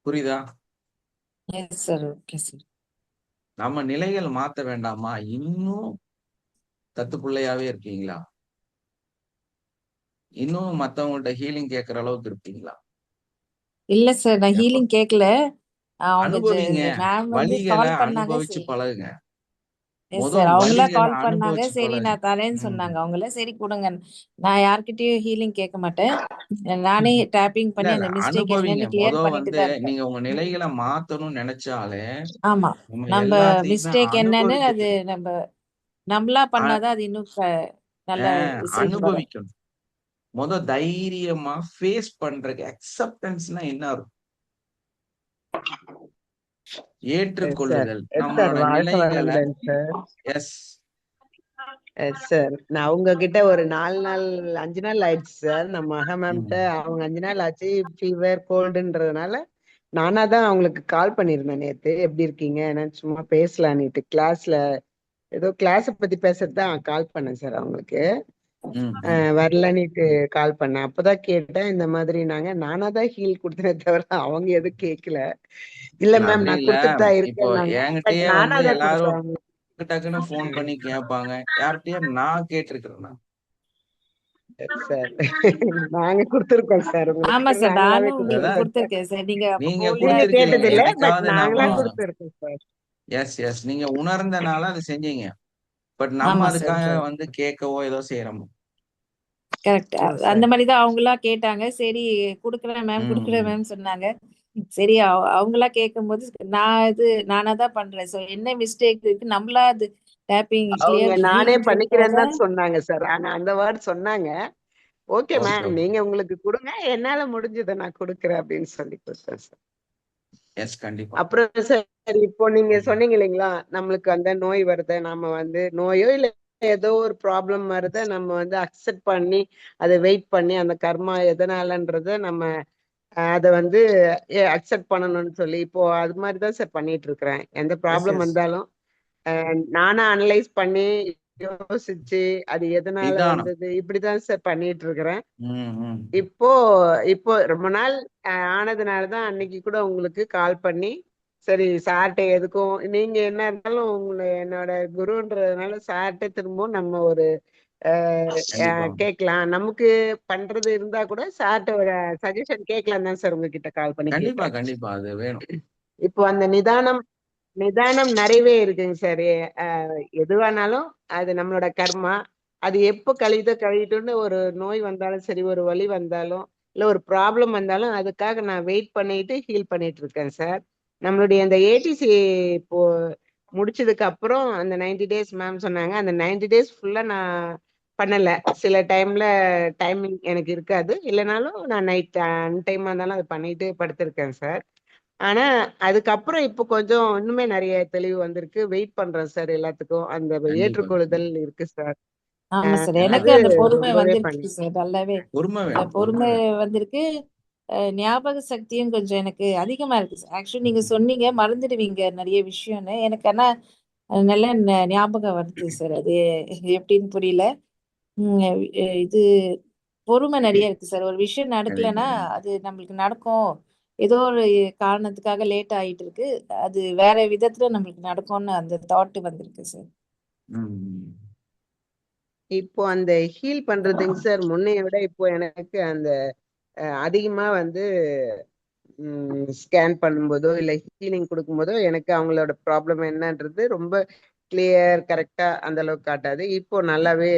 [SPEAKER 2] புரியுதா?
[SPEAKER 5] Yes sir. Okay sir.
[SPEAKER 2] நம்ம நிலைகள் மாத்த வேண்டாமா? இன்னும் தத்து பிள்ளையாவே இருக்கீங்களா? இன்னும் மத்தவங்கள்ட்ட ஹீலிங் கேட்கிற அளவுக்கு இருப்பீங்களா?
[SPEAKER 5] இல்ல சார், நான் ஹீலிங் கேட்கல. அவங்க
[SPEAKER 2] அனுபவிங்க.
[SPEAKER 5] மேம் வந்து
[SPEAKER 2] வலிகளை
[SPEAKER 5] கால் பண்ணாங்க.
[SPEAKER 2] அனுபவிச்சு
[SPEAKER 5] சரி,
[SPEAKER 2] பழகுங்க.
[SPEAKER 5] எஸ் சார், அவங்களா
[SPEAKER 2] வலிகளை
[SPEAKER 5] கால் பண்ணாங்க.
[SPEAKER 2] அனுபவிச்சு
[SPEAKER 5] சரி
[SPEAKER 2] பழகுங்க.
[SPEAKER 5] நான் தரேன்னு
[SPEAKER 2] ம்.
[SPEAKER 5] சொன்னாங்க. அவங்கள சரி கொடுங்க. நான் யார்கிட்டயும் ஹீலிங் கேட்க மாட்டேன். நானே டேப்பிங்
[SPEAKER 2] இல்ல
[SPEAKER 5] பண்ணி
[SPEAKER 2] இல்ல
[SPEAKER 5] அந்த மிஸ்டேக்
[SPEAKER 2] அனுபவிங்க.
[SPEAKER 5] என்னன்னு கிளியர் பண்ணிட்டு
[SPEAKER 2] வந்து
[SPEAKER 5] தான் இருக்கேன்.
[SPEAKER 2] நீங்க உங்க நிலைகளை மாத்தணும்னு நினைச்சாலே
[SPEAKER 5] ஆமா,
[SPEAKER 2] நம்ம
[SPEAKER 5] நம்ம
[SPEAKER 2] எல்லாத்தையுமே
[SPEAKER 5] மிஸ்டேக் என்னன்னு அது
[SPEAKER 2] அனுபவிச்சுட்டு
[SPEAKER 5] நம்மளா
[SPEAKER 2] அ-
[SPEAKER 5] பண்ணாதான் அது இன்னும் நல்ல ரிசல்ட் வரும்.
[SPEAKER 2] அனுபவிக்கணும். தைரியமா ஃபேஸ் பண்றதுக்கு அக்செப்டன்ஸ்னா என்ன இருக்கும்?
[SPEAKER 6] எஸ் சார்,
[SPEAKER 2] ஏற்றுக்கொள்ளுதல்
[SPEAKER 6] எஸ் சார்,
[SPEAKER 2] நம்மளோட
[SPEAKER 6] வாழ்க
[SPEAKER 2] நிலைகளை.
[SPEAKER 6] வளமுடன் சார்.
[SPEAKER 2] எஸ்
[SPEAKER 6] எஸ் சார், நான் உங்ககிட்ட ஒரு 4 நாள் 5 நாள் ஆயிடுச்சு சார். நம்ம மகா மேம்கிட்ட அவங்க 5 நாள் ஆச்சு, ஃபீவர் கோல்டுன்றதுனால நானா தான் அவங்களுக்கு கால் பண்ணியிருந்தேன் நேத்து. எப்படி இருக்கீங்க என்னன்னு சும்மா பேசலான்னுட்டு கிளாஸ்ல ஏதோ கிளாஸ பத்தி பேசுறது தான் கால் பண்ணேன் சார் அவங்களுக்கு. வரலன்னுட்டு கால் பண்ணேன். அப்பதான் கேட்டேன் இந்த மாதிரி நானா தான் ஹீல் கொடுத்தேனே தவிர அவங்க எதுவும் கேட்கல. இல்ல
[SPEAKER 2] இல்ல
[SPEAKER 6] மேம்
[SPEAKER 2] அப்படி
[SPEAKER 6] நான்
[SPEAKER 2] இல்ல.
[SPEAKER 6] கொடுத்துட்டு தான்
[SPEAKER 2] இப்போ
[SPEAKER 6] இருக்கேன். பட்
[SPEAKER 2] என்கிட்டயே
[SPEAKER 6] நானா
[SPEAKER 2] வந்து
[SPEAKER 6] தான்
[SPEAKER 2] எல்லாரும்
[SPEAKER 6] கொடுத்தேன்.
[SPEAKER 2] டக்குன்னு போன் பண்ணி கேட்பாங்க. யார்கிட்டயே நான் கேட்டிருக்கிறேன்.
[SPEAKER 6] சார் நாங்க கொடுத்திருக்கோம் சார்
[SPEAKER 5] ஆமா
[SPEAKER 6] உங்களுக்கு.
[SPEAKER 5] சார்,
[SPEAKER 6] நாங்களாவே
[SPEAKER 5] நானும் உங்களுக்கு
[SPEAKER 2] அதான்
[SPEAKER 6] கொடுத்திருக்கோம் சார்.
[SPEAKER 5] கொடுத்துருக்கேன் சார். நீங்க அப்ப
[SPEAKER 2] நீங்க
[SPEAKER 5] போலியா
[SPEAKER 6] நீங்க
[SPEAKER 2] கொடுத்திருக்கிறீங்க.
[SPEAKER 6] கேட்டது இல்ல, பட்
[SPEAKER 2] என்னைக்காவது
[SPEAKER 6] நாங்களா
[SPEAKER 2] நாம
[SPEAKER 6] கொடுத்திருக்கோம் சார்.
[SPEAKER 2] எஸ் நீங்க உணர்ந்தனால அது செஞ்சீங்க. பட் நம்ம
[SPEAKER 5] ஆமா சார்,
[SPEAKER 2] அதுக்காக
[SPEAKER 6] சார்
[SPEAKER 2] வந்து கேட்கவோ ஏதோ செய்யறோமோ.
[SPEAKER 5] கரெக்ட்.
[SPEAKER 6] ட்ரூ
[SPEAKER 5] அந்த
[SPEAKER 6] சார்.
[SPEAKER 5] மாதிரிதான் அவங்களா கேட்டாங்க. சரி கொடுக்குறேன் மேம், கொடுக்குறேன் மேம் சொன்னாங்க. சரி அவங்களா கேட்கும்போது நானா தான் பண்றேன். ஸோ என்ன மிஸ்டேக் இருக்கு, நம்மளா அது டேப்பிங்
[SPEAKER 6] அவங்க
[SPEAKER 5] கிளியர்
[SPEAKER 6] நானே பண்ணிக்கிறேன்னு
[SPEAKER 5] ஹீலிங்காக.
[SPEAKER 6] தான் சொன்னாங்க சார். ஆனா அந்த வேர்ட் சொன்னாங்க. ஓகே
[SPEAKER 2] ஓகே
[SPEAKER 6] மேம், நீங்க உங்களுக்கு கொடுங்க, என்னால முடிஞ்சதை நான் கொடுக்குறேன் அப்படின்னு சொல்லி கொடுத்தேன் சார்.
[SPEAKER 2] எஸ் கண்டிப்பா.
[SPEAKER 6] அப்புறம் சார், இப்போ நீங்க சொன்னீங்க இல்லைங்களா, நம்மளுக்கு அந்த நோய் வருது, நம்ம வந்து நோயோ இல்ல ஏதோ ஒரு ப்ராப்ளம் வருது, நம்ம வந்து அக்செப்ட் பண்ணி அதை வெயிட் பண்ணி அந்த கர்மா எதனாலன்றத நம்ம அதை வந்து அக்செப்ட் பண்ணணும்னு சொல்லி இப்போ அது மாதிரி தான் சார் பண்ணிட்டு இருக்கிறேன். எந்த ப்ராப்ளம் வந்தாலும் நானா அனலைஸ் பண்ணி யோசிச்சு அது எதனால
[SPEAKER 2] நிதானம்.
[SPEAKER 6] வந்தது இப்படிதான் சார் பண்ணிட்டு இருக்கிறேன்.
[SPEAKER 2] ம்.
[SPEAKER 6] இப்போ இப்போ ரொம்ப நாள் ஆனதுனாலதான் அன்னைக்கு கூட உங்களுக்கு கால் பண்ணி சரி சார்ட்ட எதுக்கும் நீங்க என்ன இருந்தாலும் உங்களை என்னோட குருன்றதுனால சார்ட்ட திரும்பவும் நம்ம ஒரு
[SPEAKER 2] கண்டிப்பா
[SPEAKER 6] கேட்கலாம், நமக்கு பண்றது இருந்தா கூட சார்ட்ட ஒரு சஜஷன் கேட்கலாம் தான் சார் உங்ககிட்ட கால் பண்ணி
[SPEAKER 2] கண்டிப்பா
[SPEAKER 6] கேட்டேன்.
[SPEAKER 2] கண்டிப்பா அது வேணும்.
[SPEAKER 6] இப்போ அந்த நிதானம் நிதானம் நிறையவே இருக்குங்க சார். எதுவானாலும் அது நம்மளோட கர்மா. அது எப்போ கழியுதோ கழியட்டும்னு ஒரு நோய் வந்தாலும் சரி, ஒரு வலி வந்தாலும் இல்ல ஒரு ப்ராப்ளம் வந்தாலும் அதுக்காக நான் வெயிட் பண்ணிட்டு ஹீல் பண்ணிட்டு இருக்கேன் சார். நம்மளுடைய அந்த ஏடிசி இப்போ முடிச்சதுக்கு அப்புறம் அந்த 90 டேஸ் மேம் சொன்னாங்க. அந்த 90 டேஸ் ஃபுல்லா நான் பண்ணல. சில டைம்ல டைமிங் எனக்கு இருக்காது, இல்லைனாலும் நான் நைட் அன்டைமா இருந்தாலும் அதை பண்ணிட்டு படுத்திருக்கேன் சார். ஆனா அதுக்கப்புறம் இப்போ கொஞ்சம் இன்னுமே நிறைய தெளிவு வந்திருக்கு. வெயிட் பண்றேன் சார் எல்லாத்துக்கும். அந்த
[SPEAKER 2] கண்டிப்பா
[SPEAKER 6] ஏற்றுக்கொள்ளுதல் இருக்கு சார்.
[SPEAKER 5] ஆமா சார், எனக்கு
[SPEAKER 6] அது
[SPEAKER 5] அந்த பொறுமை
[SPEAKER 6] ரொம்பவே
[SPEAKER 5] வந்திருக்கு சார். நல்லாவே
[SPEAKER 2] பொறுமை
[SPEAKER 5] அந்த
[SPEAKER 2] வேணும்.
[SPEAKER 5] பொறுமை வந்திருக்கு. ஞாபக சக்தியும் கொஞ்சம் எனக்கு அதிகமா இருக்கு சார். ஆக்சுவலி நீங்க சொன்னீங்க மறந்துடுவீங்க நிறைய விஷயம்னு. எனக்கு ஆனா நல்ல ஞாபகம் வருது சார். அது எப்படின்னு புரியல. இது பொறுமை நிறைய இருக்கு சார். ஒரு விஷயம் நடக்கலைன்னா அது நம்மளுக்கு நடக்கும், ஏதோ ஒரு காரணத்துக்காக லேட் ஆயிட்டு இருக்கு, அது வேற விதத்துல நம்மளுக்கு நடக்கும்னு அந்த தாட் வந்திருக்கு சார்.
[SPEAKER 6] இப்போ அந்த ஹீல் பண்றதுங்க சார் முன்னைய விட இப்போ எனக்கு அந்த அதிகமா வந்து ஸ்கேன் பண்ணும்போதோ இல்ல ஹீலிங் கொடுக்கும்போதோ எனக்கு அவங்களோட ப்ராப்ளம் என்னன்றது ரொம்ப கிளியர் கரெக்டா அந்த அளவுக்கு காட்டாது. இப்போ நல்லாவே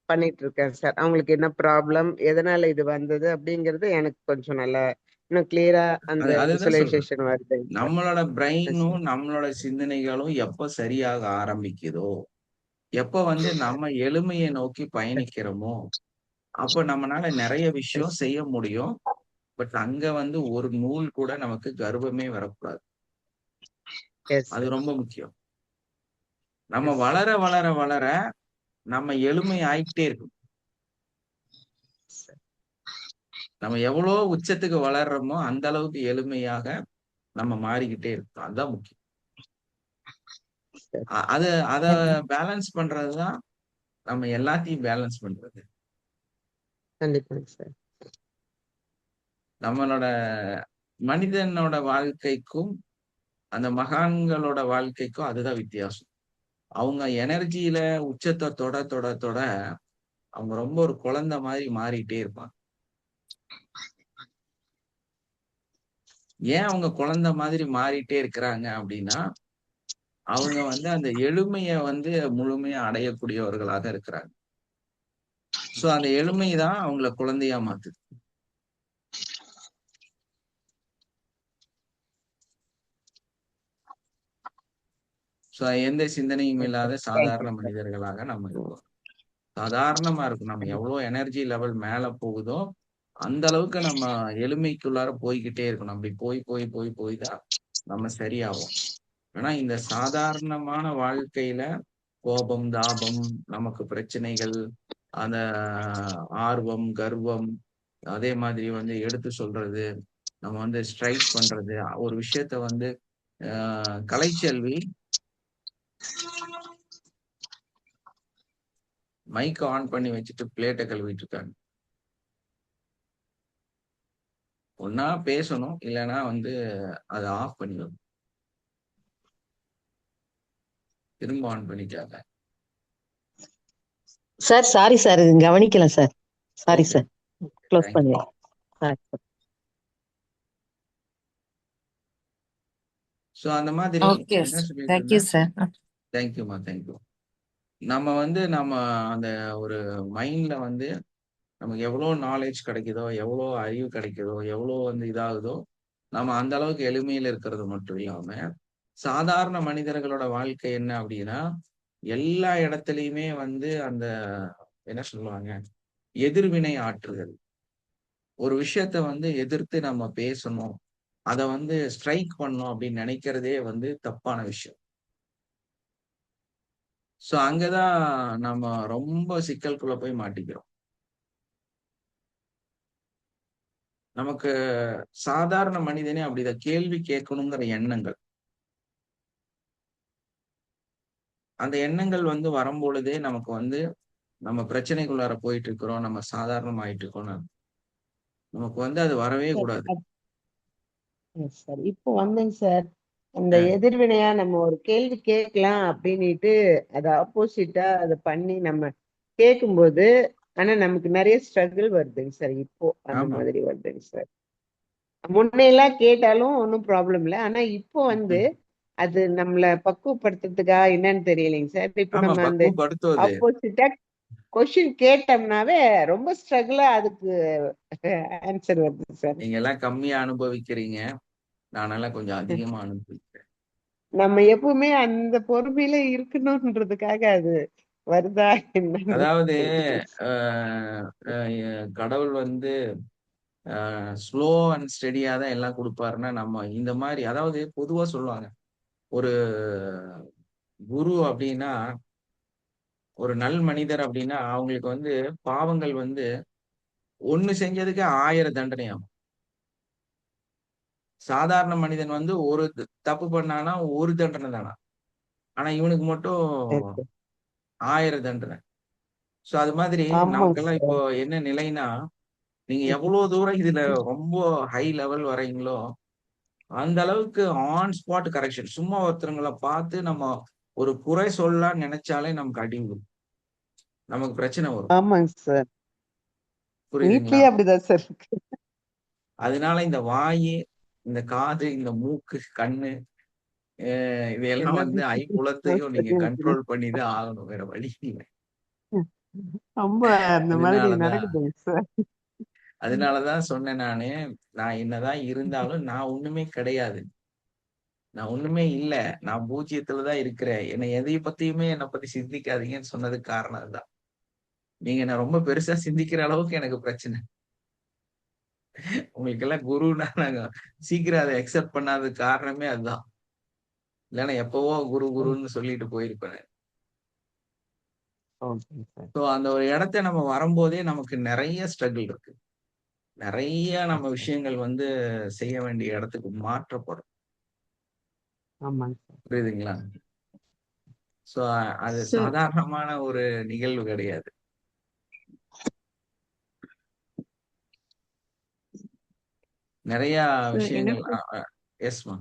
[SPEAKER 6] பண்ணிட்டு இருக்கேன் சார். அவங்களுக்கு என்ன ப்ராப்ளம், எதனால இது வந்தது அப்படிங்கிறது எனக்கு கொஞ்சம் நல்லா இன்னும் கிளியரா அந்த
[SPEAKER 2] அதுதான் சொல்றேன்.
[SPEAKER 6] விசுவலைசேஷன் வருது.
[SPEAKER 2] நம்மளோட பிரெயினும் நம்மளோட சிந்தனைகளும் எப்ப சரியாக ஆரம்பிக்குதோ, எப்ப வந்து நம்ம எளிமையை நோக்கி பயணிக்கிறோமோ, அப்ப நம்மளால நிறைய விஷயம் செய்ய முடியும். பட் அங்க வந்து ஒரு நூல் கூட நமக்கு கர்வமே வரக்கூடாது. அது ரொம்ப முக்கியம். நம்ம வளர வளர வளர நம்ம எளிமை ஆயிட்டே இருக்கும். நம்ம எவ்வளவு உச்சத்துக்கு வளர்றோமோ அந்த அளவுக்கு எளிமையாக நம்ம மாறிக்கிட்டே இருக்கோம். அதுதான் முக்கியம். அத பேலன்ஸ் பண்றதுதான் நம்ம எல்லாத்தையும் பேலன்ஸ் பண்றது. நம்மளோட மனிதனோட வாழ்க்கைக்கும் அந்த மகான்களோட வாழ்க்கைக்கும் அதுதான் வித்தியாசம். அவங்க எனர்ஜியில உச்சத்தை தொட தொட தொட அவங்க ரொம்ப ஒரு குழந்தை மாதிரி மாறிட்டே இருப்பாங்க. ஏன் அவங்க குழந்தை மாதிரி மாறிட்டே இருக்கிறாங்க அப்படின்னா, அவங்க வந்து அந்த எளிமைய வந்து முழுமையா அடையக்கூடியவர்களாக இருக்கிறாங்க. சோ அந்த எளிமை தான் அவங்கள குழந்தையா மாத்துது. சோ எந்த சிந்தனையும் இல்லாத சாதாரண
[SPEAKER 6] தேங்க்யூ சார்.
[SPEAKER 2] மனிதர்களாக நம்ம இருக்கோம். சாதாரணமா இருக்கும். நம்ம எவ்வளவு எனர்ஜி லெவல் மேல போகுதோ அந்த அளவுக்கு நம்ம எளிமைக்குள்ளார போய்கிட்டே இருக்கணும். அப்படி போய் போய் போய் போய் தான் நம்ம சரியாகும். ஆனா இந்த சாதாரணமான வாழ்க்கையில கோபம், தாபம், நமக்கு பிரச்சனைகள், அந்த ஆர்வம், கர்வம், அதே மாதிரி வந்து எடுத்து சொல்றது, நம்ம வந்து ஸ்ட்ரைக் பண்றது, ஒரு விஷயத்த வந்து கலைச்செல்வி மைக் ஆன் பண்ணி வச்சுட்டு பிளேட்டை கழுவிட்டு இருக்காங்க. ஒன்னா பேசணும், இல்லைன்னா வந்து அதை ஆஃப் பண்ணிடணும். திரும்ப ஆன் பண்ணிட்டாங்க.
[SPEAKER 7] சார் சாரி சார், கவனிக்கல sir. Sorry
[SPEAKER 2] okay,
[SPEAKER 7] sir, close
[SPEAKER 2] thank you.
[SPEAKER 7] பண்ணிடலாம். Sorry sir.
[SPEAKER 2] ஸோ அந்த மாதிரி
[SPEAKER 5] ஓகே,
[SPEAKER 2] என்ன சொல்லிட்டு
[SPEAKER 5] தேங்க்யூ
[SPEAKER 2] இருந்தேன்?
[SPEAKER 5] சார்.
[SPEAKER 2] தேங்க்யூமா, தேங்க்யூ. நம்ம வந்து நம்ம அந்த ஒரு மைண்ட்ல வந்து நமக்கு எவ்வளோ நாலேஜ் கிடைக்குதோ, எவ்வளோ அறிவு கிடைக்குதோ, எவ்வளோ வந்து இதாகுதோ, நம்ம அந்த அளவுக்கு எளிமையில இருக்கிறது மட்டும் இல்லாம, சாதாரண மனிதர்களோட வாழ்க்கை என்ன அப்படின்னா, எல்லா இடத்துலயுமே வந்து அந்த என்ன சொல்லுவாங்க, எதிர்வினை ஆற்றுதல். ஒரு விஷயத்த வந்து எதிர்த்து நம்ம பேசணும், அத வந்து ஸ்ட்ரைக் பண்ணணும் அப்படின்னு நினைக்கிறதே வந்து தப்பான விஷயம். சோ அங்கதான் நம்ம ரொம்ப சிக்கலுக்குள்ள போய் மாட்டிக்கிறோம். நமக்கு சாதாரண மனிதனே அப்படிதான் கேள்வி கேட்கணுங்கிற எண்ணங்கள், அந்த எண்ணங்கள் வந்து வரும்பொழுதே நமக்கு வந்து நம்ம பிரச்சனைக்குள்ளார போயிட்டு இருக்கிறோம், நம்ம சாதாரணமாயிட்டு இருக்கோம்னு நமக்கு வந்து அது வரவே கூடாது.
[SPEAKER 6] சார் இப்போ வந்துங்க சார், அந்த
[SPEAKER 2] அஹ்
[SPEAKER 6] எதிர்வினையா நம்ம ஒரு கேள்வி கேட்கலாம் அப்படின்னுட்டு அதை ஆப்போசிட்டா அதை பண்ணி நம்ம கேட்கும்போது, ஆனா நமக்கு நிறைய ஸ்ட்ரகிள் வருதுங்க சார். இப்போ அந்த
[SPEAKER 2] ஆமா.
[SPEAKER 6] மாதிரி வருதுங்க சார். முன்னையெல்லாம் கேட்டாலும் ஒன்றும் ப்ராப்ளம் இல்லை, ஆனா இப்போ வந்து அது நம்மள பக்குவப்படுத்துறதுக்கா என்னன்னு தெரியலைங்க சார். இப்போ
[SPEAKER 2] ஆமா,
[SPEAKER 6] நம்ம அந்த
[SPEAKER 2] பக்குவப்படுத்துவது.
[SPEAKER 6] ஆப்போசிட்டா கொஸ்டின் கேட்டோம்னாவே ரொம்ப ஸ்ட்ரகிளா அதுக்கு ஆன்சர் வருது சார்.
[SPEAKER 2] நீங்க எல்லாம் கம்மியா அனுபவிக்கிறீங்க, நானெல்லாம் கொஞ்சம் அதிகமா அனுபவிக்கிறேன்.
[SPEAKER 6] நம்ம எப்பவுமே அந்த பொறுமையில இருக்கணும்ன்றதுக்காக அது வருதா என்னன்னு
[SPEAKER 2] அதாவது
[SPEAKER 6] தெரியல.
[SPEAKER 2] கடவுள் வந்து ஸ்லோ அண்ட் ஸ்டெடியா தான் எல்லாம் கொடுப்பாருன்னா, நம்ம இந்த மாதிரி அதாவது பொதுவா சொல்லுவாங்க, ஒரு குரு அப்படின்னா, ஒரு நல் மனிதர் அப்படின்னா அவங்களுக்கு வந்து பாவங்கள் வந்து ஒண்ணு செஞ்சதுக்கு 1000 தண்டனையாகும். சாதாரண மனிதன் வந்து ஒரு தப்பு பண்ணானா ஒரு தண்டனை தானா, ஆனா இவனுக்கு மட்டும்
[SPEAKER 6] சரி, சரி.
[SPEAKER 2] 1000 தண்டனை. சோ அது மாதிரி
[SPEAKER 6] ஆமாங்க
[SPEAKER 2] நமக்கெல்லாம் இப்போ
[SPEAKER 6] சார்.
[SPEAKER 2] என்ன நிலைனா, நீங்க எவ்வளவு தூரம் இதுல ரொம்ப ஹை லெவல் வரீங்களோ அந்த அளவுக்கு ஆன் ஸ்பாட் கரெக்ஷன். சும்மா ஒருத்தருங்களை பார்த்து நம்ம ஒரு குறை சொல்லலாம்னு நினைச்சாலே நமக்கு அடி விழும், நமக்கு பிரச்சனை வரும்.
[SPEAKER 6] ஆமாங்க சார்,
[SPEAKER 2] புரியுதுங்களா?
[SPEAKER 6] வீட்லயே அப்படிதான் சார் இருக்கு.
[SPEAKER 2] அதனால இந்த வாயு, இந்த காது, இந்த மூக்கு, கண்ணு, இதையெல்லாம் வந்து
[SPEAKER 6] எல்லாமே
[SPEAKER 2] ஐம்புலத்தையும் நீங்க
[SPEAKER 6] சரிங்க.
[SPEAKER 2] கண்ட்ரோல் பண்ணி தான் ஆகணும், வேற வழி இல்லை.
[SPEAKER 6] ரொம்ப அந்த மாதிரி
[SPEAKER 2] அதனாலதான்
[SPEAKER 6] நடக்குதுங்க சார்.
[SPEAKER 2] அதனாலதான் சொன்னேன் நானு, நான் என்னதான் இருந்தாலும் நான் ஒண்ணுமே கிடையாது, நான் ஒண்ணுமே இல்ல, நான் பூஜ்ஜியத்துலதான் இருக்கிறேன், என்னை எதை பத்தியுமே என்னை பத்தி சிந்திக்காதீங்கன்னு சொன்னதுக்கு காரணம் அதுதான். நீங்க என்ன ரொம்ப பெருசா சிந்திக்கிற அளவுக்கு எனக்கு பிரச்சனை. உங்களுக்கு எல்லாம் குருன்னா நாங்க சீக்கிரம் அதை அக்செப்ட் பண்ணாததுக்கு காரணமே அதுதான். இல்லைன்னா எப்பவோ குரு குருன்னு சொல்லிட்டு போயிருப்பேன்.
[SPEAKER 6] ஓகேங்க சார்.
[SPEAKER 2] ஸோ அந்த ஒரு இடத்த நம்ம வரும்போதே நமக்கு நிறைய ஸ்ட்ரகிள் இருக்கு, நிறைய நம்ம விஷயங்கள் வந்து செய்ய வேண்டிய இடத்துக்கு மாற்றப்படும்.
[SPEAKER 6] ஆமாங்க சார்.
[SPEAKER 2] புரியுதுங்களா? சோ அது
[SPEAKER 8] சார்
[SPEAKER 2] சாதாரணமான ஒரு நிகழ்வு கிடையாது. நிறைய
[SPEAKER 8] சார்
[SPEAKER 2] விஷயங்கள்.
[SPEAKER 8] எனக்கு
[SPEAKER 2] எஸ்மா.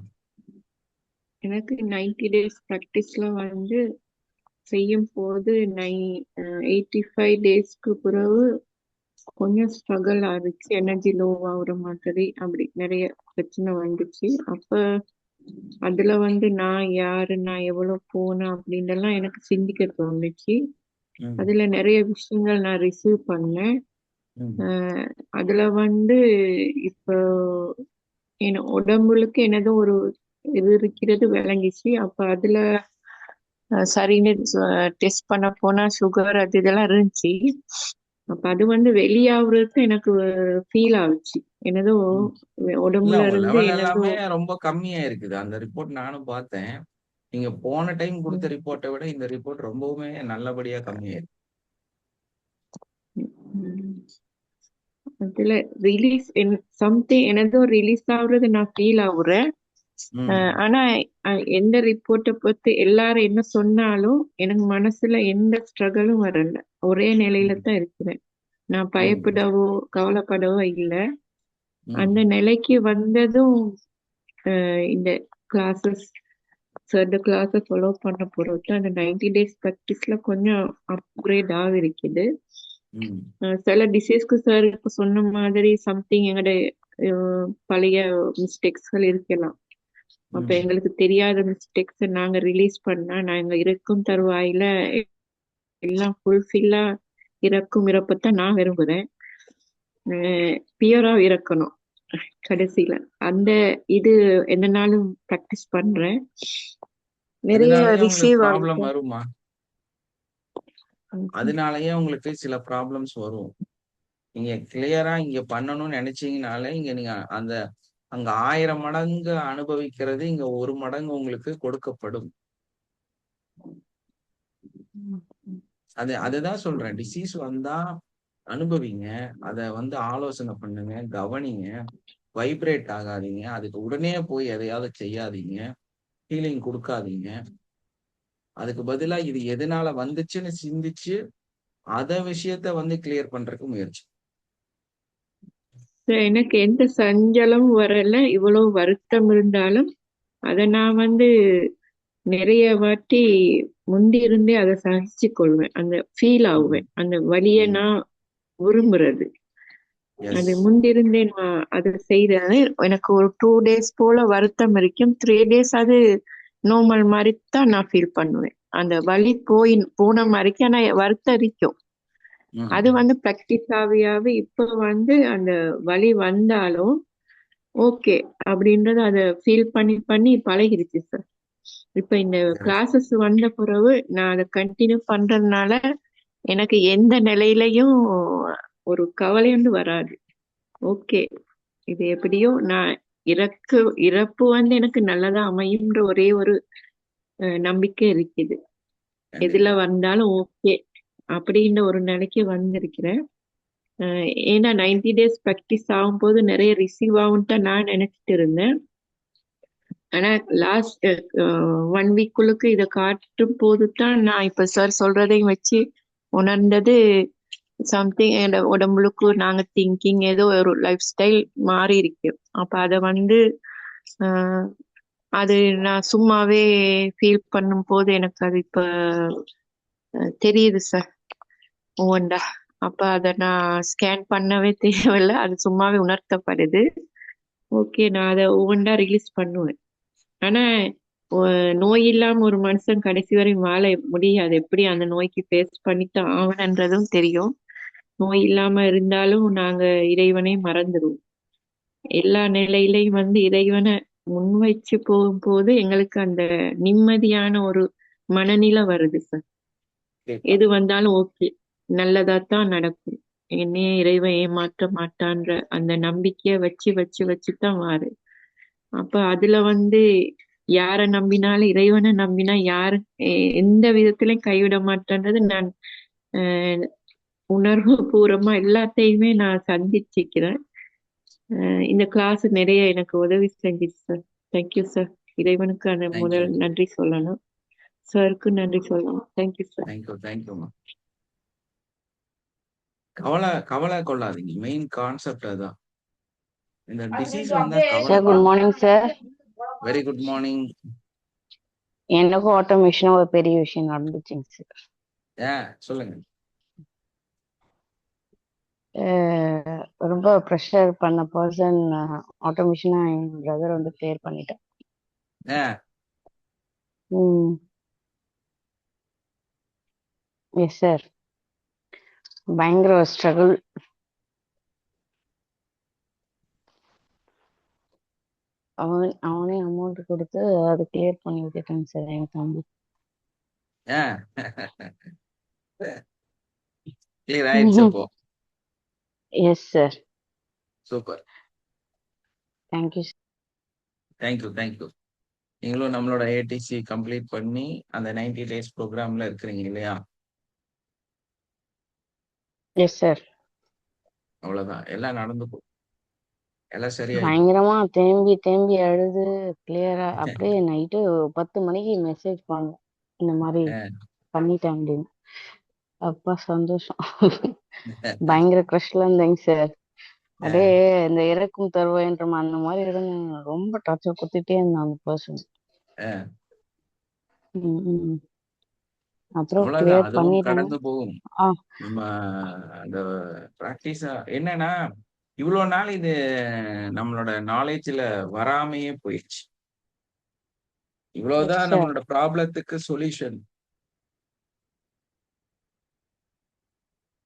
[SPEAKER 8] எனக்கு 90 days ப்ராக்டிஸ்ல வந்து செய்யும் போது 85 daysக்கு பிறகு கொஞ்சம் ஸ்ட்ரகிள் ஆயிடுச்சு, எனர்ஜி லோ ஆகுற மாதிரி அப்படி நிறைய பிரச்சனை வந்துச்சு. அப்ப அதுல வந்து நான் யாரு, நான் எவ்வளவு போனேன் அப்படின்றலாம் எனக்கு சிந்திக்க தோணுச்சு.
[SPEAKER 2] ம்,
[SPEAKER 8] அதுல நிறைய விஷயங்கள் நான் ரிசீவ் பண்ணேன்.
[SPEAKER 2] ம்,
[SPEAKER 8] அதுல வந்து இப்போ என் உடம்புக்கு என்னதோ ஒரு இது இருக்கிறது விளங்கிச்சு. அப்ப அதுல சரின்னு டெஸ்ட் பண்ண போனா சுகர் அது இதெல்லாம் இருந்துச்சு. அப்ப அது வந்து வெளியாகுறதுக்கு எனக்கு ஃபீல் ஆகுச்சு. என்னதோ
[SPEAKER 2] ம். இல்ல
[SPEAKER 8] உடம்புல
[SPEAKER 2] உங்க
[SPEAKER 8] இருந்து
[SPEAKER 2] லெவல்
[SPEAKER 8] என்னதோ
[SPEAKER 2] எல்லாமே ரொம்ப கம்மியா இருக்குது. அந்த ரிப்போர்ட் நானும் பார்த்தேன். நீங்க போன டைம் கொடுத்த ரிப்போர்ட்டை விட இந்த ரிப்போர்ட் ரொம்பவுமே நல்லபடியா கம்மியா இருக்கு.
[SPEAKER 8] ம், அதுல ரிலீஸ் சம்திங் என்னதோ ரிலீஸ் ஆகுறது நான் ஃபீல் ஆகுறேன்.
[SPEAKER 2] ம்,
[SPEAKER 8] ஆனா எந்த ரிப்போர்ட்டை பத்தி எல்லாரும் என்ன சொன்னாலும் எனக்கு மனசுல எந்த ஸ்ட்ரகிளும் வரல. ஒரே நிலையில
[SPEAKER 2] ம்,
[SPEAKER 8] தான் இருக்கிறேன். நான்
[SPEAKER 2] ம்,
[SPEAKER 8] பயப்படவோ கவலைப்படவோ இல்லை. அந்த
[SPEAKER 2] ம்,
[SPEAKER 8] நிலைக்கு வந்ததும் இந்த கிளாஸஸ் இந்த கிளாஸை ஃபாலோ பண்ண பொறுத்து அந்த 90 டேஸ் ப்ராக்டிஸ்ல கொஞ்சம் அப்கிரேட் ஆகிருக்குது.
[SPEAKER 2] ம்,
[SPEAKER 8] சில டிசீஸ்க்கு சார் இப்போ சொன்ன மாதிரி சம்திங் எங்களோட பழைய மிஸ்டேக்ஸ்கள் இருக்கலாம். அப்ப
[SPEAKER 2] ம்,
[SPEAKER 8] எங்களுக்கு தெரியாத மிஸ்டேக்ஸ் நாங்க ரிலீஸ் பண்ணா நாங்க இருக்கும் தருவாயில எல்லாம் ஃபுல்ஃபில்லா இறக்கும் இறப்பத்தான் நான் விரும்புறேன். பியூரா இறக்கணும் கடைசியில. அந்த இது எந்த நாளும் ப்ராக்டிஸ் பண்றேன். நிறைய
[SPEAKER 2] அதனாலயே உங்களுக்கு
[SPEAKER 8] ரிசீவ்
[SPEAKER 2] ப்ராப்ளம்
[SPEAKER 8] ஆகும்.
[SPEAKER 2] வருமா? அதனாலயே உங்களுக்கு சில ப்ராப்ளம்ஸ் வரும். நீங்க கிளியரா இங்க பண்ணணும்னு நினைச்சீங்கனாலே இங்க நீங்க அந்த அங்க 1000 மடங்கு அனுபவிக்கிறது இங்க 1 மடங்கு உங்களுக்கு கொடுக்கப்படும். அதுதான் சொல்றேன். டிசீஸ் வந்தா அனுபவிங்க. அத வந்து ஆலோசனை பண்ணுங்க, கவனிங்க, வைப்ரேட் ஆகாதீங்க. அதுக்கு உடனே போய் எதையாவது செய்யாதீங்க, ஹீலிங் கொடுக்காதீங்க. அதுக்கு பதிலா இது எதனால வந்துச்சுன்னு சிந்திச்சு அத விஷயத்த வந்து கிளியர் பண்றதுக்கு முயற்சி.
[SPEAKER 8] எனக்கு எந்த சஞ்சலமும் வரல. இவ்வளவு வருத்தம் இருந்தாலும் அதை நான் வந்து நிறைய வாட்டி முந்தி இருந்தே அதை சகிச்சு கொள்வேன். அந்த ஃபீல் ஆகுவேன். அந்த வலியை நான் விரும்புறது. அது
[SPEAKER 2] எஸ்.
[SPEAKER 8] முந்திருந்தே நான் அதை செய்யறது. எனக்கு ஒரு 2 days போல வருத்தம் இருக்கும். 3 days அது நார்மல் மாதிரி தான் நான் ஃபீல் பண்ணுவேன். அந்த வலி போன மாதிரிக்கு ஆனா வருத்தம் இருக்கும். அது வந்து ப்ராக்டிஸ் ஆவியாவே இப்ப வந்து அந்த வலி வந்தாலும் ஓகே அப்படின்றது அதை ஃபீல் பண்ணி பண்ணி பழகிருச்சு சார். இப்ப இந்த கிளாஸஸ் வந்த பிறகு நான் அதை கண்டினியூ பண்றதுனால எனக்கு எந்த நிலையிலையும் ஒரு கவலை வந்து வராது. ஓகே, இது எப்படியோ நான் இறப்பு வந்து எனக்கு நல்லதா அமையும்ன்ற ஒரே ஒரு நம்பிக்கை இருக்குது. எதுல வந்தாலும் ஓகே அப்படின்ற ஒரு நிலைக்கு வந்திருக்கிறேன். ஏன்னா 90 days ப்ராக்டிஸ் ஆகும்போது நிறைய ரிசீவ் ஆகும் தான் நான் நினைச்சிட்டு இருந்தேன். ஆனா லாஸ்ட் 1 week இதை காட்டும் போது தான் நான் இப்ப சார் சொல்றதையும் வச்சு உணர்ந்தது. சம்திங் என்னோட உடம்புக்கு நாங்க திங்கிங் ஏதோ ஒரு லைஃப் ஸ்டைல் மாறி இருக்கு. அப்ப அதை வந்து அது நான் சும்மாவே ஃபீல் பண்ணும் போது எனக்கு அது இப்ப தெரியுது சார் ஒவ்வொன்றா. அப்ப அதை நான் ஸ்கேன் பண்ணவே தேவையில்லை, அது சும்மாவே உணர்த்தப்படுது. ஓகே, நான் அதை ஒவ்வொன்றா ரிலீஸ் பண்ணுவேன். ஆனா நோய் இல்லாம ஒரு மனுஷன் கடைசி வரை வாழ முடியாது. எப்படி அந்த நோய்க்கு ஃபேஸ் பண்ணித்தான் ஆகணுன்றதும் தெரியும். நோய் இல்லாம இருந்தாலும் நாங்க இறைவனை மறந்துடுவோம். எல்லா நிலையிலையும் வந்து இறைவனை முன்வைச்சு போகும்போது எங்களுக்கு அந்த நிம்மதியான ஒரு மனநிலை வருது சார். எது வந்தாலும் ஓகே, நல்லதாத்தான் நடக்கும், என்னையே இறைவன் ஏமாற்ற மாட்டான்ற அந்த நம்பிக்கைய வச்சு வச்சு வச்சுதான் வாரு. அப்ப அதுல வந்து யார நம்பினாலும் இறைவனை நம்பினா யாரு எந்த விதத்திலையும் கைவிட மாட்டேன்றது நான் உணர்வு பூர்வமா எல்லாத்தையுமே நான் சந்திச்சிக்கிறேன். இந்த கிளாஸ் நிறைய எனக்கு உதவி செஞ்சிச்சு சார். Thank you sir. இறைவனுக்கு அந்த முதல் நன்றி சொல்லணும், சாருக்கு நன்றி சொல்லணும். Thank you sir.
[SPEAKER 2] தேங்க்யூ. கவலை கொள்ளாதீங்க. மெயின் கான்செப்ட் அதான். இந்த டிசீஸ் வந்தா
[SPEAKER 9] sir good morning sir.
[SPEAKER 2] Very good morning.
[SPEAKER 9] எனக்கும் ஆட்டோமேஷனா ஒரு பெரிய விஷயம் நடந்துச்சுங்க சார்.
[SPEAKER 2] சொல்லுங்க.
[SPEAKER 9] ரொம்ப ப்ரெஷர் பண்ண பர்சன் ஆட்டோமேஷனா என் பிரதர் வந்து கிளியர் பண்ணிட்டேன். ம் எஸ் சார். பயங்கர ஸ்ட்ரகிள். அவனே அமௌண்ட் கொடுத்து அதை கிளியர் பண்ணி விட்டுட்டாங்க சார் என் தம்பி.
[SPEAKER 2] கிளியர் ஆயிடுச்சு அப்போ.
[SPEAKER 9] Yes sir.
[SPEAKER 2] Super.
[SPEAKER 9] Thank you.
[SPEAKER 2] Thank you. நீங்களும் நம்மளோட ஏடிசி கம்ப்ளீட் பண்ணி அந்த 90 days ப்ரோக்ராம்ல இருக்கிறீங்க இல்லையா?
[SPEAKER 9] Yes sir.
[SPEAKER 2] அவ்வளவுதான், எல்லாம் நடந்து போகும், எல்லாம் சரியாயிடும்.
[SPEAKER 9] பயங்கரமா தேம்பி தேம்பி அழுது கிளியரா அப்படியே நைட்டு 10 மணிக்கு மெசேஜ் பண்ணேன், இந்த மாதிரி பண்ணிட்டேன் அப்படின்னு. அப்பா சந்தோஷம். பயங்கர க்ரஷ்ல இருந்தேங்க சார். அப்படியே இந்த இறக்கும் தருவாயின்ற அந்த மாதிரி இருந்தேன். ரொம்ப டார்ச்சர் கொடுத்துட்டே இருந்தான் அந்த பர்சன். அப்புறம்
[SPEAKER 2] அவ்வளவுதான்,
[SPEAKER 9] கிளியர்
[SPEAKER 2] அதுவும்
[SPEAKER 9] பண்ணிட்டாங்க.
[SPEAKER 2] கடந்து போகும். நம்ம அந்த பிராக்டிஸ் என்னன்னா, இவ்வளவு நாள் இது நம்மளோட நாலேஜ்ல வராமையே போயிடுச்சு. இவ்வளவுதான் நம்மளோட ப்ராப்ளத்துக்கு சொல்யூஷன்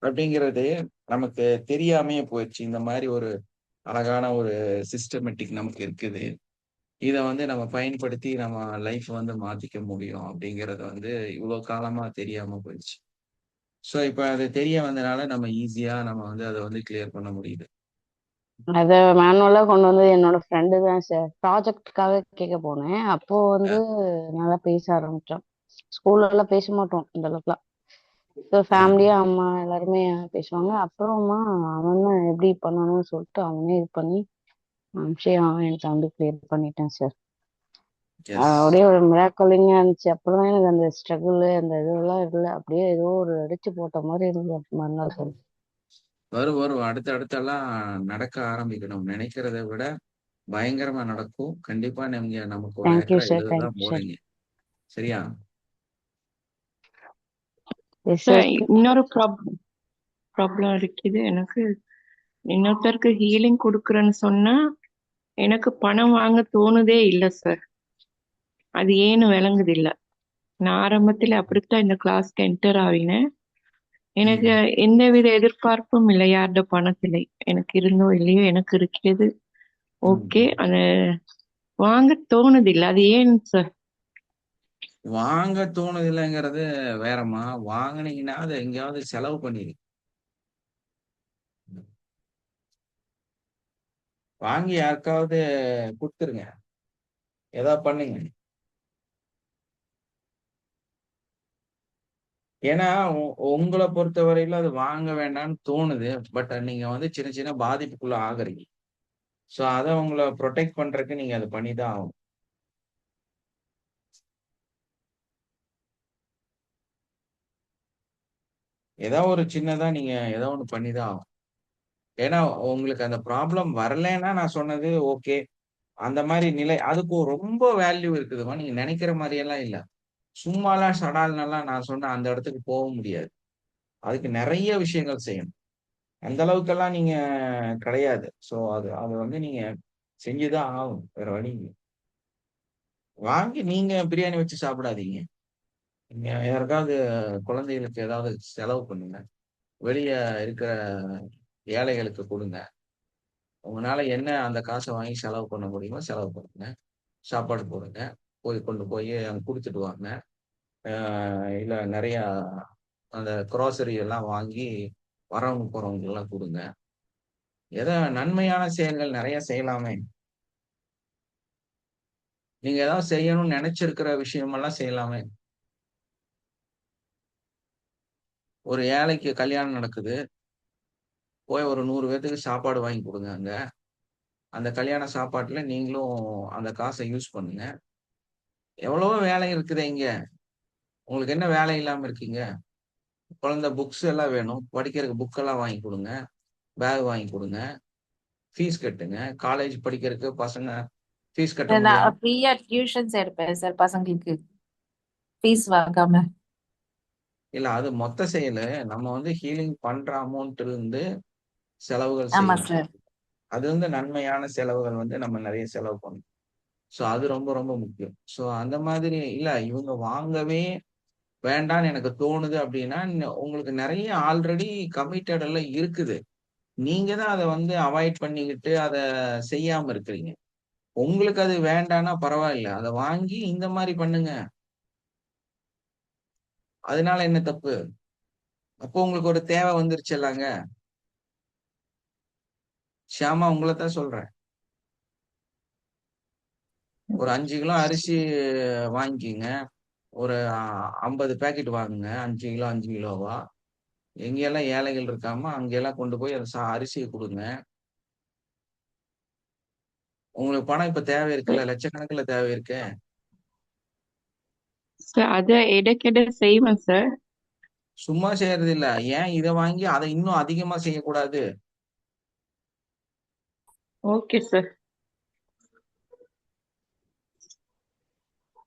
[SPEAKER 2] அப்படிங்கிறது நமக்கு தெரியாமையே போயிடுச்சு. இந்த மாதிரி ஒரு அழகான ஒரு சிஸ்டமேட்டிக் நமக்கு இருக்குது. இதை வந்து நம்ம பயன்படுத்தி நம்ம லைஃப் வந்து மாத்திக்க முடியும் அப்படிங்கறது வந்து இவ்வளவு காலமா தெரியாம போயிடுச்சு. ஸோ இப்ப அது தெரிய வந்தனால நம்ம ஈஸியா நம்ம வந்து அதை வந்து கிளியர் பண்ண முடியுது.
[SPEAKER 9] அத மேனுவலா கொண்டு வந்து என்னோட ஃப்ரெண்டு தான் சார் ப்ராஜெக்டுக்காக கேட்க போனேன். அப்போ வந்து நல்லா பேச ஆரம்பிச்சோம். ஸ்கூல்ல எல்லாம் பேச மாட்டோம் இந்த அளவுக்குலாம். ஃபேமிலியா அம்மா எல்லாருமே பேசுவாங்க. அப்புறமா அவன் தான் எப்படி பண்ணணும்னு சொல்லிட்டு அவனே இது பண்ணி அவன் என் தம்பி கிளியர் பண்ணிட்டேன் சார். அப்படியே ஒரு மிராக்கலிங்கா இருந்துச்சு. அப்புறம் எனக்கு அந்த ஸ்ட்ரகிள் அந்த இதெல்லாம் இல்லை, அப்படியே ஏதோ ஒரு அடிச்சு போட்ட மாதிரி இருந்தது மறுநாள்.
[SPEAKER 2] வரும் அடுத்தடுத்தெல்லாம் நடக்க ஆரம்பிக்கணும். நினைக்கிறத விட பயங்கரமா நடக்கும். கண்டிப்பா நீங்க நமக்கு ஒரு
[SPEAKER 9] தேங்க்யூ
[SPEAKER 2] ஏக்கரா
[SPEAKER 9] சார்.
[SPEAKER 2] இதுதான் போறீங்க, சரியா?
[SPEAKER 8] இன்னொரு ப்ராப்ளம் இருக்குது எனக்கு. இன்னொருத்தருக்கு ஹீலிங் கொடுக்குறேன்னு சொன்னா எனக்கு பணம் வாங்க தோணுதே இல்லை சார். அது ஏன்னு விளங்குது இல்லை. நான் ஆரம்பத்துல அப்படித்தான் இந்த கிளாஸ்க்கு என்டர் ஆகினேன். எனக்கு எந்தவித எதிர்பார்ப்பும் இல்லை யார்ட பணத்திலே. எனக்கு இருந்தோ இல்லையோ எனக்கு இருக்கிறது ஓகே. அது வாங்க தோணுது இல்லை. அது ஏன் சார்?
[SPEAKER 2] வாங்க தோணுது இல்லைங்கிறது வேறம்மா. வாங்கினீங்கன்னா அதை எங்கேயாவது செலவு பண்ணிடு. வாங்கி யாருக்காவது கொடுத்துருங்க, ஏதாவது பண்ணுங்க. ஏன்னா உங்களை பொறுத்த வரையில அது வாங்க வேண்டாம்னு தோணுது. பட் நீங்க வந்து சின்ன சின்ன பாதிப்புக்குள்ள ஆகுறீங்க. ஸோ அதை உங்களை ப்ரொடெக்ட் பண்றதுக்கு நீங்க அதை பண்ணிதான் ஆகும். ஏதோ ஒரு சின்னதா நீங்க ஏதோ ஒண்ணு பண்ணிதான் ஆகும். ஏன்னா உங்களுக்கு அந்த ப்ராப்ளம் வரலைன்னா நான் சொன்னது ஓகே. அந்த மாதிரி நிலை அதுக்கு ரொம்ப வேல்யூ இருக்குதுமா. நீங்க நினைக்கிற மாதிரி எல்லாம் இல்ல. சும்மாலாம் சடால்னெல்லாம் நான் சொன்ன அந்த இடத்துக்கு போக முடியாது. அதுக்கு நிறைய விஷயங்கள் செய்யணும். அந்த அளவுக்கெல்லாம் நீங்க கிடையாது. ஸோ அது அது வந்து நீங்க செஞ்சுதான் ஆகும், வேற வழி இல்லை. வாங்கி நீங்க பிரியாணி வச்சு சாப்பிடாதீங்க. நீங்க யாருக்காவது குழந்தைகளுக்கு ஏதாவது செலவு பண்ணுங்க. வெளியே இருக்கிற ஏழைகளுக்கு கொடுங்க. உங்களால என்ன அந்த காசை வாங்கி செலவு பண்ண முடியுமோ செலவு பண்ணுங்க. சாப்பாடு போடுங்க, கொண்டு போய் அங்க கொடுத்துட்டு வாங்க. இல்ல நிறைய அந்த க்ராசரி எல்லாம் வாங்கி வரவங்க போறவங்க எல்லாம் கொடுங்க. ஏதோ நன்மையான செயல்கள் நிறைய செய்யலாமே. நீங்க ஏதாவது செய்யணும்னு நினைச்சிருக்கிற விஷயமெல்லாம் செய்யலாமே. ஒரு ஏழைக்கு கல்யாணம் நடக்குது, போய் ஒரு 100 பேத்துக்கு சாப்பாடு வாங்கி கொடுங்க. அங்க அந்த கல்யாண சாப்பாட்டுல நீங்களும் அந்த காசை யூஸ் பண்ணுங்க. எவ்வளவோ வேலை இருக்குது இங்க. உங்களுக்கு என்ன வேலை இல்லாம இருக்கீங்க? குழந்தை புக்ஸ் எல்லாம் வேணும், படிக்கிறதுக்கு புக் எல்லாம் வாங்கி கொடுங்க, பேக் வாங்கி கொடுங்க, ஃபீஸ் கட்டுங்க. காலேஜ் படிக்கிறதுக்கு பசங்க ஃபீஸ் கட்ட முடியாம
[SPEAKER 5] நான் ஃப்ரீயா டியூஷன்ஸ் எடுப்பேன் சார் பசங்களுக்கு, ஃபீஸ் வாங்காம.
[SPEAKER 2] இல்ல அது மொத்த செயலு. நம்ம வந்து ஹீலிங் பண்ற அமௌண்ட் இருந்து செலவுகள்
[SPEAKER 5] ஆமா
[SPEAKER 2] செய்யணும்.
[SPEAKER 5] சார்.
[SPEAKER 2] அது வந்து நன்மையான செலவுகள் வந்து நம்ம நிறைய செலவு பண்ணணும். ஸோ அது ரொம்ப ரொம்ப முக்கியம். ஸோ அந்த மாதிரி இல்ல இவங்க வாங்கவே வேண்டான்னு எனக்கு தோணுது அப்படின்னா, உங்களுக்கு நிறைய ஆல்ரெடி கமிட்டட் எல்லாம் இருக்குது. நீங்க தான் அதை வந்து அவாய்ட் பண்ணிக்கிட்டு அதை செய்யாம இருக்கிறீங்க. உங்களுக்கு அது வேண்டான்னா பரவாயில்ல, அதை வாங்கி இந்த மாதிரி பண்ணுங்க. அதனால என்ன தப்பு? அப்போ உங்களுக்கு ஒரு தேவை வந்துருச்சுல்லாங்க. ஷியாமா உங்களைத்தான் சொல்றேன். ஒரு 5 கிலோ அரிசி வாங்கிக்கிங்க. ஒரு 50 பேக்கெட் வாங்குங்க. 5 கிலோ 5 கிலோவா. எங்கெல்லாம் ஏழைகள் இருக்காமோ அங்கெல்லாம் கொண்டு போய் அந்த அரிசியை கொடுங்க. உங்களுக்கு பணம் இப்ப தேவை இருக்குல்ல, லட்சக்கணக்குல தேவை இருக்கு.
[SPEAKER 8] சார் அதை இடைக்கிட செய்வேன் சார்.
[SPEAKER 2] சும்மா செய்யறது இல்ல. ஏன் இதை வாங்கி அதை இன்னும் அதிகமா செய்யக்கூடாது?
[SPEAKER 8] Okay sir.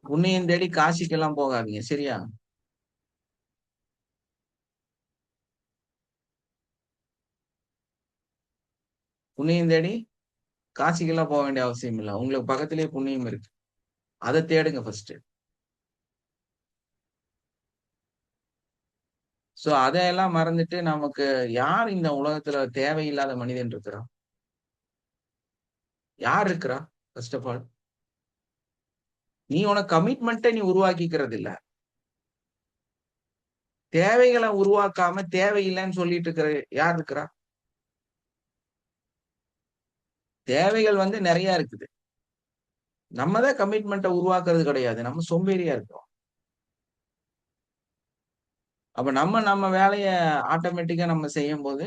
[SPEAKER 2] புண்ணியம் தேடி காசிக்கெல்லாம் போகாதீங்க, சரியா? புண்ணியம் தேடி காசிக்கெல்லாம் போக வேண்டிய அவசியம் இல்லை. உங்களுக்கு பக்கத்திலேயே புண்ணியம் இருக்கு, அதை தேடுங்க ஃபர்ஸ்ட். சோ அதையெல்லாம் மறந்துட்டு நமக்கு யார் இந்த உலகத்துல தேவையில்லாத மனிதன் இருக்கிறா? யார் இருக்கிறா? ஃபர்ஸ்ட் ஆஃப் ஆல் நீ உனக்கு கமிட்மெண்ட்டை நீ உருவாக்கிக்கிறது இல்ல. தேவைகளை உருவாக்காம தேவையில்லைன்னு சொல்லிட்டு இருக்கிற யார் இருக்கிறா? தேவைகள் வந்து நிறைய இருக்குது. நம்ம தான் கமிட்மெண்ட்டை உருவாக்குறது கிடையாது. நம்ம சோம்பேறியா இருக்கோம். அப்ப நம்ம வேலையை ஆட்டோமேட்டிக்கா நம்ம செய்யும் போது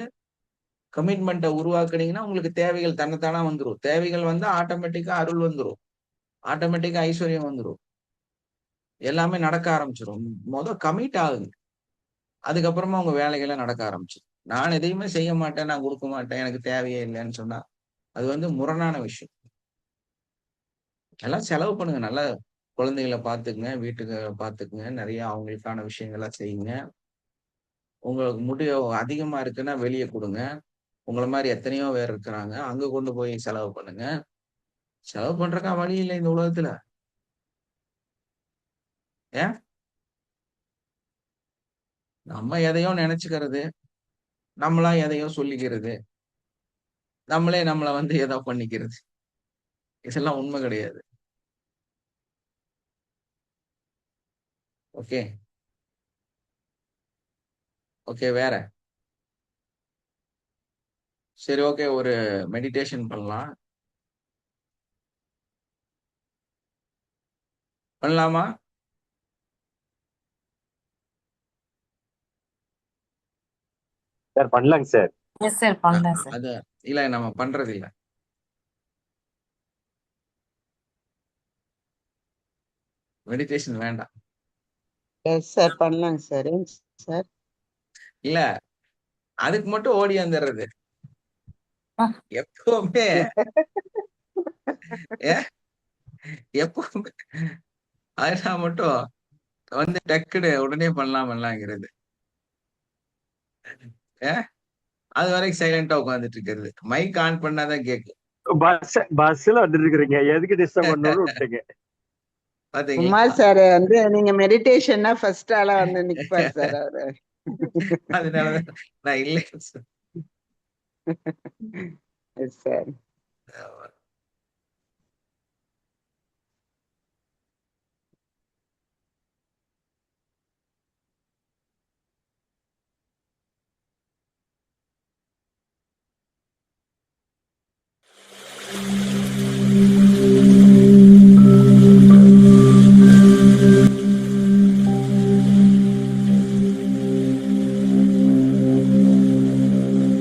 [SPEAKER 2] கமிட்மெண்ட்டை உருவாக்குனீங்கன்னா உங்களுக்கு தேவைகள் தன்னைத்தானா வந்துடும். தேவைகள் வந்து ஆட்டோமேட்டிக்கா அருள் வந்துடும், ஆட்டோமேட்டிக்கா ஐஸ்வர்யம் வந்துடும், எல்லாமே நடக்க ஆரம்பிச்சிடும். கமிட் ஆகுங்க, அதுக்கப்புறமா உங்க வேலைகளை நடக்க ஆரம்பிச்சிடும். நான் எதையுமே செய்ய மாட்டேன், நான் கொடுக்க மாட்டேன், எனக்கு தேவையே இல்லைன்னு சொன்னா அது வந்து முரணான விஷயம். எல்லாம் செலவு பண்ணுங்க, நல்லா குழந்தைகளை பார்த்துக்குங்க, வீட்டுக்கு பார்த்துக்குங்க, நிறைய அவங்களுக்கான விஷயங்கள்லாம் செய்யுங்க. உங்களுக்கு முடிவு அதிகமா இருக்குன்னா வெளியே கொடுங்க. உங்களை மாதிரி எத்தனையோ பேர் இருக்கிறாங்க, அங்க கொண்டு போய் செலவு பண்ணுங்க. செலவு பண்றக்கா வழி இல்லை இந்த உலகத்துல. ஏன் நம்ம எதையோ நினைச்சுக்கிறது, நம்மளா எதையோ சொல்லிக்கிறது, நம்மளே நம்மளை வந்து ஏதோ பண்ணிக்கிறது, இதெல்லாம் உண்மை கிடையாது. ஓகே ஓகே வேற சரி, ஓகே, ஒரு மெடிடேஷன் பண்ணலாமா?
[SPEAKER 10] சார் பண்ணலாங்க சார்.
[SPEAKER 5] எஸ் சார், பண்ணலாம் சார்.
[SPEAKER 2] அது இல்ல, நம்ம பண்றது இல்ல. மெடிடேஷன் வேண்டாம்.
[SPEAKER 6] எஸ் சார், பண்ணலாங்க சார். சார்
[SPEAKER 2] இல்ல, அதுக்கு மட்டும் ஓடி வந்துடுறது எப்பவுமே. எப்பவுமே அதெல்லாம் மட்டும் வந்து டக்குனு உடனே பண்ணலாம்ங்கிறது. அது வரைக்கும் சைலண்டா உட்காந்துட்டு இருக்கிறது. மைக் ஆன் பண்ணாதான் கேக்கு.
[SPEAKER 10] பஸ்ல வந்துட்டு இருக்கிறீங்க, எதுக்கு டிஸ்டர்ப் பண்ணணும்னு விட்டுங்க.
[SPEAKER 6] குமார் சார் வந்து நீங்க மெடிடேஷன்னா ஃபர்ஸ்ட் ஆளா வந்து நிப்பார் சார் அவரு.
[SPEAKER 2] அதனாலதான் நான் இல்லை
[SPEAKER 6] சார்.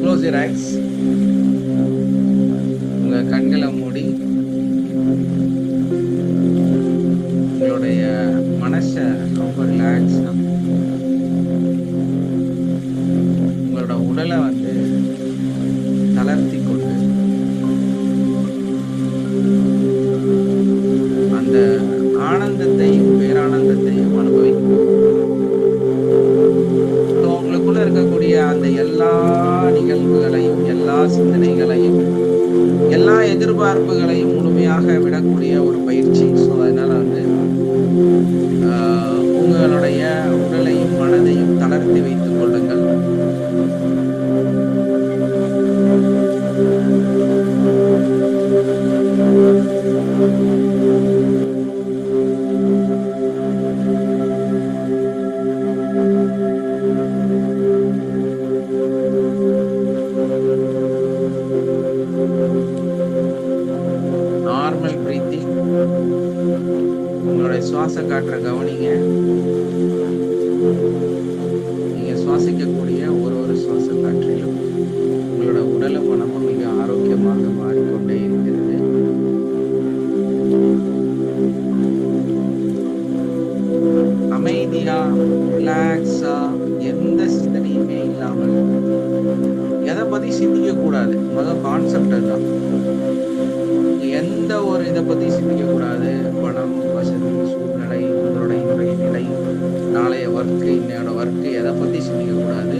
[SPEAKER 2] Close your eyes. உங்க கண்களை மூடி உங்களுடைய மனசை ரொம்ப ரிலாக்ஸா, உங்களோட உடலை வந்து தளர்த்தி கொண்டு அந்த ஆனந்தத்தையும் பேரானந்தத்தையும் அனுபவிக்கும். உங்களுக்குள்ள இருக்கக்கூடிய அந்த எல்லா நிகழ்வுகளையும், எல்லா உடலையும் மனதையும் தளர்த்தி வைத்துக் கொள்ளுங்கள். Normal breathing. உங்களுடைய சுவாச காற்றை கவனிங்க. நீங்க சுவாசிக்கக்கூடிய ஒரு சுவாச காற்றிலும் உங்களோட உடலும் மனமும் மிக ஆரோக்கியமாக மாறிக்கொண்டே இருக்கிறது. அமைதியா, ரிலாக்ஸா, எந்த சிந்தனையுமே இல்லாமல், எதை பத்தி சிந்திக்க கூடாது. முதல் கான்செப்ட் அதுதான். எந்த ஒரு இதை பத்தி சிந்திக்க கூடாது. பணம், வசதி, சூழ்நிலை, உங்களோட இன்றைய நிலை, நாளைய ஒர்க்கு, இன்னையோட ஒர்க்கு, எதை பத்தி சிந்திக்க கூடாது.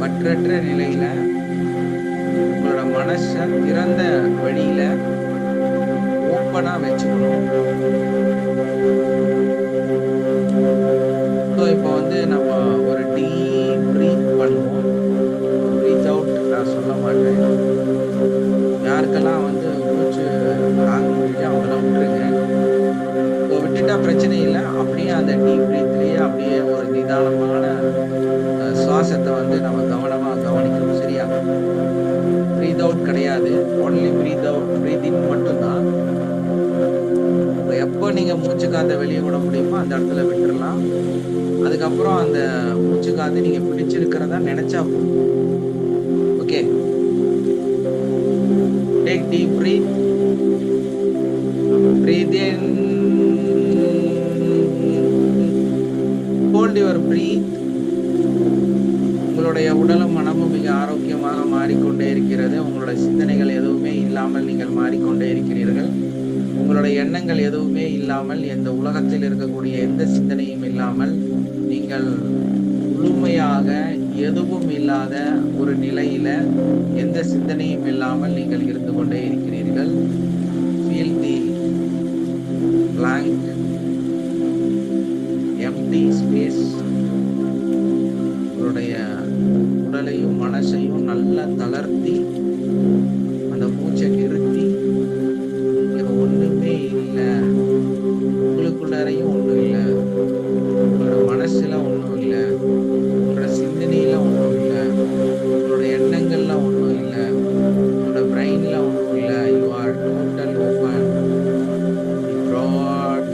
[SPEAKER 2] பற்றற்ற நிலையில உங்களோட மனசை திறந்த வழியில ஓப்பனா வச்சுக்கணும். இப்போ வந்து நம்ம ஒரு டீப் பிரீத் பண்ணுவோம். பிரீத் அவுட் நான் சொல்ல மாட்டேன். யாருக்கெல்லாம் வந்து மூச்சு தாங்க முடியல அவங்களாம் விட்டுருங்க. இப்போ விட்டுட்டா பிரச்சனை இல்லை. அப்படியே அந்த டீப் பிரீத்லேயே அப்படியே ஒரு நிதானமான சுவாசத்தை வந்து நம்ம கவனமாக கவனிக்கணும். சரியா? பிரீத் அவுட் கிடையாது, ஒன்லி பிரீத் அவுட், பிரீத் இன் மட்டும்தான். இப்போ எப்போ நீங்கள் மூச்சு காற்றை வெளியே விட முடியுமோ அந்த இடத்துல விட்டுடலாம். அதுக்கப்புறம் அந்த மூச்சு காற்று நீங்கள் பிடிச்சிருக்கிறதா நினைச்சா போதும். Okay, take deep breath. Breathe in. Hold your breath. உங்களுடைய உடலும் மனமும் மிக ஆரோக்கியமாக மாறிக்கொண்டே இருக்கிறது. உங்களுடைய சிந்தனைகள் எதுவுமே இல்லாமல் நீங்கள் மாறிக்கொண்டே இருக்கிறீர்கள். உங்களுடைய எண்ணங்கள் எதுவுமே இல்லாமல், எந்த உலகத்தில் இருக்கக்கூடிய எந்த சிந்தனையும் இல்லாமல், நீங்கள் முழுமையாக எதுவும் இல்லாத ஒரு நிலையில, எந்த சிந்தனையும் இல்லாமல் நீங்கள் இருந்து கொண்டே இருக்கிறீர்கள். Feel the blank, empty space. உங்களுடைய உடலையும் மனசையும் நல்லா தளர்த்தி அந்த மூச்சை நிறுத்தி, இங்க ஒண்ணுமே இல்லை, உங்களுக்குள்ளாரையும் ஒண்ணும் இல்லை, உங்களோட மனசுல ஒண்ணும் இல்லை, உங்களோட சிந்தனையில ஒண்ணும் இல்லை, உங்களோட எண்ணங்கள்ல ஒண்ணும் இல்லை, உங்களோட பிரெயின்ல ஒண்ணும் இல்லை. You are total open. Brought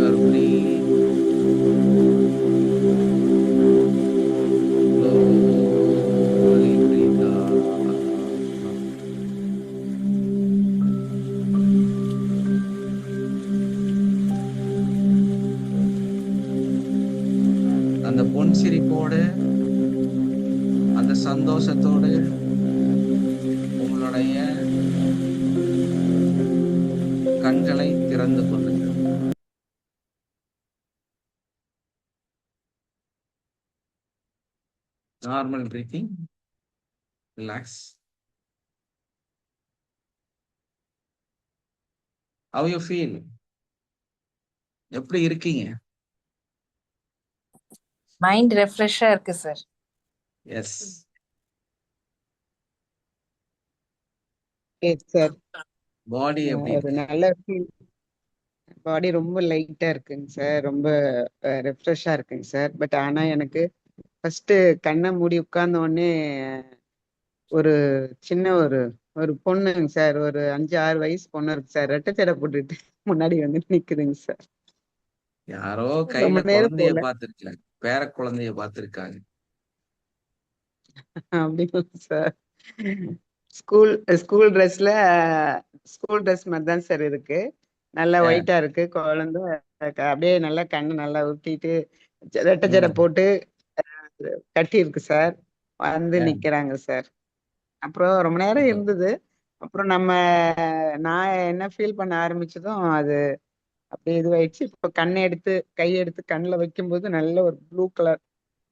[SPEAKER 2] your breath. Slowly breathe out. அந்த பொன் சிரிப்போடு, அந்த சந்தோஷத்தோடு உங்களுடைய கண்களை திறந்து கொள்ளுங்கள். Normal breathing, relax. How you feel? எப்படி இருக்கீங்க?
[SPEAKER 5] மைண்ட் ரெஃப்ரெஷ்ஷா இருக்கு சார்.
[SPEAKER 2] எஸ்.
[SPEAKER 6] சார்
[SPEAKER 2] பாடி எப்படி
[SPEAKER 6] ஒரு
[SPEAKER 2] இருக்கு?
[SPEAKER 6] நல்ல ஃபீல். பாடி ரொம்ப லைட்டா இருக்குங்க சார், ரொம்ப ரெஃப்ரெஷ்ஷா இருக்குங்க சார். பட் ஆனா எனக்கு ஃபர்ஸ்ட் கண்ணை மூடி உட்கார்ந்த உடனே ஒரு சின்ன ஒரு பொண்ணுங்க சார், ஒரு 5-6 வயசு பொண்ணு இருக்கு சார், ரெட்டை ஜடை போட்டுட்டு முன்னாடி வந்து நிக்குதுங்க சார்.
[SPEAKER 2] யாரோ
[SPEAKER 6] ரொம்ப
[SPEAKER 2] கையில
[SPEAKER 6] நேரம்
[SPEAKER 2] குழந்தைய
[SPEAKER 6] போல
[SPEAKER 2] பார்த்திருக்காங்க, பேர குழந்தைய பார்த்திருக்காங்க.
[SPEAKER 6] அப்படிங்களா சார்? ஸ்கூல் ஸ்கூல் ட்ரெஸ்ல ஸ்கூல் ட்ரெஸ் மாதிரி தான் சார் இருக்கு. நல்லா
[SPEAKER 2] Yeah.
[SPEAKER 6] ஒயிட்டா இருக்கு. குழந்தை அப்படியே நல்லா கண்ணு நல்லா ஊத்திட்டு ரெட்டை ஜடை
[SPEAKER 2] ம்.
[SPEAKER 6] போட்டு கட்டி இருக்கு சார். வந்து
[SPEAKER 2] Yeah.
[SPEAKER 6] நிக்கிறாங்க சார். அப்புறம் ரொம்ப நேரம்
[SPEAKER 2] Super.
[SPEAKER 6] இருந்தது. அப்புறம் நான் என்ன ஃபீல் பண்ண ஆரம்பிச்சதும் அது அப்படியே இதுவாயிடுச்சு. இப்போ கையெடுத்து கண்ணில் வைக்கும்போது நல்ல ஒரு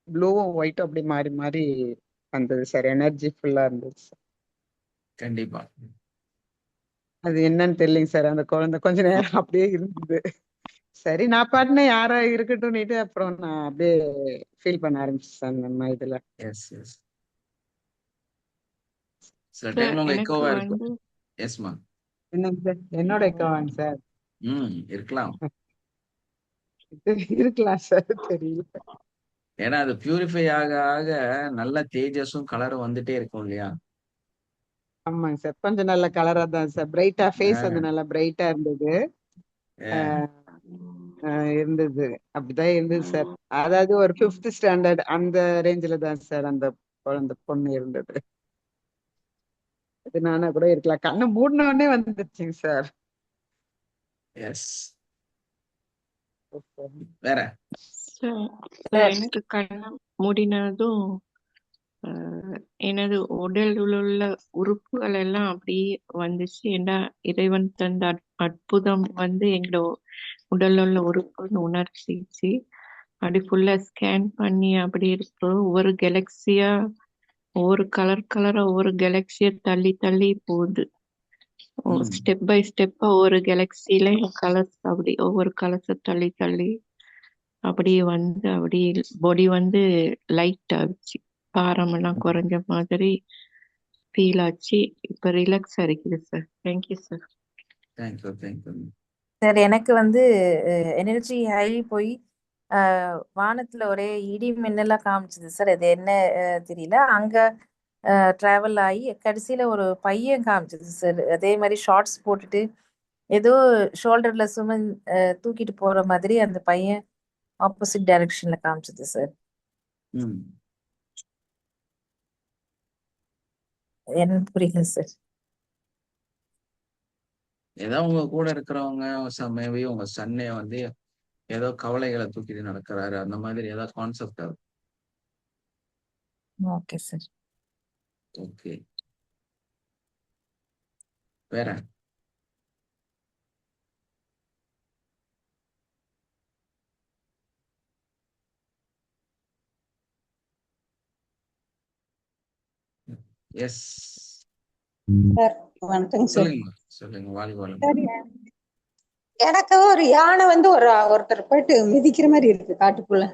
[SPEAKER 6] ப்ளூவும் ஒயிட்டும் அப்படி மாறி மாறி வந்தது சார். எனர்ஜி ஃபுல்லா இருந்தது சார்.
[SPEAKER 2] கண்டிப்பா.
[SPEAKER 6] அது என்னன்னு தெரியலைங்க சார். அந்த குழந்தை கொஞ்ச நேரம் அப்படியே இருந்தது. சரி, நான் பாட்டுன்னு யாரோ இருக்கட்டும்னுட்டு அப்புறம் நான் அப்படியே ஃபீல் பண்ண ஆரம்பிச்சேன் சார் நம்ம இதுல.
[SPEAKER 2] S S. சில
[SPEAKER 8] சார்
[SPEAKER 2] டைம்ல உங்க
[SPEAKER 8] எனக்கு
[SPEAKER 2] எக்கோவா
[SPEAKER 8] வந்து
[SPEAKER 2] இருக்கும். எஸ்மா.
[SPEAKER 6] என்னங்க சார்? என்னோட அக்கௌண்ட் சார்
[SPEAKER 2] இருக்கலாம்.
[SPEAKER 6] இருக்கலாம் சார், தெரியல.
[SPEAKER 2] ஏன்னா அது பியூரிஃபை ஆக ஆக நல்ல தேஜஸும் கலரும் வந்துட்டே இருக்கும் இல்லையா?
[SPEAKER 6] ஆமாங்க சார், கொஞ்சம் நல்ல கலரா தான் சார், பிரைட்டா ஃபேஸ் வந்து நல்லா பிரைட்டா இருந்தது. இருந்தது அப்படிதான் இருந்தது சார். அதாவது ஒரு 5th ஸ்டாண்டர்ட் அந்த ரேஞ்சில தான் சார் அந்த குழந்தை பொண்ணு இருந்தது. அது நானா கூட இருக்கலாம். கண்ணை மூடின உடனே வந்துருச்சுங்க சார்.
[SPEAKER 2] எஸ். வேற
[SPEAKER 8] சார் சார் எனக்கு கண்ணை மூடினதும் எனது உடல் உள்ள உறுப்புகள் எல்லாம் அப்படியே வந்துச்சு. ஏன்னா இறைவன் தந்த அற்புதம் வந்து எங்களோட உடல்ல உள்ள உறுப்புன்னு உணர்ச்சிச்சு. அப்படி ஃபுல்லா ஸ்கேன் பண்ணி அப்படி இருக்கிறோம். ஒவ்வொரு கேலக்சியா, ஒவ்வொரு கலரா ஒவ்வொரு கேலக்சியா தள்ளி தள்ளி போகுது. ஸ்டெப் பை ஸ்டெப்பா ஒவ்வொரு கேலக்சியில கலர்ஸ் அப்படி ஒவ்வொரு கலர்ஸை தள்ளி தள்ளி அப்படியே வந்து அப்படியே பாடி வந்து லைட் ஆச்சு. பாரமெல்லாம் குறைஞ்ச மாதிரி ஃபீல் ஆச்சு. இப்ப ரிலாக்ஸா இருக்குது sir. Thank you sir.
[SPEAKER 2] Thank you thank you.
[SPEAKER 5] Sir எனக்கு வந்து எனர்ஜி ஹை போய் வானத்துல ஒரே இடி மின்னலா காமிச்சது சார். அது என்ன தெரியல. அங்க டிராவல் ஆகி கடைசியில ஒரு பையன் காமிச்சது சார். அதே மாதிரி ஷார்ட்ஸ் போட்டுட்டு ஏதோ ஷோல்டர்ல தூக்கிட்டு போற மாதிரி அந்த பையன் ஆப்போசிட் டைரக்ஷன்ல காமிச்சது சார். என்ன புரியல சார்.
[SPEAKER 2] ஏதோ உங்க கூட இருக்கிறவங்க மேபி உங்க சன்னே வந்து ஏதோ கவலைகளை தூக்கிட்டு நடக்கிறாரு, அந்த மாதிரி ஏதாவது கான்செப்ட் ஆகும்.
[SPEAKER 5] Okay sir.
[SPEAKER 2] ஓகே. வேற எஸ்
[SPEAKER 11] சார் வணக்கங்க சார்.
[SPEAKER 2] சொல்லுங்க சொல்லுங்க. வாலிபால்
[SPEAKER 11] எனக்கு ஒரு யானை வந்து ஒருத்தர் போயிட்டு மிதிக்கிற மாதிரி இருக்கு காட்டுக்குள்ள.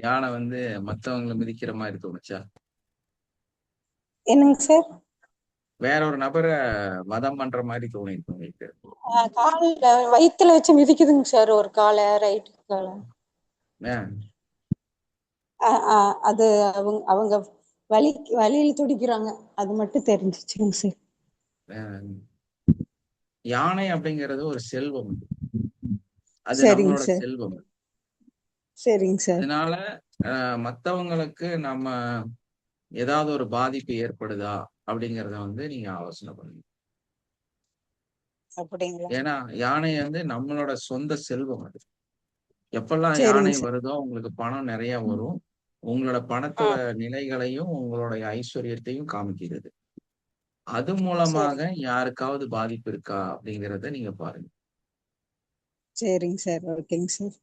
[SPEAKER 2] யானை வந்து மத்தவங்களை மிதிக்கிற மாதிரி தோணுச்சா?
[SPEAKER 11] என்னங்க சார்?
[SPEAKER 2] வேற ஒரு நபரை வதம் பண்ற மாதிரி தோணிருக்கு உங்களுக்கு?
[SPEAKER 11] கால வயித்துல வச்சு மிதிக்குதுங்க சார், ஒரு காலை, ரைட் காலை. அது அவங்க வலியில துடிக்கிறாங்க, அது மட்டும் தெரிஞ்சிச்சுங்க சார்.
[SPEAKER 2] யானை அப்படிங்கிறது ஒரு செல்வம். அது
[SPEAKER 11] சரிங்க
[SPEAKER 2] நம்மளோட
[SPEAKER 11] சார்.
[SPEAKER 2] செல்வம்.
[SPEAKER 11] சரிங்க சார்.
[SPEAKER 2] அதனால மத்தவங்களுக்கு நம்ம ஏதாவது ஒரு பாதிப்பு ஏற்படுதா அப்படிங்கிறத வந்து நீங்க ஆலோசனை பண்ணுங்க.
[SPEAKER 11] அப்படிங்களா?
[SPEAKER 2] ஏன்னா யானை வந்து நம்மளோட சொந்த செல்வம். அது எப்பெல்லாம் யானை
[SPEAKER 11] சரிங்க சார்.
[SPEAKER 2] வருதோ உங்களுக்கு பணம் நிறைய வரும். உங்களோட பணத்தோட நிலைகளையும் உங்களுடைய ஐஸ்வர்யத்தையும் காமிக்கிறது. அது மூலமாக
[SPEAKER 11] சரி.
[SPEAKER 2] யாருக்காவது பாதிப்பு இருக்கா அப்படிங்கிறத நீங்க பாருங்க.
[SPEAKER 11] சரிங்க சார். ஓகேங்க சார்.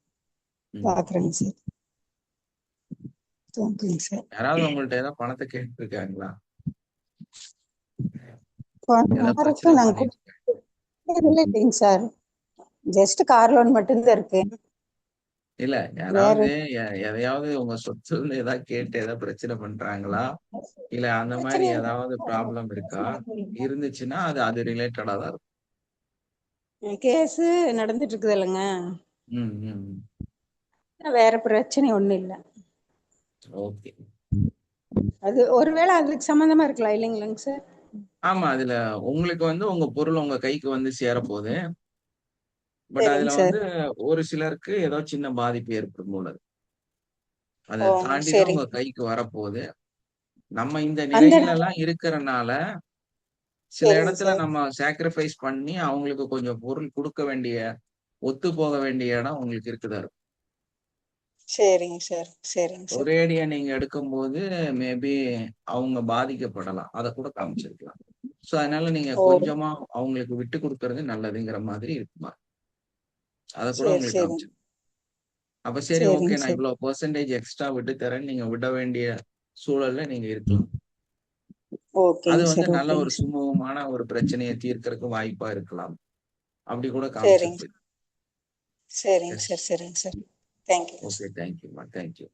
[SPEAKER 2] ம்.
[SPEAKER 11] பாக்குறேங்க சார். தேங்க்யூங்க சார்.
[SPEAKER 2] யாராவது உங்கள்ட்ட ஏதாவது பணத்தை கேட்டு இருக்காங்களா?
[SPEAKER 11] போன
[SPEAKER 2] ஏதாவது
[SPEAKER 11] வாரத்துக்கு
[SPEAKER 2] பிரச்சனை
[SPEAKER 11] நாங்க
[SPEAKER 2] பண்ணிட்டு
[SPEAKER 11] இல்லைங்க சார். ஜஸ்ட் கார் லோன் மட்டும்தான் இருக்கு.
[SPEAKER 2] இல்ல
[SPEAKER 11] வேற
[SPEAKER 2] யாராவது எதையாவது உங்க சொத்துல ஏதாவது கேட்டு ஏதாவது பிரச்சனை பண்றாங்களா? இல்ல அந்த மாதிரி
[SPEAKER 11] பிரச்சனை
[SPEAKER 2] ஏதாவது ப்ராப்ளம் இருக்கா? இருந்துச்சுன்னா அது ரிலேட்டடா தான் இருக்கும்.
[SPEAKER 11] கேஸ் நடந்துட்டு இருக்குது இல்லைங்க.
[SPEAKER 2] ம், ம்.
[SPEAKER 11] வேற பிரச்சனை ஒண்ணும் இல்ல.
[SPEAKER 2] ஓகே.
[SPEAKER 11] அது ஒருவேளை அதுக்கு சம்பந்தமா இருக்கலாம் இல்லைங்களாங்க சார்?
[SPEAKER 2] ஆமா, அதுல உங்களுக்கு வந்து உங்க பொருள் உங்க கைக்கு வந்து சேரப்போகுது. பட்
[SPEAKER 11] சரிங்க
[SPEAKER 2] அதுல
[SPEAKER 11] சார்.
[SPEAKER 2] வந்து ஒரு சிலருக்கு ஏதோ சின்ன பாதிப்பு ஏற்படும் போல இருக்கு. அதை
[SPEAKER 11] ஓ
[SPEAKER 2] தாண்டி தான் உங்க
[SPEAKER 11] சரிங்க.
[SPEAKER 2] கைக்கு வரப்போகுது. நம்ம இந்த
[SPEAKER 11] அந்த
[SPEAKER 2] நிலையில எல்லாம் இருக்கிறனால சில
[SPEAKER 11] சரிங்க
[SPEAKER 2] இடத்துல
[SPEAKER 11] சார்.
[SPEAKER 2] நம்ம சாக்ரிஃபைஸ் பண்ணி அவங்களுக்கு கொஞ்சம் பொருள் கொடுக்க வேண்டிய ஒத்து போக வேண்டிய இடம் உங்களுக்கு இருக்குதா இருக்கும்.
[SPEAKER 11] சரிங்க சார். சரிங்க சார்.
[SPEAKER 2] ஒரேடியா நீங்க எடுக்கும்போது மேபி அவங்க பாதிக்கப்படலாம். அதை கூட காமிச்சிருக்கலாம். சோ அதனால நீங்க
[SPEAKER 11] ஓ
[SPEAKER 2] கொஞ்சமா அவங்களுக்கு விட்டு கொடுக்கறது நல்லதுங்கிற மாதிரி இருக்குமா, அதை கூட
[SPEAKER 11] சரி
[SPEAKER 2] உங்களுக்கு
[SPEAKER 11] சரிங்க.
[SPEAKER 2] காமிச்சிருக்கலாம். அப்ப சரி, ஓகே,
[SPEAKER 11] சரிங்க
[SPEAKER 2] நான்
[SPEAKER 11] சார்.
[SPEAKER 2] இவ்வளவு பெர்சன்டேஜ் எக்ஸ்ட்ரா விட்டு தரேன், நீங்க விட வேண்டிய சூழல்ல நீங்க இருக்கலாம். அது
[SPEAKER 11] ஓகேங்க
[SPEAKER 2] வந்து
[SPEAKER 11] சார்.
[SPEAKER 2] நல்ல
[SPEAKER 11] ஓகேங்க
[SPEAKER 2] ஒரு
[SPEAKER 11] சார்.
[SPEAKER 2] சுமூகமான ஒரு பிரச்சனையை தீர்க்கறதுக்கு வாய்ப்பா இருக்கலாம். அப்படி கூட
[SPEAKER 11] சரிங்க
[SPEAKER 2] காமிச்சிருக்கு.
[SPEAKER 11] சரிங்க
[SPEAKER 2] எஸ்.
[SPEAKER 11] சார். சரிங்க சார். தேங்க்யூ.
[SPEAKER 2] ஓகே, தேங்க்யூமா, தேங்க்யூ.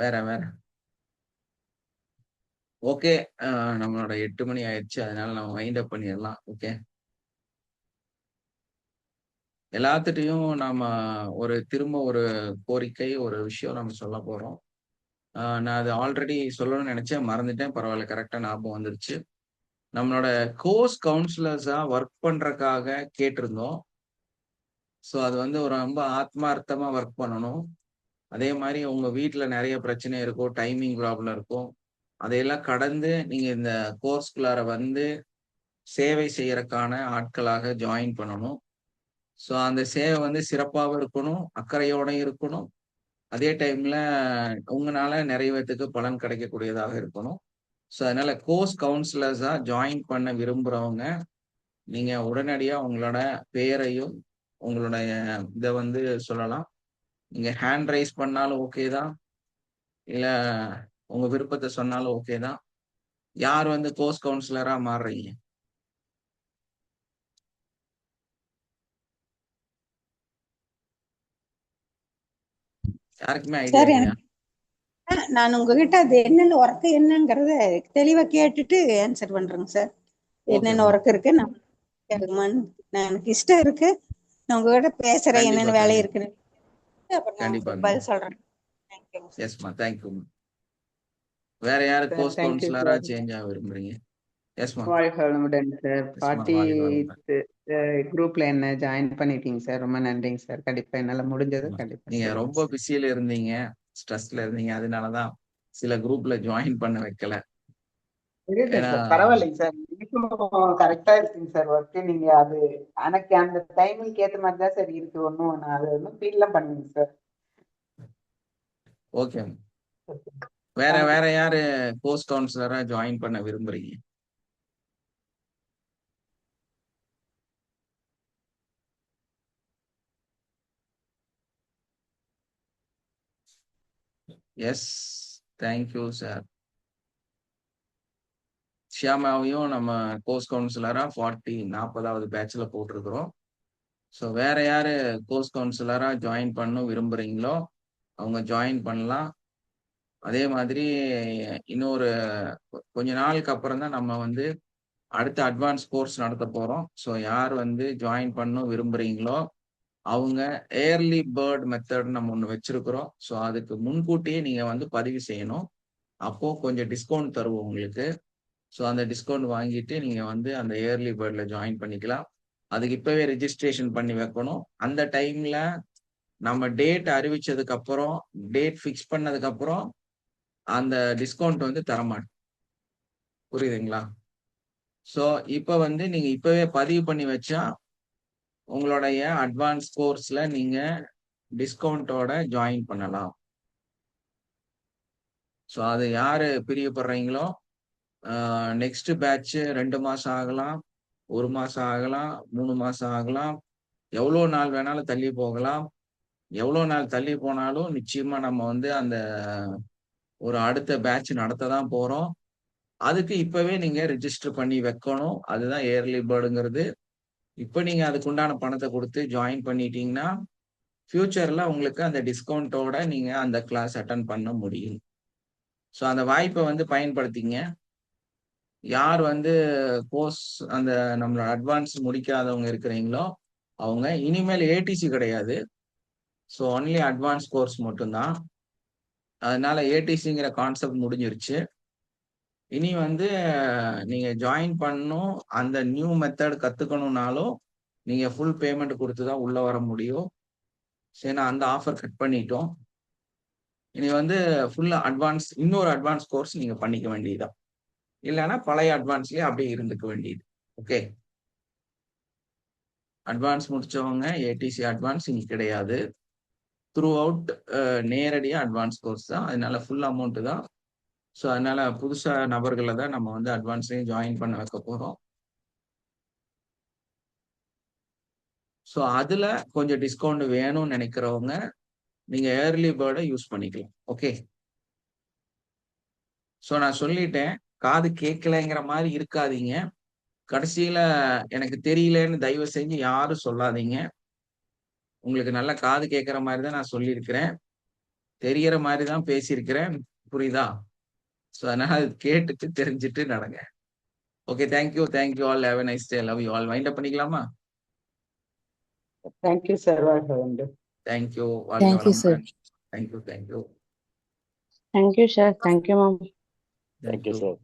[SPEAKER 2] வேற வேற ஓகே. நம்மளோட 8 மணி ஆயிடுச்சு, அதனால நம்ம வைண்ட் அப் பண்ணிடலாம். ஓகே, எல்லாத்துட்டையும் நாம திரும்ப ஒரு கோரிக்கை, ஒரு விஷயம் நம்ம சொல்ல போறோம். நான் அது ஆல்ரெடி சொல்லணும்னு நினைச்சேன், மறந்துட்டேன். பரவாயில்ல, கரெக்டா ஞாபகம் வந்துருச்சு. நம்மளோட கோர்ஸ் கவுன்சிலர்ஸா ஒர்க் பண்றதுக்காக கேட்டிருந்தோம். ஸோ அது வந்து ஒரு ரொம்ப ஆத்மார்த்தமா ஒர்க் பண்ணணும். அதே மாதிரி உங்க வீட்ல நிறைய பிரச்சனை இருக்கும், டைமிங் ப்ராப்ளம் இருக்கும். அதையெல்லாம் கடந்து நீங்க இந்த கோர்ஸ்குள்ளார வந்து சேவை செய்யறதுக்கான ஆட்களாக ஜாயின் பண்ணணும். ஸோ அந்த சேவை வந்து சிறப்பாகவும் இருக்கணும், அக்கறையோட இருக்கணும். அதே டைம்ல உங்களால நிறைய பேத்துக்கு பலன் கிடைக்கக்கூடியதாக இருக்கணும். ஸோ அதனால கோர்ஸ் கவுன்சிலர்ஸா ஜாயின் பண்ண விரும்புறவங்க நீங்க உடனடியா உங்களோட பெயரையும் உங்களுடைய இதை வந்து சொல்லலாம். நீங்க ஹேண்ட் ரைஸ் பண்ணாலும் ஓகே தான், இல்ல உங்க விருப்பத்தை சொன்னாலும் ஓகே தான். யார் வந்து கோர்ஸ் கவுன்சிலரா மாறுறீங்க? யாருக்குமே ஐடியா
[SPEAKER 11] சார்
[SPEAKER 2] இல்லையா?
[SPEAKER 11] எனக்கு நான் உங்ககிட்ட அது என்னென்ன ஒர்க் என்னங்கிறத தெளிவா கேட்டுட்டு ஆன்சர் பண்றேங்க சார். என்னென்ன
[SPEAKER 2] ஓகேம்மா,
[SPEAKER 11] ஒர்க் இருக்கு எனக்கு இஷ்டம் இருக்கு. நான் உங்ககிட்ட பேசுறேன்
[SPEAKER 2] கண்டிப்பா,
[SPEAKER 11] என்னென்ன வேலை
[SPEAKER 2] கண்டிப்பா,
[SPEAKER 11] இருக்குன்னு. அப்புறம் நான் உங்களுக்கு
[SPEAKER 2] கண்டிப்பாங்கம்மா.
[SPEAKER 11] பதில் சொல்றேன். தேங்க்யூங்க சார்.
[SPEAKER 2] எஸ்மா, தேங்க்யூ. வேற யாரு கோர்ஸ்
[SPEAKER 6] தேங்க்யூ
[SPEAKER 2] கவுன்சிலரா
[SPEAKER 6] சார்.
[SPEAKER 2] சேஞ்ச் ஆக விரும்புறீங்க? எஸ்மா,
[SPEAKER 6] வாழ்க வளமுடன் சார்.
[SPEAKER 2] எஸ்மா, வாழ்க வளமுடன்.
[SPEAKER 6] குரூப்ல என்ன ஜாயின் பண்ணிட்டீங்க சார். ரொம்ப நன்றிங்க சார். கண்டிப்பா என்னால முடிஞ்சது கண்டிப்பா
[SPEAKER 2] நீங்க
[SPEAKER 6] செய்வேன்
[SPEAKER 2] ரொம்ப
[SPEAKER 6] சார்.
[SPEAKER 2] பிஸியில இருந்தீங்க, ஸ்ட்ரெஸ்ல இருந்தீங்க, அதனாலதான் சில குரூப்ல ஜாயின் பண்ண வைக்கல.
[SPEAKER 6] இருக்கு
[SPEAKER 2] ஏன்னா
[SPEAKER 6] சார், பரவாயில்லைங்க சார். எனக்கும் கரெக்டா இருக்குங்க சார் ஒர்க். நீங்க அது எனக்கு அந்த டைமிங்க்கு ஏத்த மாதிரி தான் சார் இருக்கு. ஒன்றும் நான் அதை ஒன்றும் ஃபீல்லாம் பண்ணுங்க சார்.
[SPEAKER 2] ஓகே. வேற
[SPEAKER 6] தேங்க்யூ.
[SPEAKER 2] வேற யாரு கோர்ஸ் கவுன்சிலரா ஜாயின் பண்ண விரும்புறீங்க? S, thank you sir. ஷியாமாவையும் நம்ம கோர்ஸ் கவுன்சிலரா 40வது பேட்ச்ல போட்டிருக்கிறோம். ஸோ வேற யாரு கோர்ஸ் கவுன்சிலரா ஜாயின் பண்ண விரும்புறீங்களோ அவங்க ஜாயின் பண்ணலாம். அதே மாதிரி இன்னொரு கொஞ்ச நாளுக்கு அப்புறம் தான் நம்ம வந்து அடுத்த அட்வான்ஸ் கோர்ஸ் நடத்த போறோம். ஸோ யார் வந்து ஜாயின் பண்ண விரும்புறீங்களோ அவங்க ஏர்லி பேர்ட் மெத்தட் நம்ம ஒன்று வச்சிருக்கிறோம். ஸோ அதுக்கு முன்கூட்டியே நீங்க வந்து பதிவு செய்யணும். அப்போ கொஞ்சம் டிஸ்கவுண்ட் தருவோம் உங்களுக்கு. ஸோ அந்த டிஸ்கவுண்ட் வாங்கிட்டு நீங்கள் வந்து அந்த இயர்லி பேர்டில் ஜாயின் பண்ணிக்கலாம். அதுக்கு இப்போவே ரெஜிஸ்ட்ரேஷன் பண்ணி வைக்கணும். அந்த டைமில் நம்ம டேட் அறிவிச்சதுக்கு அப்புறம், டேட் ஃபிக்ஸ் பண்ணதுக்கு அப்புறம் அந்த டிஸ்கவுண்ட் வந்து தரமாட்டோம். புரியுதுங்களா? ஸோ இப்போ வந்து நீங்கள் இப்போவே பதிவு பண்ணி வச்சா உங்களுடைய அட்வான்ஸ் கோர்ஸில் நீங்கள் டிஸ்கவுண்ட்டோட ஜாயின் பண்ணலாம். ஸோ அது யார் பிரியப்படுறீங்களோ நெக்ஸ்ட் பேட்ச் 2 மாதம் ஆகலாம், 1 மாதம் ஆகலாம், 3 மாதம் ஆகலாம், எவ்வளோ நாள் வேணாலும் தள்ளி போகலாம். எவ்வளோ நாள் தள்ளி போனாலும் நிச்சயமாக நம்ம வந்து அந்த ஒரு அடுத்த பேட்ச் நடத்த தான் போகிறோம். அதுக்கு இப்போவே நீங்கள் ரெஜிஸ்டர் பண்ணி வைக்கணும். அதுதான் இயர்லி பேர்டுங்கிறது. இப்போ நீங்கள் அதுக்கு உண்டான பணத்தை கொடுத்து ஜாயின் பண்ணிட்டீங்கன்னா ஃபியூச்சரில் உங்களுக்கு அந்த டிஸ்கவுண்ட்டோட நீங்கள் அந்த கிளாஸ் அட்டன் பண்ண முடியும். ஸோ அந்த வாய்ப்பை வந்து பயன்படுத்திங்க. யார் வந்து கோர்ஸ் அந்த நம்மளோட அட்வான்ஸ் முடிக்காதவங்க இருக்கிறீங்களோ அவங்க இனிமேல் ஏடிசி கிடையாது. ஸோ ஒன்லி அட்வான்ஸ் கோர்ஸ் மட்டும்தான். அதனால ஏடிசிங்கிற கான்செப்ட் முடிஞ்சிருச்சு. இனி வந்து நீங்கள் ஜாயின் பண்ணணும், அந்த நியூ மெத்தட் கற்றுக்கணுன்னாலும் நீங்கள் ஃபுல் பேமெண்ட் கொடுத்து தான் உள்ளே வர முடியும். சரி, நான் அந்த ஆஃபர் கட் பண்ணிட்டோம். இனி வந்து ஃபுல்லாக அட்வான்ஸ் இன்னொரு அட்வான்ஸ் கோர்ஸ் நீங்கள் பண்ணிக்க வேண்டியதுதான். இல்லைன்னா பழைய அட்வான்ஸ்லேயே அப்படியே இருந்துக்க வேண்டியது. ஓகே, அட்வான்ஸ் முடிச்சவங்க ஏடிசி அட்வான்ஸ் இனி கிடையாது. த்ரூ அவுட் நேரடியாக அட்வான்ஸ் கோர்ஸ் தான். அதனால ஃபுல் அமௌண்ட்டு தான். ஸோ அதனால புதுசாக நபர்களை தான் நம்ம வந்து அட்வான்ஸ்லையும் ஜாயின் பண்ண வைக்க போகிறோம். ஸோ அதில் கொஞ்சம் டிஸ்கவுண்ட் வேணும்னு நினைக்கிறவங்க நீங்கள் ஏர்லி பேர்டை யூஸ் பண்ணிக்கலாம். ஓகே, ஸோ நான் சொல்லிட்டேன், காது கேட்கலைங்கிற மாதிரி இருக்காதீங்க. கடைசியில் எனக்கு தெரியலன்னு தயவு செஞ்சு யாரும் சொல்லாதீங்க. உங்களுக்கு நல்ல காது கேட்குற மாதிரி தான் நான் சொல்லியிருக்கிறேன், தெரியற மாதிரி தான் பேசியிருக்கிறேன். புரியுதா? ஸோ அதனால் அது கேட்டுட்டு தெரிஞ்சுட்டு நடங்க. Okay, thank you all. Have a nice day. Love you all. Wind up பண்ணிக்கலாமா?
[SPEAKER 6] Thank you sir.
[SPEAKER 2] Thank you.
[SPEAKER 5] Thank you, sir.
[SPEAKER 2] Thank you.
[SPEAKER 9] Thank you sir. Thank you ma'am.
[SPEAKER 10] Thank you sir.